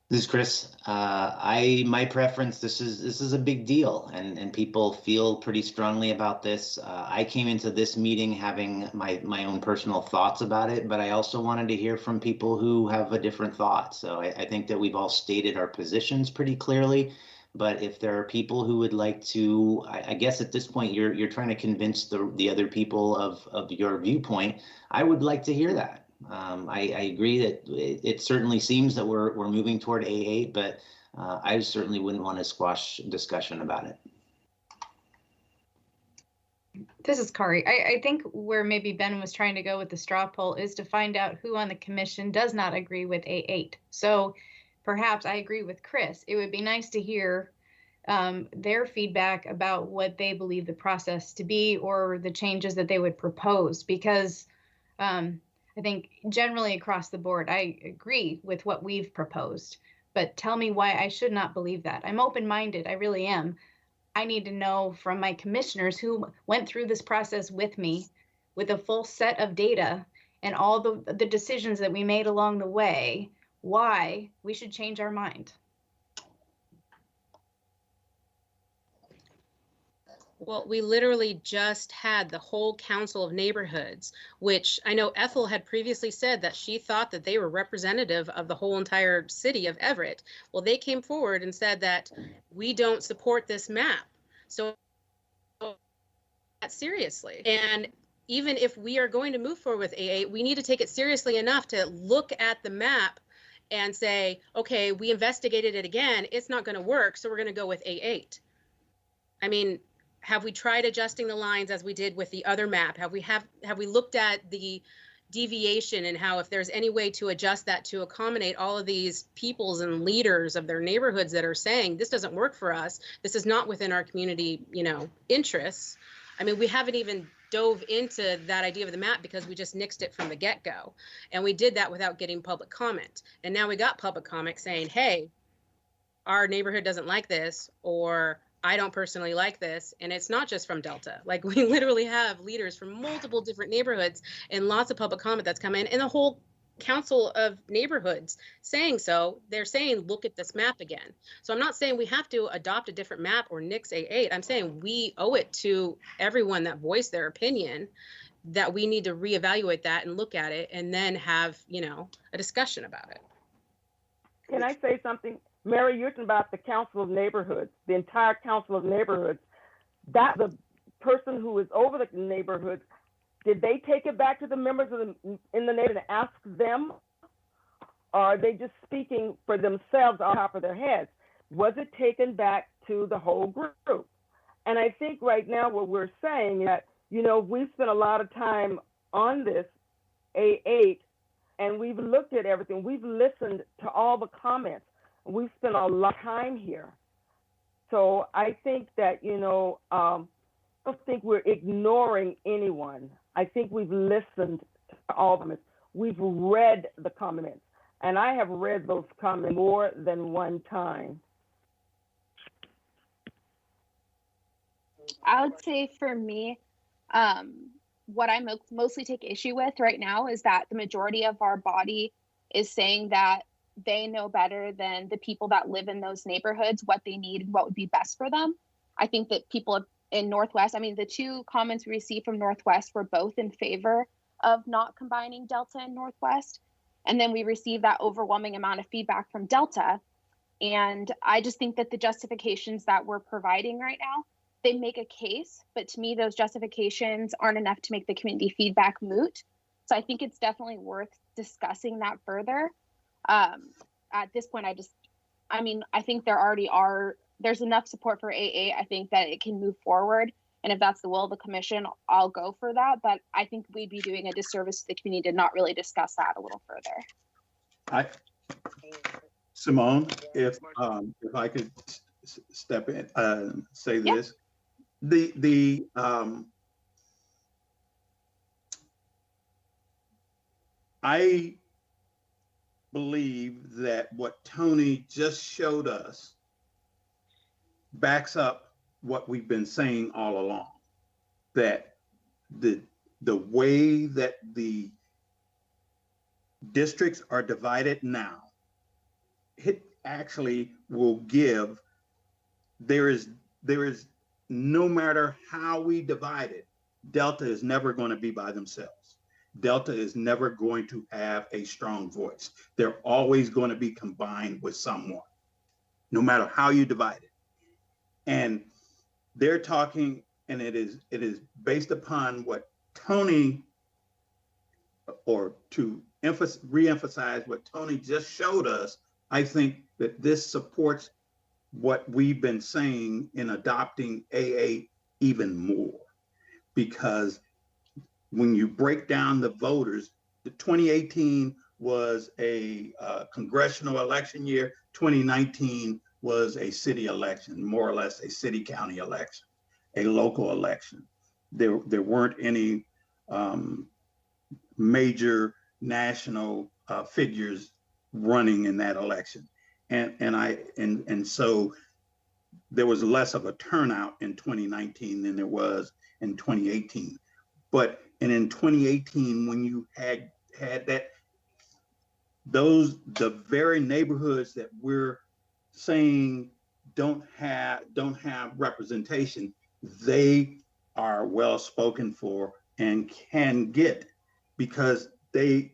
This is Chris. My preference, this is a big deal, and people feel pretty strongly about this. I came into this meeting having my own personal thoughts about it, but I also wanted to hear from people who have a different thought. So I think that we've all stated our positions pretty clearly. But if there are people who would like to, I guess at this point you're trying to convince the other people of your viewpoint. I would like to hear that. I agree that it certainly seems that we're moving toward A8, but I certainly wouldn't want to squash discussion about it. This is Kari. I think where maybe Ben was trying to go with the straw poll is to find out who on the commission does not agree with A8. So perhaps I agree with Chris. It would be nice to hear their feedback about what they believe the process to be or the changes that they would propose, because I think generally across the board, I agree with what we've proposed, but tell me why I should not believe that. I'm open-minded, I really am. I need to know from my commissioners who went through this process with me with a full set of data and all the decisions that we made along the way, why we should change our mind. Well, we literally just had the whole Council of Neighborhoods, which I know Ethel had previously said that she thought that they were representative of the whole entire city of Everett. Well, they came forward and said that we don't support this map. So seriously. And even if we are going to move forward with A8, we need to take it seriously enough to look at the map and say, okay, we investigated it again. It's not going to work. So we're going to go with A8. I mean, have we tried adjusting the lines as we did with the other map? Have we looked at the deviation and how if there's any way to adjust that to accommodate all of these peoples and leaders of their neighborhoods that are saying this doesn't work for us, this is not within our community, interests. I mean, we haven't even dove into that idea of the map because we just nixed it from the get-go, and we did that without getting public comment. And now we got public comment saying, hey, our neighborhood doesn't like this, or I don't personally like this. And it's not just from Delta. Like, we literally have leaders from multiple different neighborhoods and lots of public comment that's come in, and the whole council of neighborhoods saying so. They're saying, look at this map again. So I'm not saying we have to adopt a different map or nix A8. I'm saying we owe it to everyone that voiced their opinion that we need to reevaluate that and look at it and then have, a discussion about it. Can I say something? Mary, you're talking about the Council of Neighborhoods, the entire Council of Neighborhoods. That the person who is over the neighborhoods, did they take it back to the members of in the neighborhood and ask them? Or are they just speaking for themselves on top of their heads? Was it taken back to the whole group? And I think right now what we're saying is that, we've spent a lot of time on this A8, and we've looked at everything. We've listened to all the comments. We've spent a lot of time here. So I think that, I don't think we're ignoring anyone. I think we've listened to all of them. We've read the comments, and I have read those comments more than one time. I would say for me, what I mostly take issue with right now is that the majority of our body is saying that they know better than the people that live in those neighborhoods what they need and what would be best for them. I think that people in Northwest, the two comments we received from Northwest were both in favor of not combining Delta and Northwest. And then we received that overwhelming amount of feedback from Delta. And I just think that the justifications that we're providing right now, they make a case, but to me, those justifications aren't enough to make the community feedback moot. So I think it's definitely worth discussing that further. At this point, I think there's enough support for AA. I think that it can move forward. And if that's the will of the commission, I'll go for that. But I think we'd be doing a disservice to the community to not really discuss that a little further. Simone, if I could step in, say this, I believe that what Tony just showed us backs up what we've been saying all along, that the way that the districts are divided now, actually will give, there is no matter how we divide it, Delta is never going to be by themselves. Delta is never going to have a strong voice. They're always going to be combined with someone, no matter how you divide it. And they're talking, and it is based upon what Tony, or to re-emphasize what Tony just showed us. I think that this supports what we've been saying in adopting AA even more, because when you break down the voters, the 2018 was a congressional election year, 2019 was a city election, more or less a city-county election, a local election. There weren't any major national figures running in that election. And so there was less of a turnout in 2019 than there was in 2018. But in 2018, when you had that, the very neighborhoods that we're saying don't have representation, they are well spoken for and can get, because they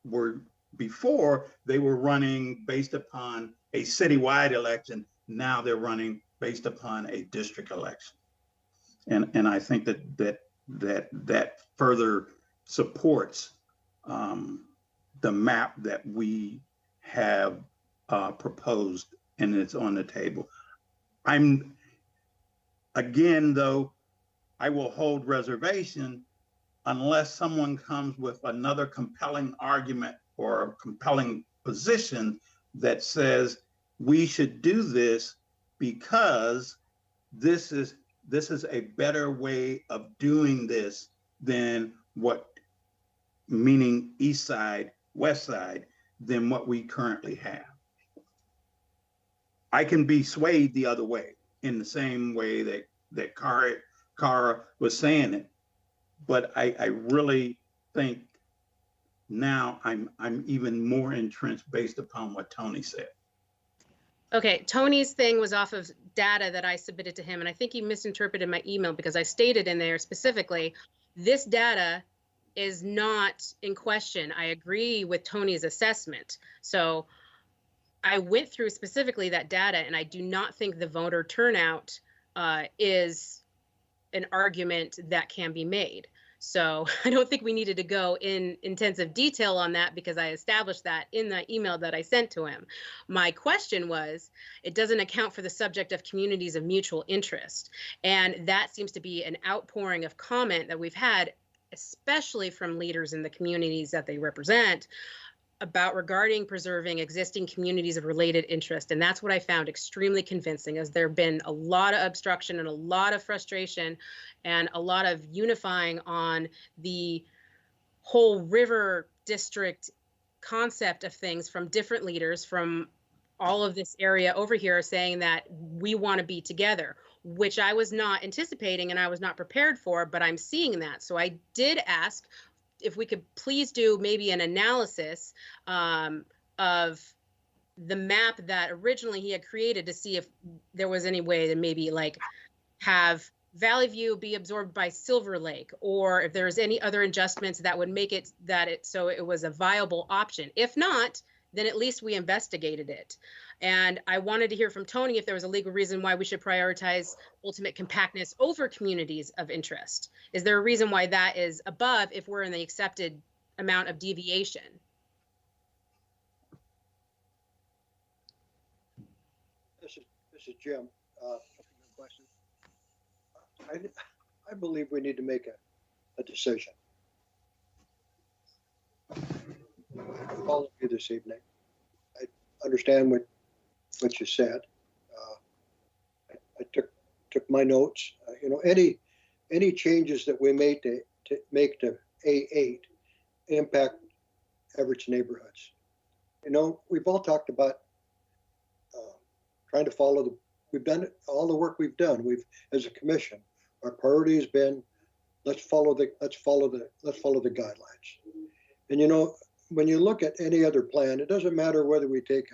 were, before they were running based upon a citywide election. Now they're running based upon a district election. And I think that further supports the map that we have proposed, and it's on the table. Again, though, I will hold reservation unless someone comes with another compelling argument or a compelling position that says we should do this because this is a better way of doing this than what, meaning east side, west side, than what we currently have. I can be swayed the other way in the same way that Cara was saying it, but I really think now I'm even more entrenched based upon what Tony said. Okay, Tony's thing was off of data that I submitted to him, and I think he misinterpreted my email because I stated in there specifically, this data is not in question. I agree with Tony's assessment. So I went through specifically that data, and I do not think the voter turnout is an argument that can be made. So I don't think we needed to go in intensive detail on that because I established that in the email that I sent to him. My question was, it doesn't account for the subject of communities of mutual interest. And that seems to be an outpouring of comment that we've had, especially from leaders in the communities that they represent, about regarding preserving existing communities of related interest. And that's what I found extremely convincing, as there have been a lot of obstruction and a lot of frustration and a lot of unifying on the whole river district concept of things from different leaders from all of this area over here, saying that we want to be together, which I was not anticipating and I was not prepared for, but I'm seeing that. So I did ask if we could please do maybe an analysis of the map that originally he had created to see if there was any way to maybe like have Valley View be absorbed by Silver Lake, or if there's any other adjustments that would make it so it was a viable option. If not, then at least we investigated it. And I wanted to hear from Tony if there was a legal reason why we should prioritize ultimate compactness over communities of interest. Is there a reason why that is above if we're in the accepted amount of deviation? This is Jim. Question. I believe we need to make a decision. All of you this evening. I understand what you said. I took my notes. Any changes that we made to make to A8 impact Everett's neighborhoods. We've all talked about trying to follow we've done all the work we've done. As a commission, our priority has been let's follow the guidelines. And when you look at any other plan, it doesn't matter whether we take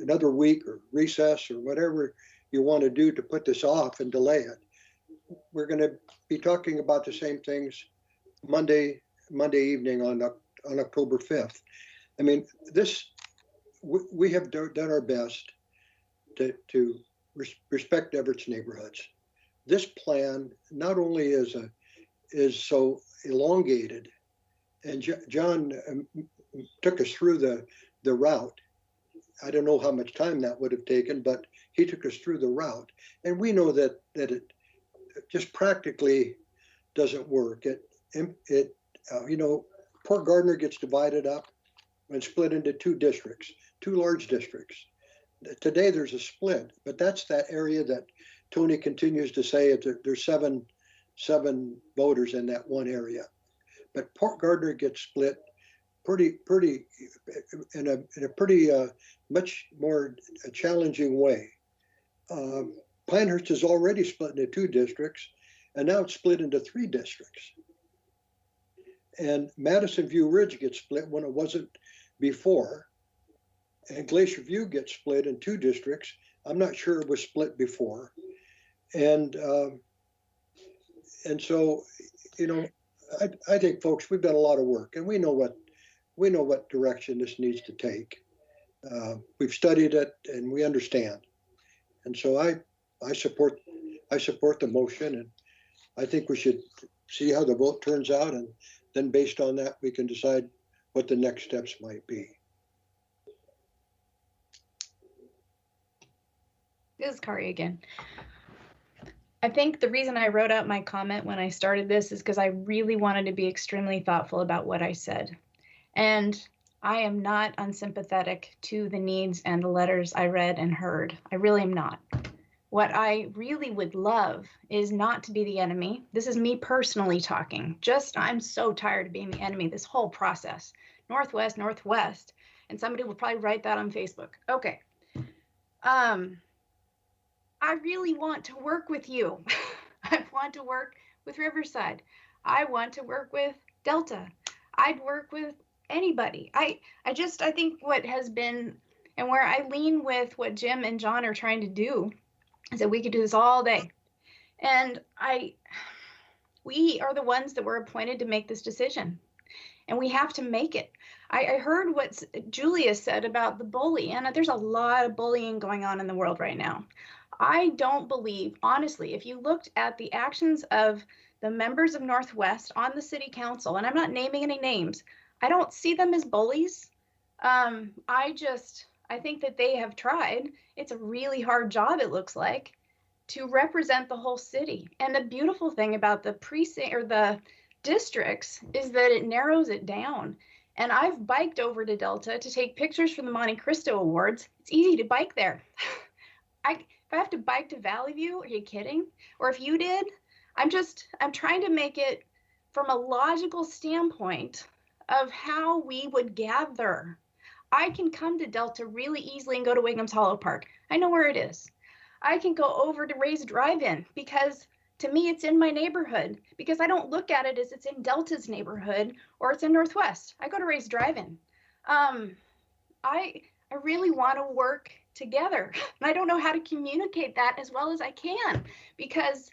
another week or recess or whatever you want to do to put this off and delay it. We're going to be talking about the same things Monday evening on October 5th. I mean, we have done our best to respect Everett's neighborhoods. This plan not only is so elongated, and John took us through the route. I don't know how much time that would have taken, but he took us through the route, and we know that it just practically doesn't work. Port Gardner gets divided up and split into two large districts. Today there's a split, but that's that area that Tony continues to say there's seven voters in that one area. But Port Gardner gets split pretty in a pretty much more challenging way. Pinehurst is already split into two districts, and now it's split into three districts. And Madison View Ridge gets split when it wasn't before, and Glacier View gets split in two districts. I'm not sure it was split before, and so, I think, folks, we've done a lot of work, and we know what direction this needs to take. We've studied it, and we understand, and so I support the motion, and I think we should see how the vote turns out, and then based on that, we can decide what the next steps might be. This is Kari again. I think the reason I wrote out my comment when I started this is because I really wanted to be extremely thoughtful about what I said. And I am not unsympathetic to the needs and the letters I read and heard. I really am not. What I really would love is not to be the enemy. This is me personally talking. I'm so tired of being the enemy this whole process. Northwest. And somebody will probably write that on Facebook. Okay. I really want to work with you. I want to work with Riverside. I want to work with Delta. I'd work with anybody. I think what has been, and where I lean with what Jim and John are trying to do, is that we could do this all day. And we are the ones that were appointed to make this decision. And we have to make it. I heard what Julius said about the bully, and there's a lot of bullying going on in the world right now. I don't believe, honestly, if you looked at the actions of the members of Northwest on the city council, and I'm not naming any names, I don't see them as bullies. I think that they have tried. It's a really hard job, it looks like, to represent the whole city. And the beautiful thing about the precinct or the districts is that it narrows it down. And I've biked over to Delta to take pictures for the Monte Cristo Awards. It's easy to bike there. If I have to bike to Valley View, are you kidding? Or if you did, I'm trying to make it from a logical standpoint of how we would gather. I can come to Delta really easily and go to Wigham's Hollow Park. I know where it is. I can go over to Ray's Drive-In because to me it's in my neighborhood, because I don't look at it as it's in Delta's neighborhood or it's in Northwest. I go to Ray's Drive-In. I really want to work together. And I don't know how to communicate that as well as I can, because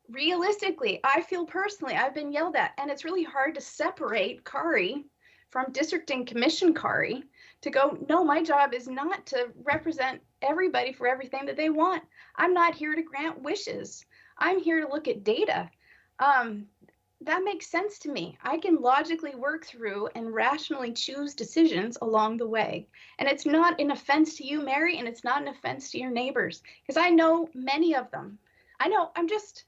realistically, I feel personally I've been yelled at, and it's really hard to separate Kari from Districting Commission Kari to go, no, my job is not to represent everybody for everything that they want. I'm not here to grant wishes. I'm here to look at data. That makes sense to me. I can logically work through and rationally choose decisions along the way. And it's not an offense to you, Mary, and it's not an offense to your neighbors, because I know many of them. I know, I'm just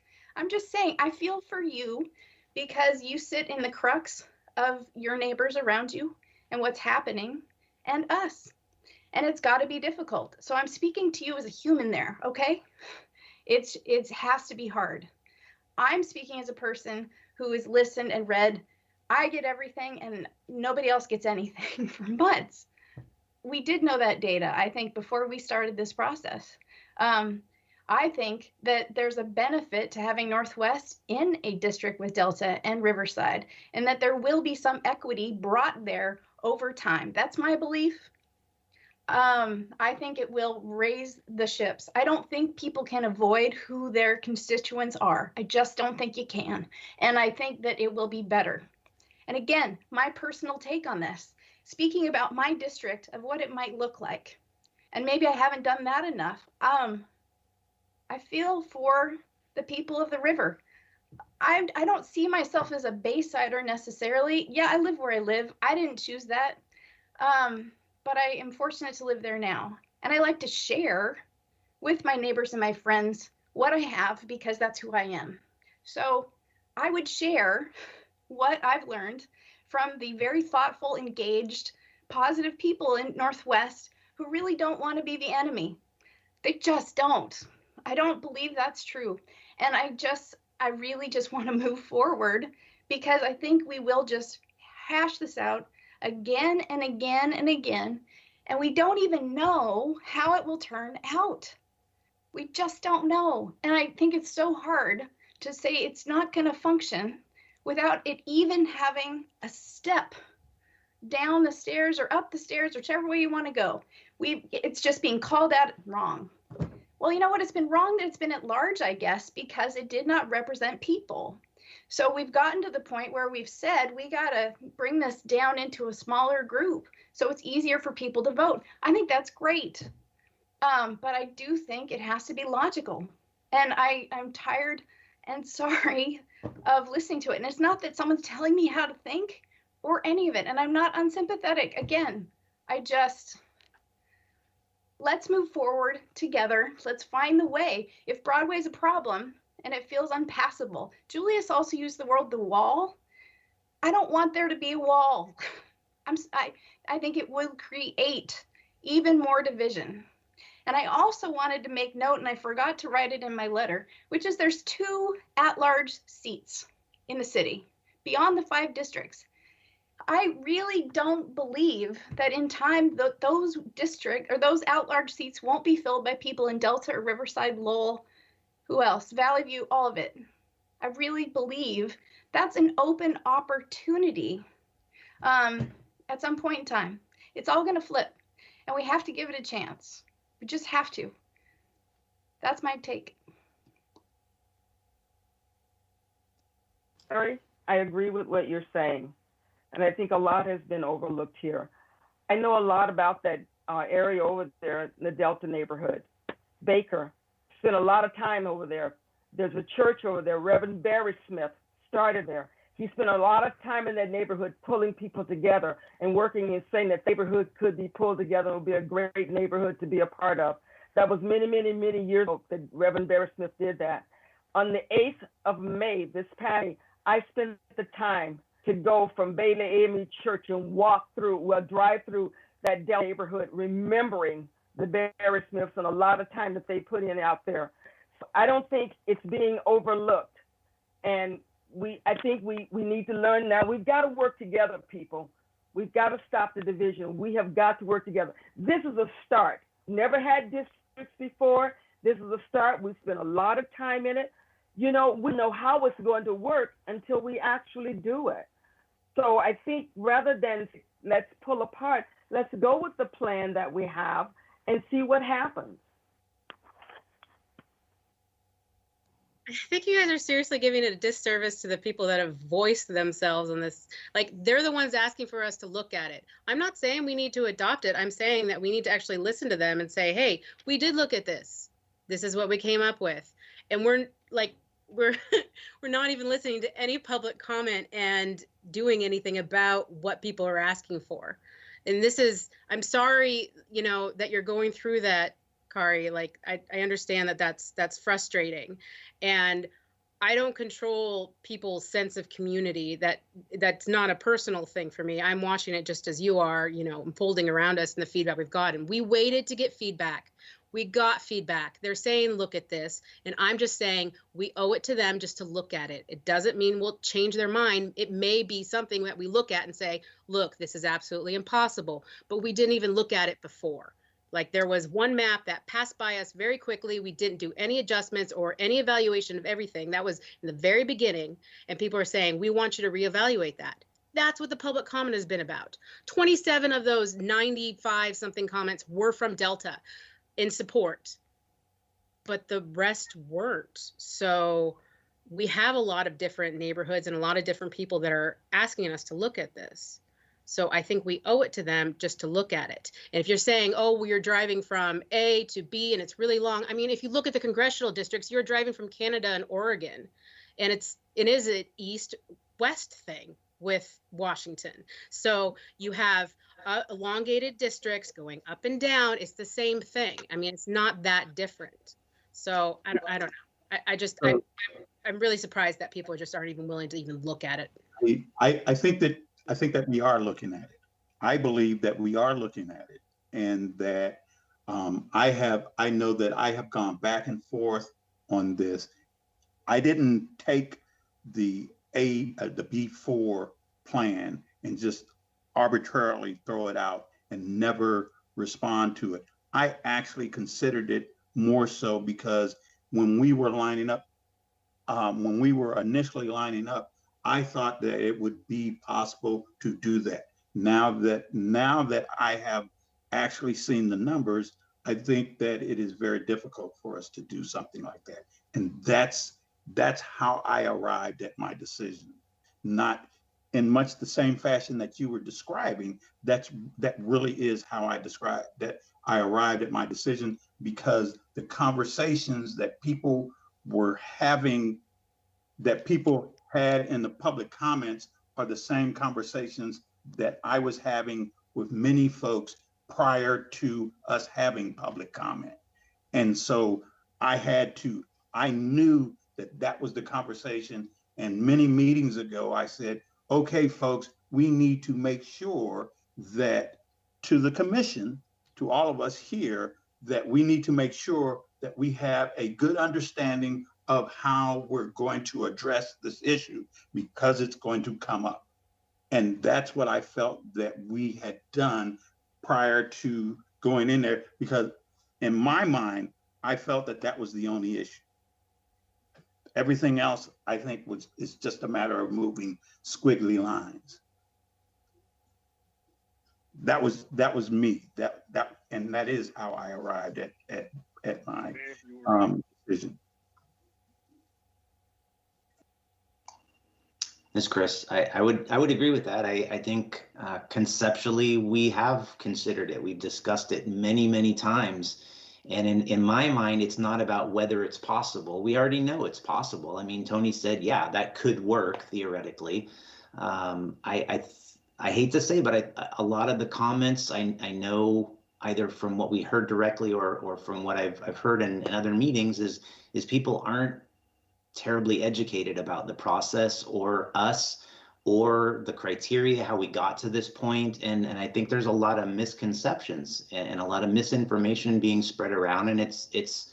saying, I feel for you because you sit in the crux of your neighbors around you and what's happening and us. And it's got to be difficult. So I'm speaking to you as a human there, okay? It has to be hard. I'm speaking as a person who has listened and read. I get everything and nobody else gets anything for months. We did know that data, I think, before we started this process. I think that there's a benefit to having Northwest in a district with Delta and Riverside, and that there will be some equity brought there over time. That's my belief. I think it will raise the ships. I don't think people can avoid who their constituents are. I just don't think you can. And I think that it will be better. And again, my personal take on this, speaking about my district of what it might look like. And maybe I haven't done that enough. I feel for the people of the river. I don't see myself as a Baysider necessarily. Yeah, I live where I live. I didn't choose that. But I am fortunate to live there now. And I like to share with my neighbors and my friends what I have because that's who I am. So I would share what I've learned from the very thoughtful, engaged, positive people in Northwest who really don't want to be the enemy. They just don't. I don't believe that's true. And I really just want to move forward because I think we will just hash this out again and again and again, and we don't even know how it will turn out. We just don't know. And I think it's so hard to say it's not going to function without it even having a step down the stairs or up the stairs, whichever way you want to go. It's just being called out wrong. Well, you know what? It's been wrong that it's been at large, I guess, because it did not represent people. So we've gotten to the point where we've said we got to bring this down into a smaller group so it's easier for people to vote. I think that's great. But I do think it has to be logical. And I'm tired and sorry of listening to it. And it's not that someone's telling me how to think or any of it. And I'm not unsympathetic. Again, let's move forward together. Let's find the way. If Broadway's a problem, and it feels unpassable. Julius also used the word the wall. I don't want there to be a wall. I think it would create even more division. And I also wanted to make note, and I forgot to write it in my letter, which is there's 2 at-large seats in the city beyond the 5 districts. I really don't believe that in time those at-large seats won't be filled by people in Delta or Riverside, Lowell, who else? Valley View, all of it. I really believe that's an open opportunity at some point in time. It's all going to flip, and we have to give it a chance. We just have to. That's my take. Sorry, I agree with what you're saying, and I think a lot has been overlooked here. I know a lot about that area over there in the Delta neighborhood. Baker. Spent a lot of time over there. There's a church over there. Reverend Barry Smith started there. He spent a lot of time in that neighborhood pulling people together and working and saying that neighborhood could be pulled together and would be a great neighborhood to be a part of. That was many, many, many years ago that Reverend Barry Smith did that. On the 8th of May, this past, I spent the time to go from Bailey AME Church and drive through that neighborhood, remembering the Barry Smiths and a lot of time that they put in out there. So I don't think it's being overlooked. And I think we need to learn now. We've got to work together, people. We've got to stop the division. We have got to work together. This is a start. Never had districts before. This is a start. We've spent a lot of time in it. We know how it's going to work until we actually do it. So I think rather than let's pull apart, let's go with the plan that we have and see what happens. I think you guys are seriously giving it a disservice to the people that have voiced themselves on this. Like, they're the ones asking for us to look at it. I'm not saying we need to adopt it. I'm saying that we need to actually listen to them and say, hey, we did look at this. This is what we came up with. And we're not even listening to any public comment and doing anything about what people are asking for. And I'm sorry, that you're going through that, Kari. Like, I understand that that's frustrating. And I don't control people's sense of community. That's not a personal thing for me. I'm watching it just as you are, unfolding around us and the feedback we've gotten. We waited to get feedback. We got feedback. They're saying, look at this. And I'm just saying we owe it to them just to look at it. It doesn't mean we'll change their mind. It may be something that we look at and say, look, this is absolutely impossible. But we didn't even look at it before. Like, there was one map that passed by us very quickly. We didn't do any adjustments or any evaluation of everything. That was in the very beginning. And people are saying, we want you to reevaluate that. that's what the public comment has been about. 27 of those 95 something comments were from Delta in support, but the rest weren't. So we have a lot of different neighborhoods and a lot of different people that are asking us to look at this. So I think we owe it to them just to look at it. And if you're saying, oh, we're driving from A to B and it's really long. I mean, if you look at the congressional districts, you're driving from Canada and Oregon, and it is an east-west thing with Washington. So you have elongated districts going up and down. It's the same thing. I mean, it's not that different. So I don't know. I'm really surprised that people just aren't even willing to even look at it. I think that we are looking at it. I believe that we are looking at it, and that I know that I have gone back and forth on this. I didn't take the B4 plan and just arbitrarily throw it out and never respond to it. I actually considered it more so because when we were lining up, when we were initially lining up, I thought that it would be possible to do that. Now that I have actually seen the numbers, I think that it is very difficult for us to do something like that. And that's how I arrived at my decision. Not in much the same fashion that you were describing. That really is how I arrived at my decision, because the conversations that people were having, that people had in the public comments, are the same conversations that I was having with many folks prior to us having public comment. And so I knew that was the conversation. And many meetings ago, I said, okay, folks, we need to make sure that, to the commission, to all of us here, that we need to make sure that we have a good understanding of how we're going to address this issue, because it's going to come up. And that's what I felt that we had done prior to going in there, because in my mind, I felt that was the only issue. Everything else, I think, is just a matter of moving squiggly lines. That was me. And that is how I arrived at my decision. Ms. Chris, I would agree with that. I think conceptually we have considered it. We've discussed it many, many times. And in my mind, it's not about whether it's possible. We already know it's possible. I mean, Tony said, yeah, that could work theoretically. I hate to say, but a lot of the comments I know, either from what we heard directly or from what I've heard in other meetings, is people aren't terribly educated about the process or us or the criteria, how we got to this point. And I think there's a lot of misconceptions and a lot of misinformation being spread around. And it's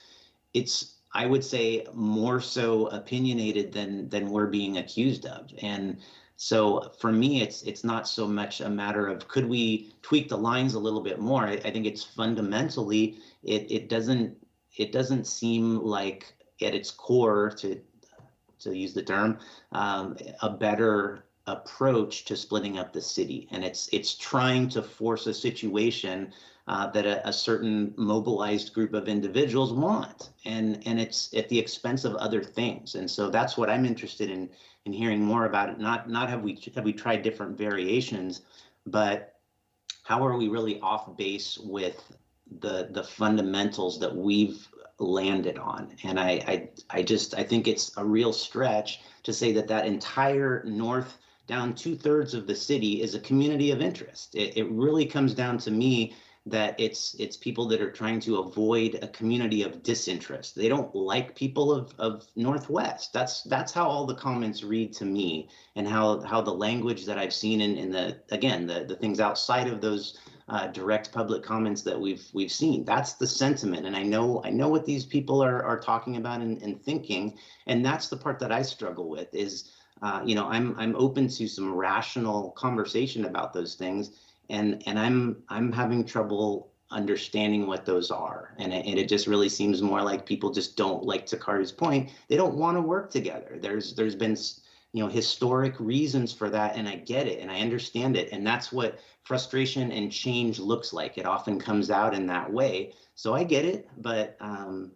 I would say, more so opinionated than we're being accused of. And so for me, it's not so much a matter of could we tweak the lines a little bit more. I think it's fundamentally, it doesn't seem like at its core, to use the term, a better approach to splitting up the city. And it's trying to force a situation that a certain mobilized group of individuals want, and it's at the expense of other things. And so that's what I'm interested in hearing more about it. Not have we tried different variations, but how are we really off base with the fundamentals that we've landed on. And I think it's a real stretch to say that entire north down 2/3 of the city is a community of interest. It really comes down to me that it's people that are trying to avoid a community of disinterest. They don't like people of Northwest. That's how all the comments read to me, and how the language that I've seen in the things outside of those direct public comments that we've seen. That's the sentiment. And I know what these people are talking about and thinking. And that's the part that I struggle with is, I'm open to some rational conversation about those things. And I'm having trouble understanding what those are. And it just really seems more like people just don't, like Takari's point, they don't want to work together. There's been historic reasons for that, and I get it and I understand it, and that's what frustration and change looks like. It often comes out in that way. So I get it, but I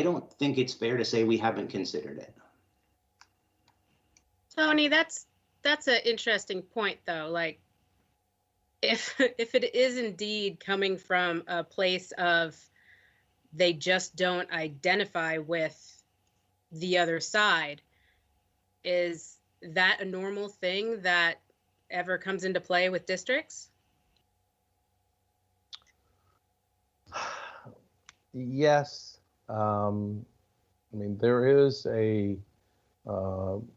don't think it's fair to say we haven't considered it. Tony, that's an interesting point, though. Like, if it is indeed coming from a place of they just don't identify with the other side, is that a normal thing that ever comes into play with districts? Yes. I mean, there is a, I don't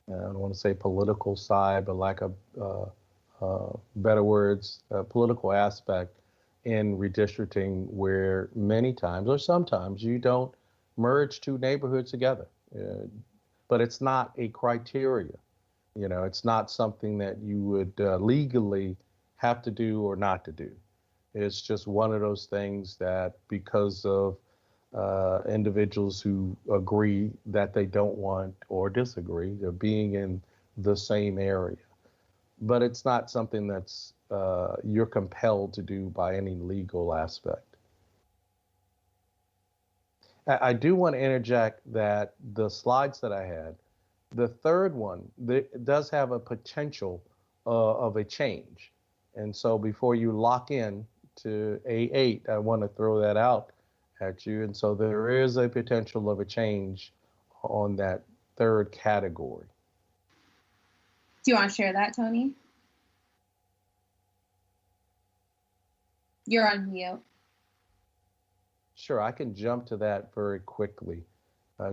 want to say political side, but lack of better words, political aspect in redistricting where many times or sometimes you don't merge two neighborhoods together. But it's not a criteria. It's not something that you would legally have to do or not to do. It's just one of those things that because of individuals who agree that they don't want or disagree, they're being in the same area. But it's not something that's you're compelled to do by any legal aspect. I do want to interject that the slides that I had, the third one, does have a potential of a change. And so before you lock in to A8, I want to throw that out at you. And so there is a potential of a change on that third category. Do you want to share that, Tony? You're on mute. Sure, I can jump to that very quickly,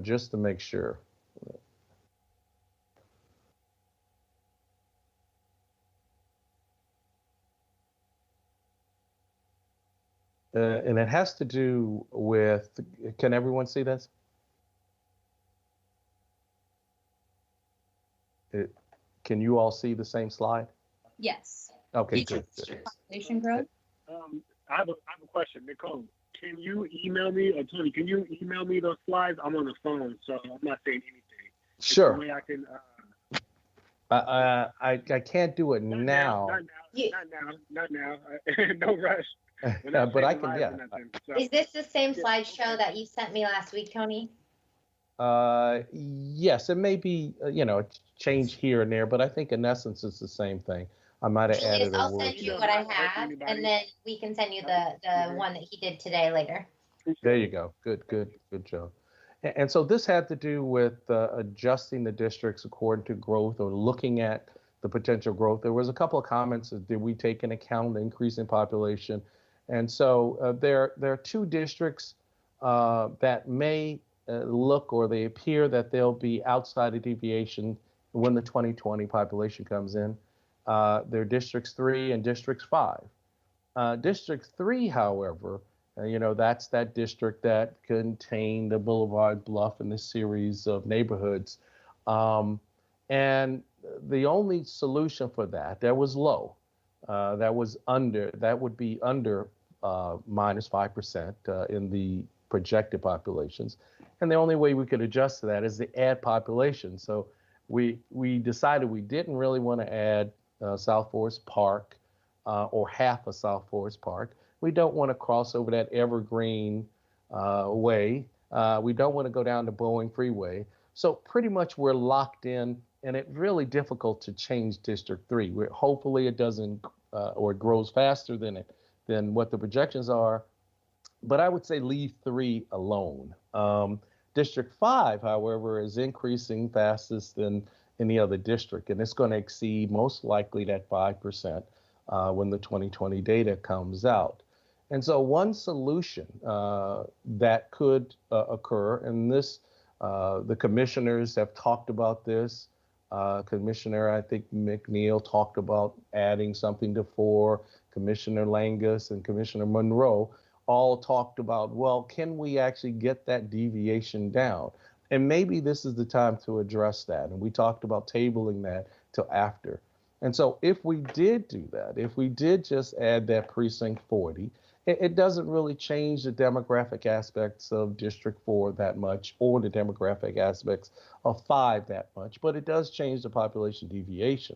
just to make sure. And it has to do with, can everyone see this? Can you all see the same slide? Yes. Okay, good. Population growth. I have a question, Nicole. Can you email me, or Tony, can you email me those slides? I'm on the phone, so I'm not saying anything. Sure. The way I can. I can't do it now. Not now. No rush. But I can, yeah. Is this the same slideshow that you sent me last week, Tony? Yes, it may be, change here and there, but I think in essence it's the same thing. I might have added a I'll word. send you what I have, and then we can send you the one that he did today later. There you go. Good job. And so this had to do with adjusting the districts according to growth or looking at the potential growth. There was a couple of comments. Did we take into account the increase in population? And so there are two districts that may look, or they appear that they'll be outside of deviation when the 2020 population comes in. They're Districts 3 and Districts 5. District 3, however, that's that district that contained the Boulevard Bluff and this series of neighborhoods. And the only solution for that was low. That would be under minus 5% in the projected populations. And the only way we could adjust to that is to add population. So we decided we didn't really want to add South Forest Park or half of South Forest Park. We don't want to cross over that Evergreen way. We don't want to go down the Boeing Freeway. So pretty much we're locked in, and it's really difficult to change District 3. Hopefully it doesn't or it grows faster than what the projections are. But I would say leave 3 alone. District 5, however, is increasing fastest than any other district, and it's going to exceed most likely that 5% when the 2020 data comes out. And so one solution that could occur, and this, the commissioners have talked about this. Commissioner, I think McNeal talked about adding something to 4. Commissioner Langus and Commissioner Monroe all talked about, well, can we actually get that deviation down? And maybe this is the time to address that. And we talked about tabling that till after. And so if we did do that, if we did just add that precinct 40 it doesn't really change the demographic aspects of District 4 that much, or the demographic aspects of 5 that much, but it does change the population deviation.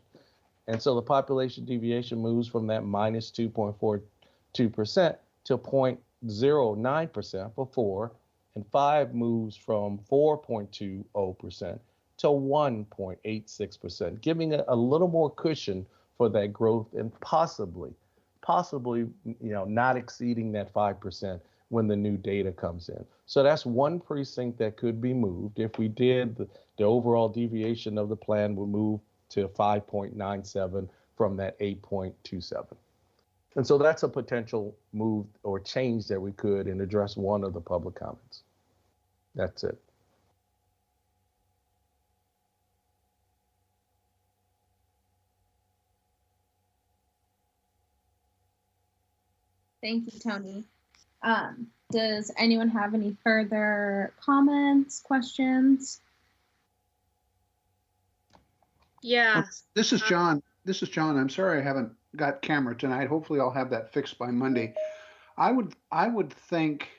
And so the population deviation moves from that minus 2.42% to 0.09% for 4, and 5 moves from 4.20% to 1.86%, giving a little more cushion for that growth and possibly, not exceeding that 5% when the new data comes in. So that's one precinct that could be moved. If we did, the overall deviation of the plan would move to 5.97 from that 8.27. And so that's a potential move or change that we could and address one of the public comments. That's it. Thank you, Tony. Does anyone have any further comments, questions? Yeah. This is John. I'm sorry I haven't got camera tonight. Hopefully I'll have that fixed by Monday. I would think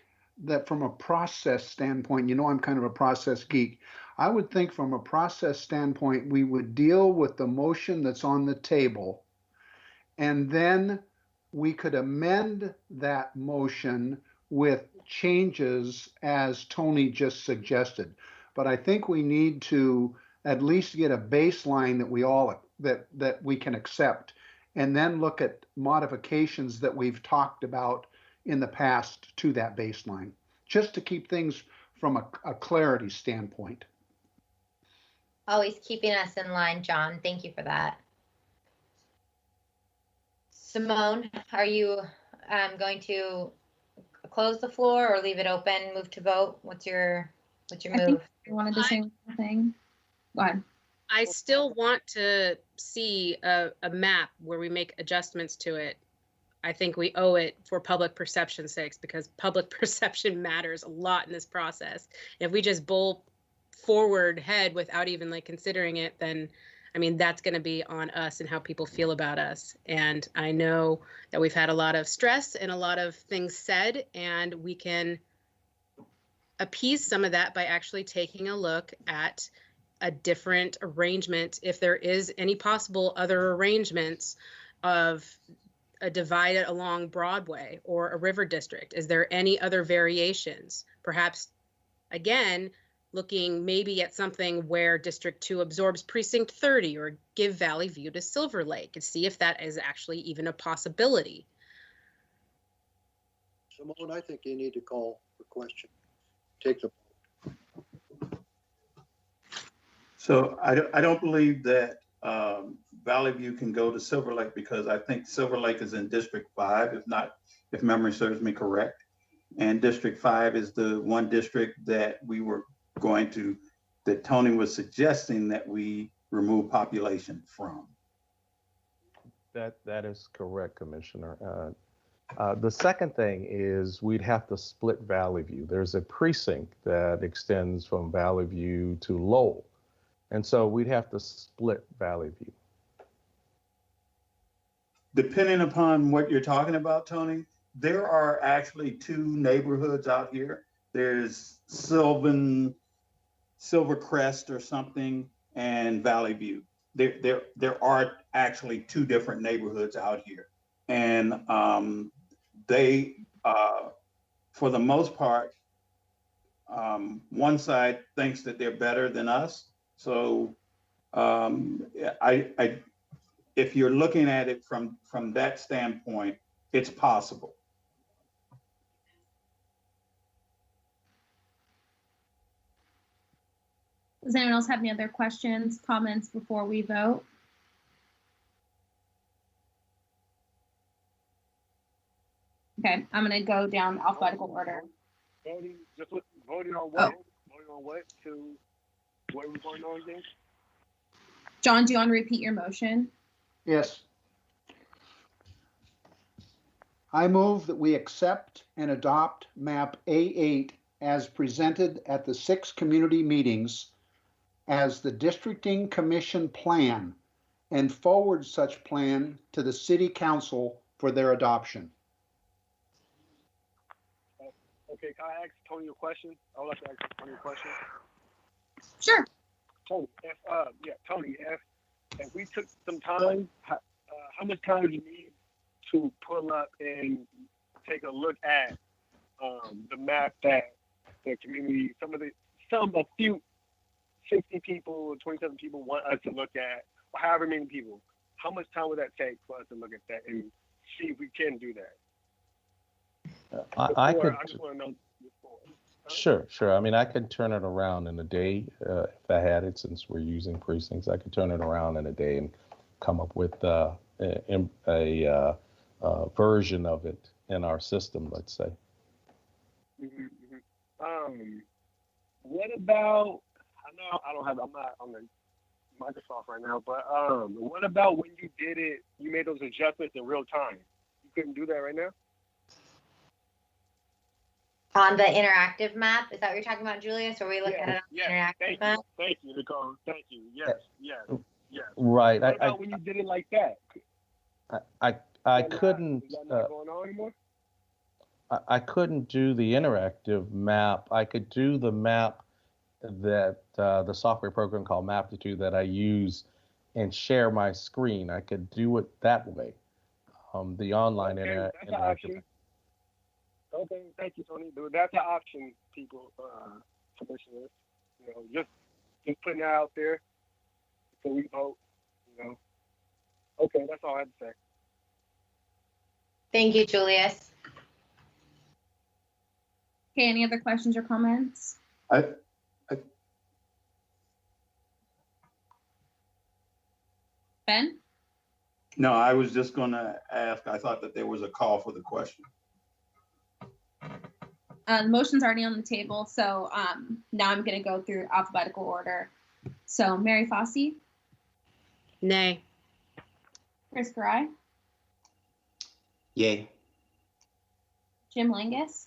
that from a process standpoint, I'm kind of a process geek. I would think from a process standpoint, we would deal with the motion that's on the table, and then we could amend that motion with changes as Tony just suggested. But I think we need to at least get a baseline that we can accept, and then look at modifications that we've talked about in the past to that baseline, just to keep things from a clarity standpoint. Always keeping us in line, John. Thank you for that. Simone, are you going to close the floor or leave it open, move to vote? What's your move? I think you wanted to say something. Go ahead. I still want to see a map where we make adjustments to it. I think we owe it for public perception's sakes, because public perception matters a lot in this process. If we just bowl forward head without even considering it, then that's going to be on us and how people feel about us. And I know that we've had a lot of stress and a lot of things said, and we can appease some of that by actually taking a look at a different arrangement, if there is any possible other arrangements of a divided along Broadway or a river district. Is there any other variations? Perhaps, again, looking maybe at something where District 2 absorbs Precinct 30, or give Valley View to Silver Lake, and see if that is actually even a possibility. Simone, I think you need to call for question. Take the. So I don't believe that Valley View can go to Silver Lake, because I think Silver Lake is in District 5, if memory serves me correct. And District 5 is the one district that that Tony was suggesting that we remove population from. That is correct, Commissioner. The second thing is we'd have to split Valley View. There's a precinct that extends from Valley View to Lowell. And so we'd have to split Valley View. Depending upon what you're talking about, Tony, there are actually 2 neighborhoods out here. There's Silvercrest or something, and Valley View. There are actually 2 different neighborhoods out here. And they, for the most part, one side thinks that they're better than us. So if you're looking at it from that standpoint, it's possible. Does anyone else have any other questions, comments before we vote? Okay, I'm going to go down alphabetical order. Voting on what? Voting on what? To what are we going on again? John, do you want to repeat your motion? Yes. I move that we accept and adopt map A8 as presented at the 6 community meetings as the Districting Commission plan, and forward such plan to the City Council for their adoption. Okay, can I ask Tony a question? I would like to ask Tony a question. Sure. Tony, Tony, if we took some time, how much time do you need to pull up and take a look at the map that the community, a few 60 people, 27 people want us to look at, or however many people? How much time would that take for us to look at that and see if we can do that? I could. I just want to know before. Sure. I mean, I could turn it around in a day if I had it. Since we're using precincts, I could turn it around in a day and come up with a version of it in our system, let's say. What about? I'm not on the Microsoft right now, but what about when you did it? You made those adjustments in real time. You couldn't do that right now. On the interactive map, is that what you're talking about, Julius? Or we look at it on the interactive map? Thank you, Nicole. Thank you. Yes. Right. What about when you did it like that? I couldn't. Is that not going on anymore? I couldn't do the interactive map. I could do the map that the software program called Maptitude that I use and share my screen. I could do it that way. The online interactive. Okay, thank you, Tony. That's an option, people, commissioners. Just putting it out there so we vote. Okay, that's all I have to say. Thank you, Julius. Okay, any other questions or comments? Ben? No, I was just going to ask. I thought that there was a call for the question. The motion's already on the table, so now I'm going to go through alphabetical order. So Mary Fosse? Nay. Chris Geray? Yay. Jim Langus?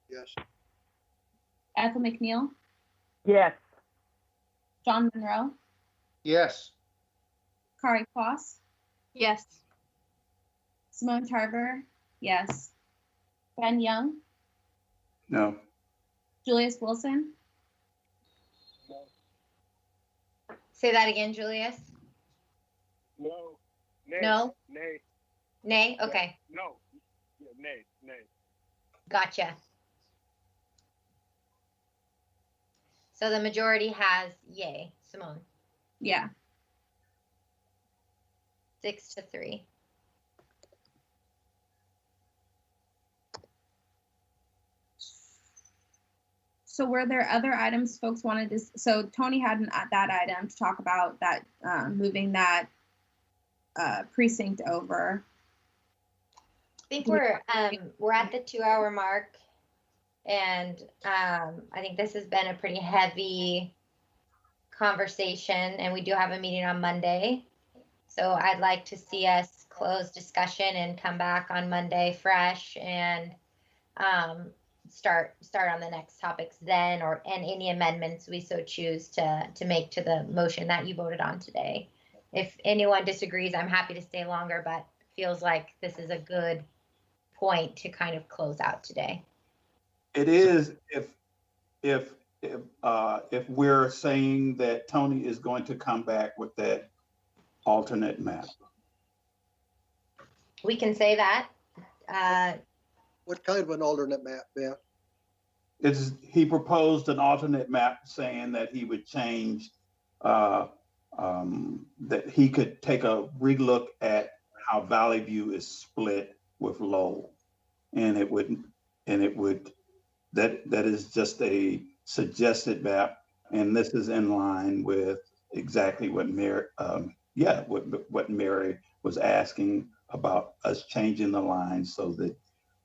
Yes. Ethel McNeal? Yes. John Monroe? Yes. Kari Fosse? Yes. Simone Tarver? Yes. Ben Young? No. Julius Wilson? Say that again, Julius. No. Nay. No? Nay. Nay? Okay. No. Yeah, nay. Gotcha. So the majority has yay. Simone. Yeah. 6-3. So were there other items folks wanted to, so Tony had that item to talk about that, moving that precinct over. I think we're at the 2-hour mark, and I think this has been a pretty heavy conversation, and we do have a meeting on Monday. So I'd like to see us close discussion and come back on Monday fresh and start on the next topics then, and any amendments we so choose to make to the motion that you voted on today. If anyone disagrees, I'm happy to stay longer, but feels like this is a good point to kind of close out today. It is if we're saying that Tony is going to come back with that alternate map. We can say that. What kind of an alternate map, Ben? He proposed an alternate map saying that he would change, that he could take a relook at how Valley View is split with Lowell. And that is just a suggested map. And this is in line with exactly what what Mary was asking about, us changing the line so that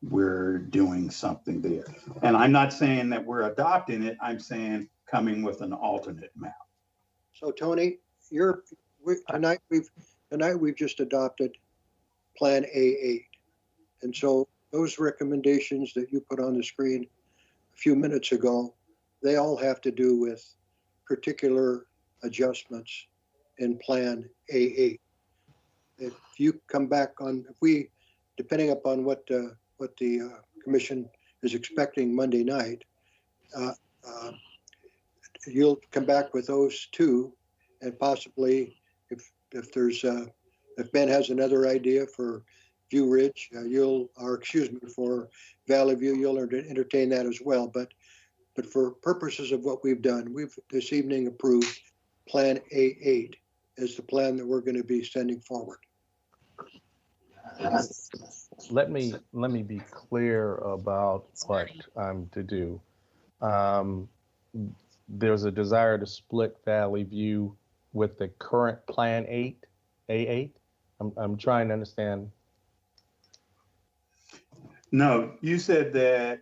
we're doing something there. And I'm not saying that we're adopting it. I'm saying coming with an alternate map. So Tony, tonight we've just adopted Plan A8. And so those recommendations that you put on the screen a few minutes ago, they all have to do with particular adjustments in Plan A8. If you come back on, depending upon what the commission is expecting Monday night, you'll come back with those two, and possibly if Ben has another idea for View Ridge, for Valley View, you'll entertain that as well. But for purposes of what we've done, we've this evening approved Plan A8 as the plan that we're going to be sending forward. Let me be clear about what I'm to do. There's a desire to split Valley View with the current Plan A8. I'm trying to understand. No, you said that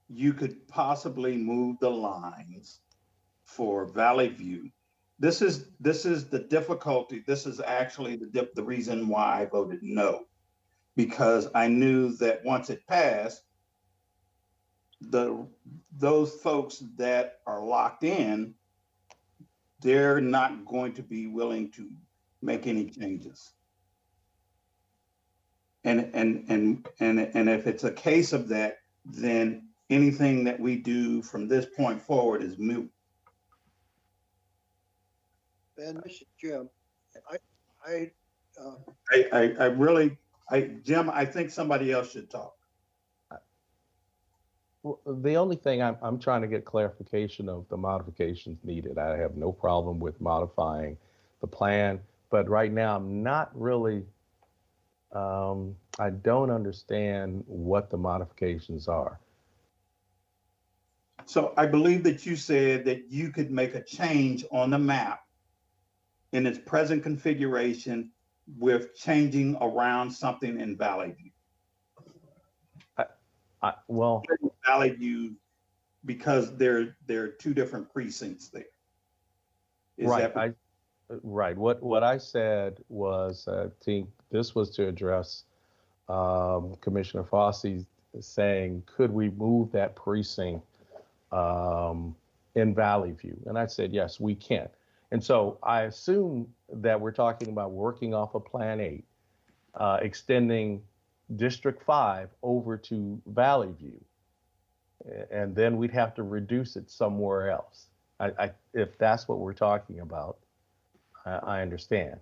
you could possibly move the lines for Valley View. This is the difficulty. This is actually the reason why I voted no, because I knew that once it passed, those folks that are locked in, they're not going to be willing to make any changes. And if it's a case of that, then anything that we do from this point forward is moot. Ben, this is Jim. Jim, I think somebody else should talk. Well, the only thing I'm trying to get clarification of the modifications needed. I have no problem with modifying the plan, but right now I'm not really, I don't understand what the modifications are. So I believe that you said that you could make a change on the map in its present configuration with changing around something in Valley View. Well, Valley View, because there are two different precincts there. Right. Right. What I said was, I think this was to address Commissioner Fosse saying, could we move that precinct in Valley View? And I said, yes, we can. And so I assume that we're talking about working off of Plan 8, extending District 5 over to Valley View. And then we'd have to reduce it somewhere else. If that's what we're talking about, I understand.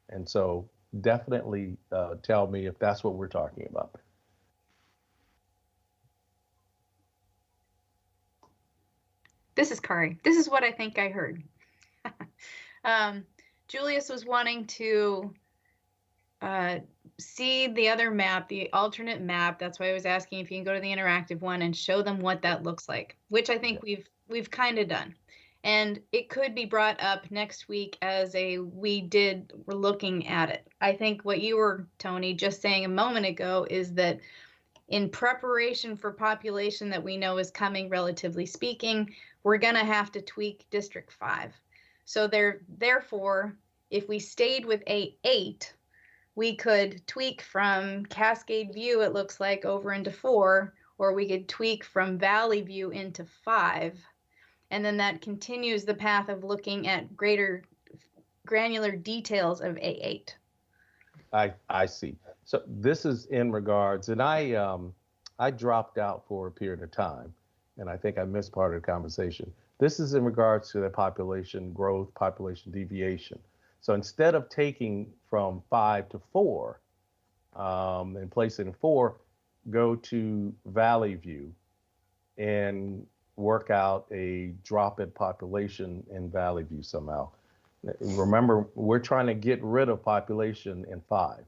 And so definitely tell me if that's what we're talking about. This is Kari. This is what I think I heard. Julius was wanting to see the other map, the alternate map. That's why I was asking if you can go to the interactive one and show them what that looks like, which I think we've kind of done. And it could be brought up next week as we're looking at it. I think what you were, Tony, just saying a moment ago is that in preparation for population that we know is coming, relatively speaking, we're going to have to tweak District 5. So therefore, if we stayed with A8, we could tweak from Cascade View, it looks like, over into 4, or we could tweak from Valley View into 5. And then that continues the path of looking at greater granular details of A8. I see. So this is in regards, and I dropped out for a period of time, and I think I missed part of the conversation. This is in regards to the population growth, population deviation. So instead of taking from 5 to 4 and placing 4, go to Valley View and work out a drop in population in Valley View somehow. Remember, we're trying to get rid of population in 5.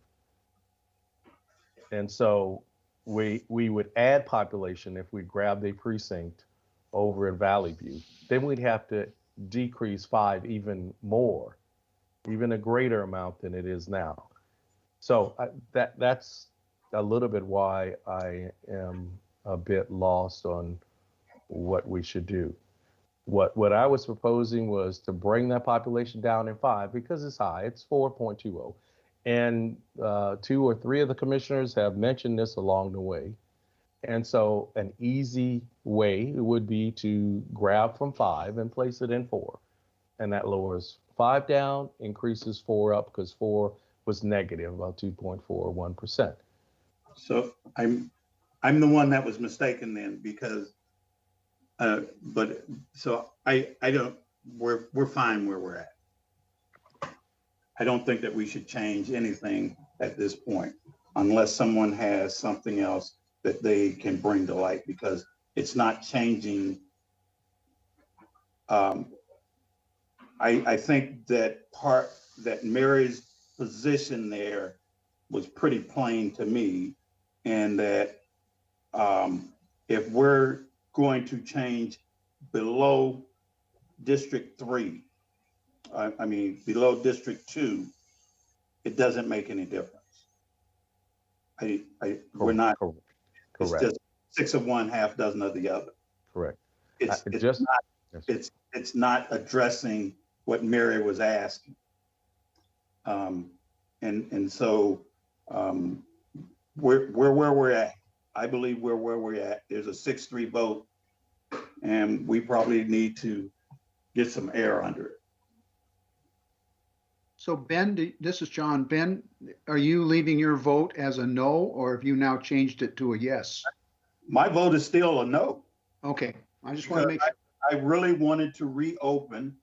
And so we would add population if we grabbed a precinct over in Valley View. Then we'd have to decrease 5 even more, even a greater amount than it is now. So that's a little bit why I am a bit lost on what we should do. What I was proposing was to bring that population down in 5 because it's high. It's 4.20. And 2 or 3 of the commissioners have mentioned this along the way. And so an easy way would be to grab from 5 and place it in 4. And that lowers 5 down, increases 4 up because 4 was negative, about 2.41%. So I'm the one that was mistaken then, because, but so I don't, we're fine where we're at. I don't think that we should change anything at this point unless someone has something else that they can bring to light, because it's not changing. I think that that Mary's position there was pretty plain to me, and that if we're going to change below District 3, I mean, below District 2, it doesn't make any difference. We're not, correct. it's just 6 of one, half dozen of the other. Correct. It's not addressing what Mary was asking. And so we're where we're at. I believe we're where we're at. There's a 6-3 vote, and we probably need to get some air under it. So Ben, this is John. Ben, are you leaving your vote as a no, or have you now changed it to a yes? My vote is still a no. Okay, I just want to make sure. I really wanted to reopen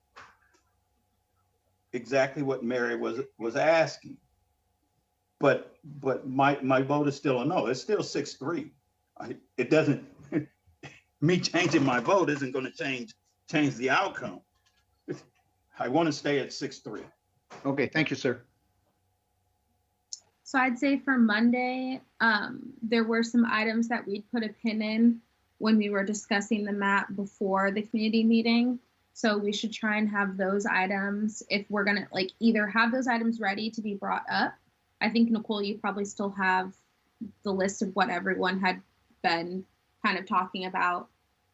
exactly what Mary was asking, but my vote is still a no. It's still 6-3. It doesn't. Me changing my vote isn't going to change the outcome. I want to stay at 6-3. Okay, thank you, sir. So I'd say for Monday, there were some items that we'd put a pin in when we were discussing the map before the community meeting. So we should try and have those items, if we're gonna like either have those items ready to be brought up. I think, Nicole, you probably still have the list of what everyone had been kind of talking about.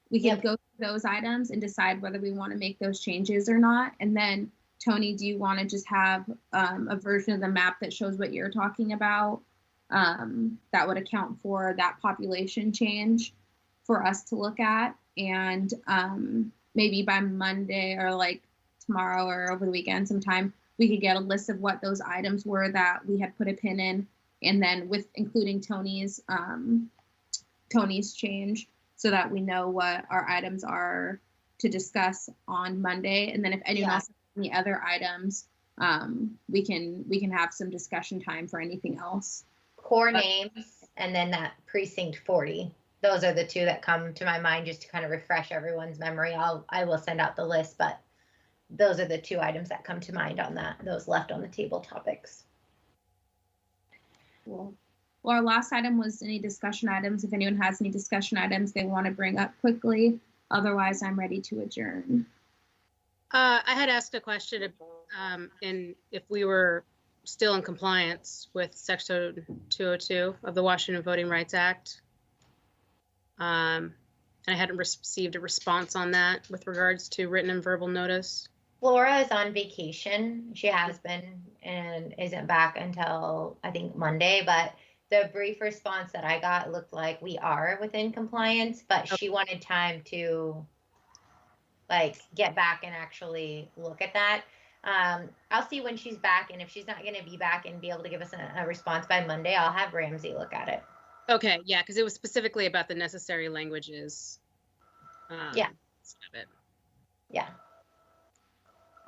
We can go through those items and decide whether we want to make those changes or not. And then Tony, do you want to just have a version of the map that shows what you're talking about that would account for that population change for us to look at? And maybe by Monday or like tomorrow or over the weekend sometime, we could get a list of what those items were that we had put a pin in, and then with including Tony's change, so that we know what our items are to discuss on Monday. And then if anyone else has any other items, we can have some discussion time for anything else. Core names and then that precinct 40. Those are the two that come to my mind, just to kind of refresh everyone's memory. I will send out the list, but those are the two items that come to mind on those left on the table topics. Cool. Well, our last item was any discussion items. If anyone has any discussion items they want to bring up quickly, otherwise I'm ready to adjourn. I had asked a question in if we were still in compliance with Section 202 of the Washington Voting Rights Act. And I hadn't received a response on that with regards to written and verbal notice. Flora is on vacation. She has been and isn't back until I think Monday, but the brief response that I got looked like we are within compliance, but she wanted time to like get back and actually look at that. I'll see when she's back, and if she's not going to be back and be able to give us a response by Monday, I'll have Ramsey look at it. Okay, yeah, because it was specifically about the necessary languages. Yeah. Yeah.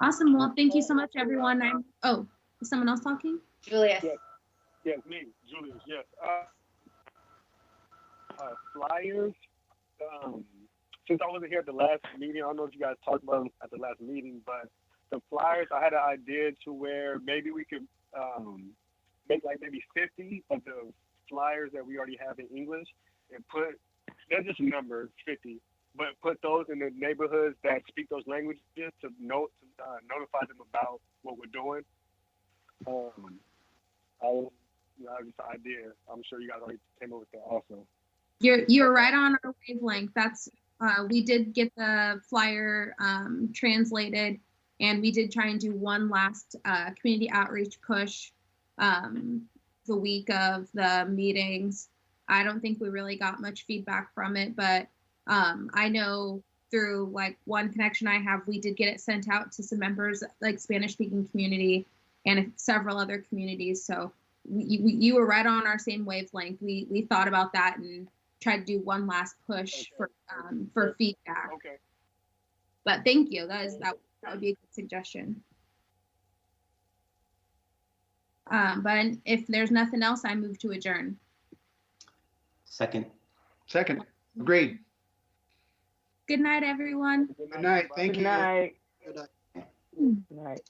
Awesome. Well, thank you so much, everyone. Is someone else talking? Julius. Yes, me, Julius. Yes. Flyers. Since I wasn't here at the last meeting, I don't know if you guys talked about them at the last meeting, but the flyers, I had an idea to where maybe we could make like maybe 50 of the flyers that we already have in English and put, they're just numbers, 50, but put those in the neighborhoods that speak those languages to notify them about what we're doing. That was just an idea. I'm sure you guys already came up with that also. You're right on our wavelength. That's we did get the flyer translated, and we did try and do one last community outreach push the week of the meetings. I don't think we really got much feedback from it, but I know through like one connection I have, we did get it sent out to some members, like Spanish-speaking community and several other communities. So you were right on our same wavelength. We thought about that, and try to do one last push for feedback. Okay. But thank you. That would be a good suggestion. But if there's nothing else, I move to adjourn. Second. Agreed. Good night, everyone. Good night. Thank Good you. night. Good night. Good night.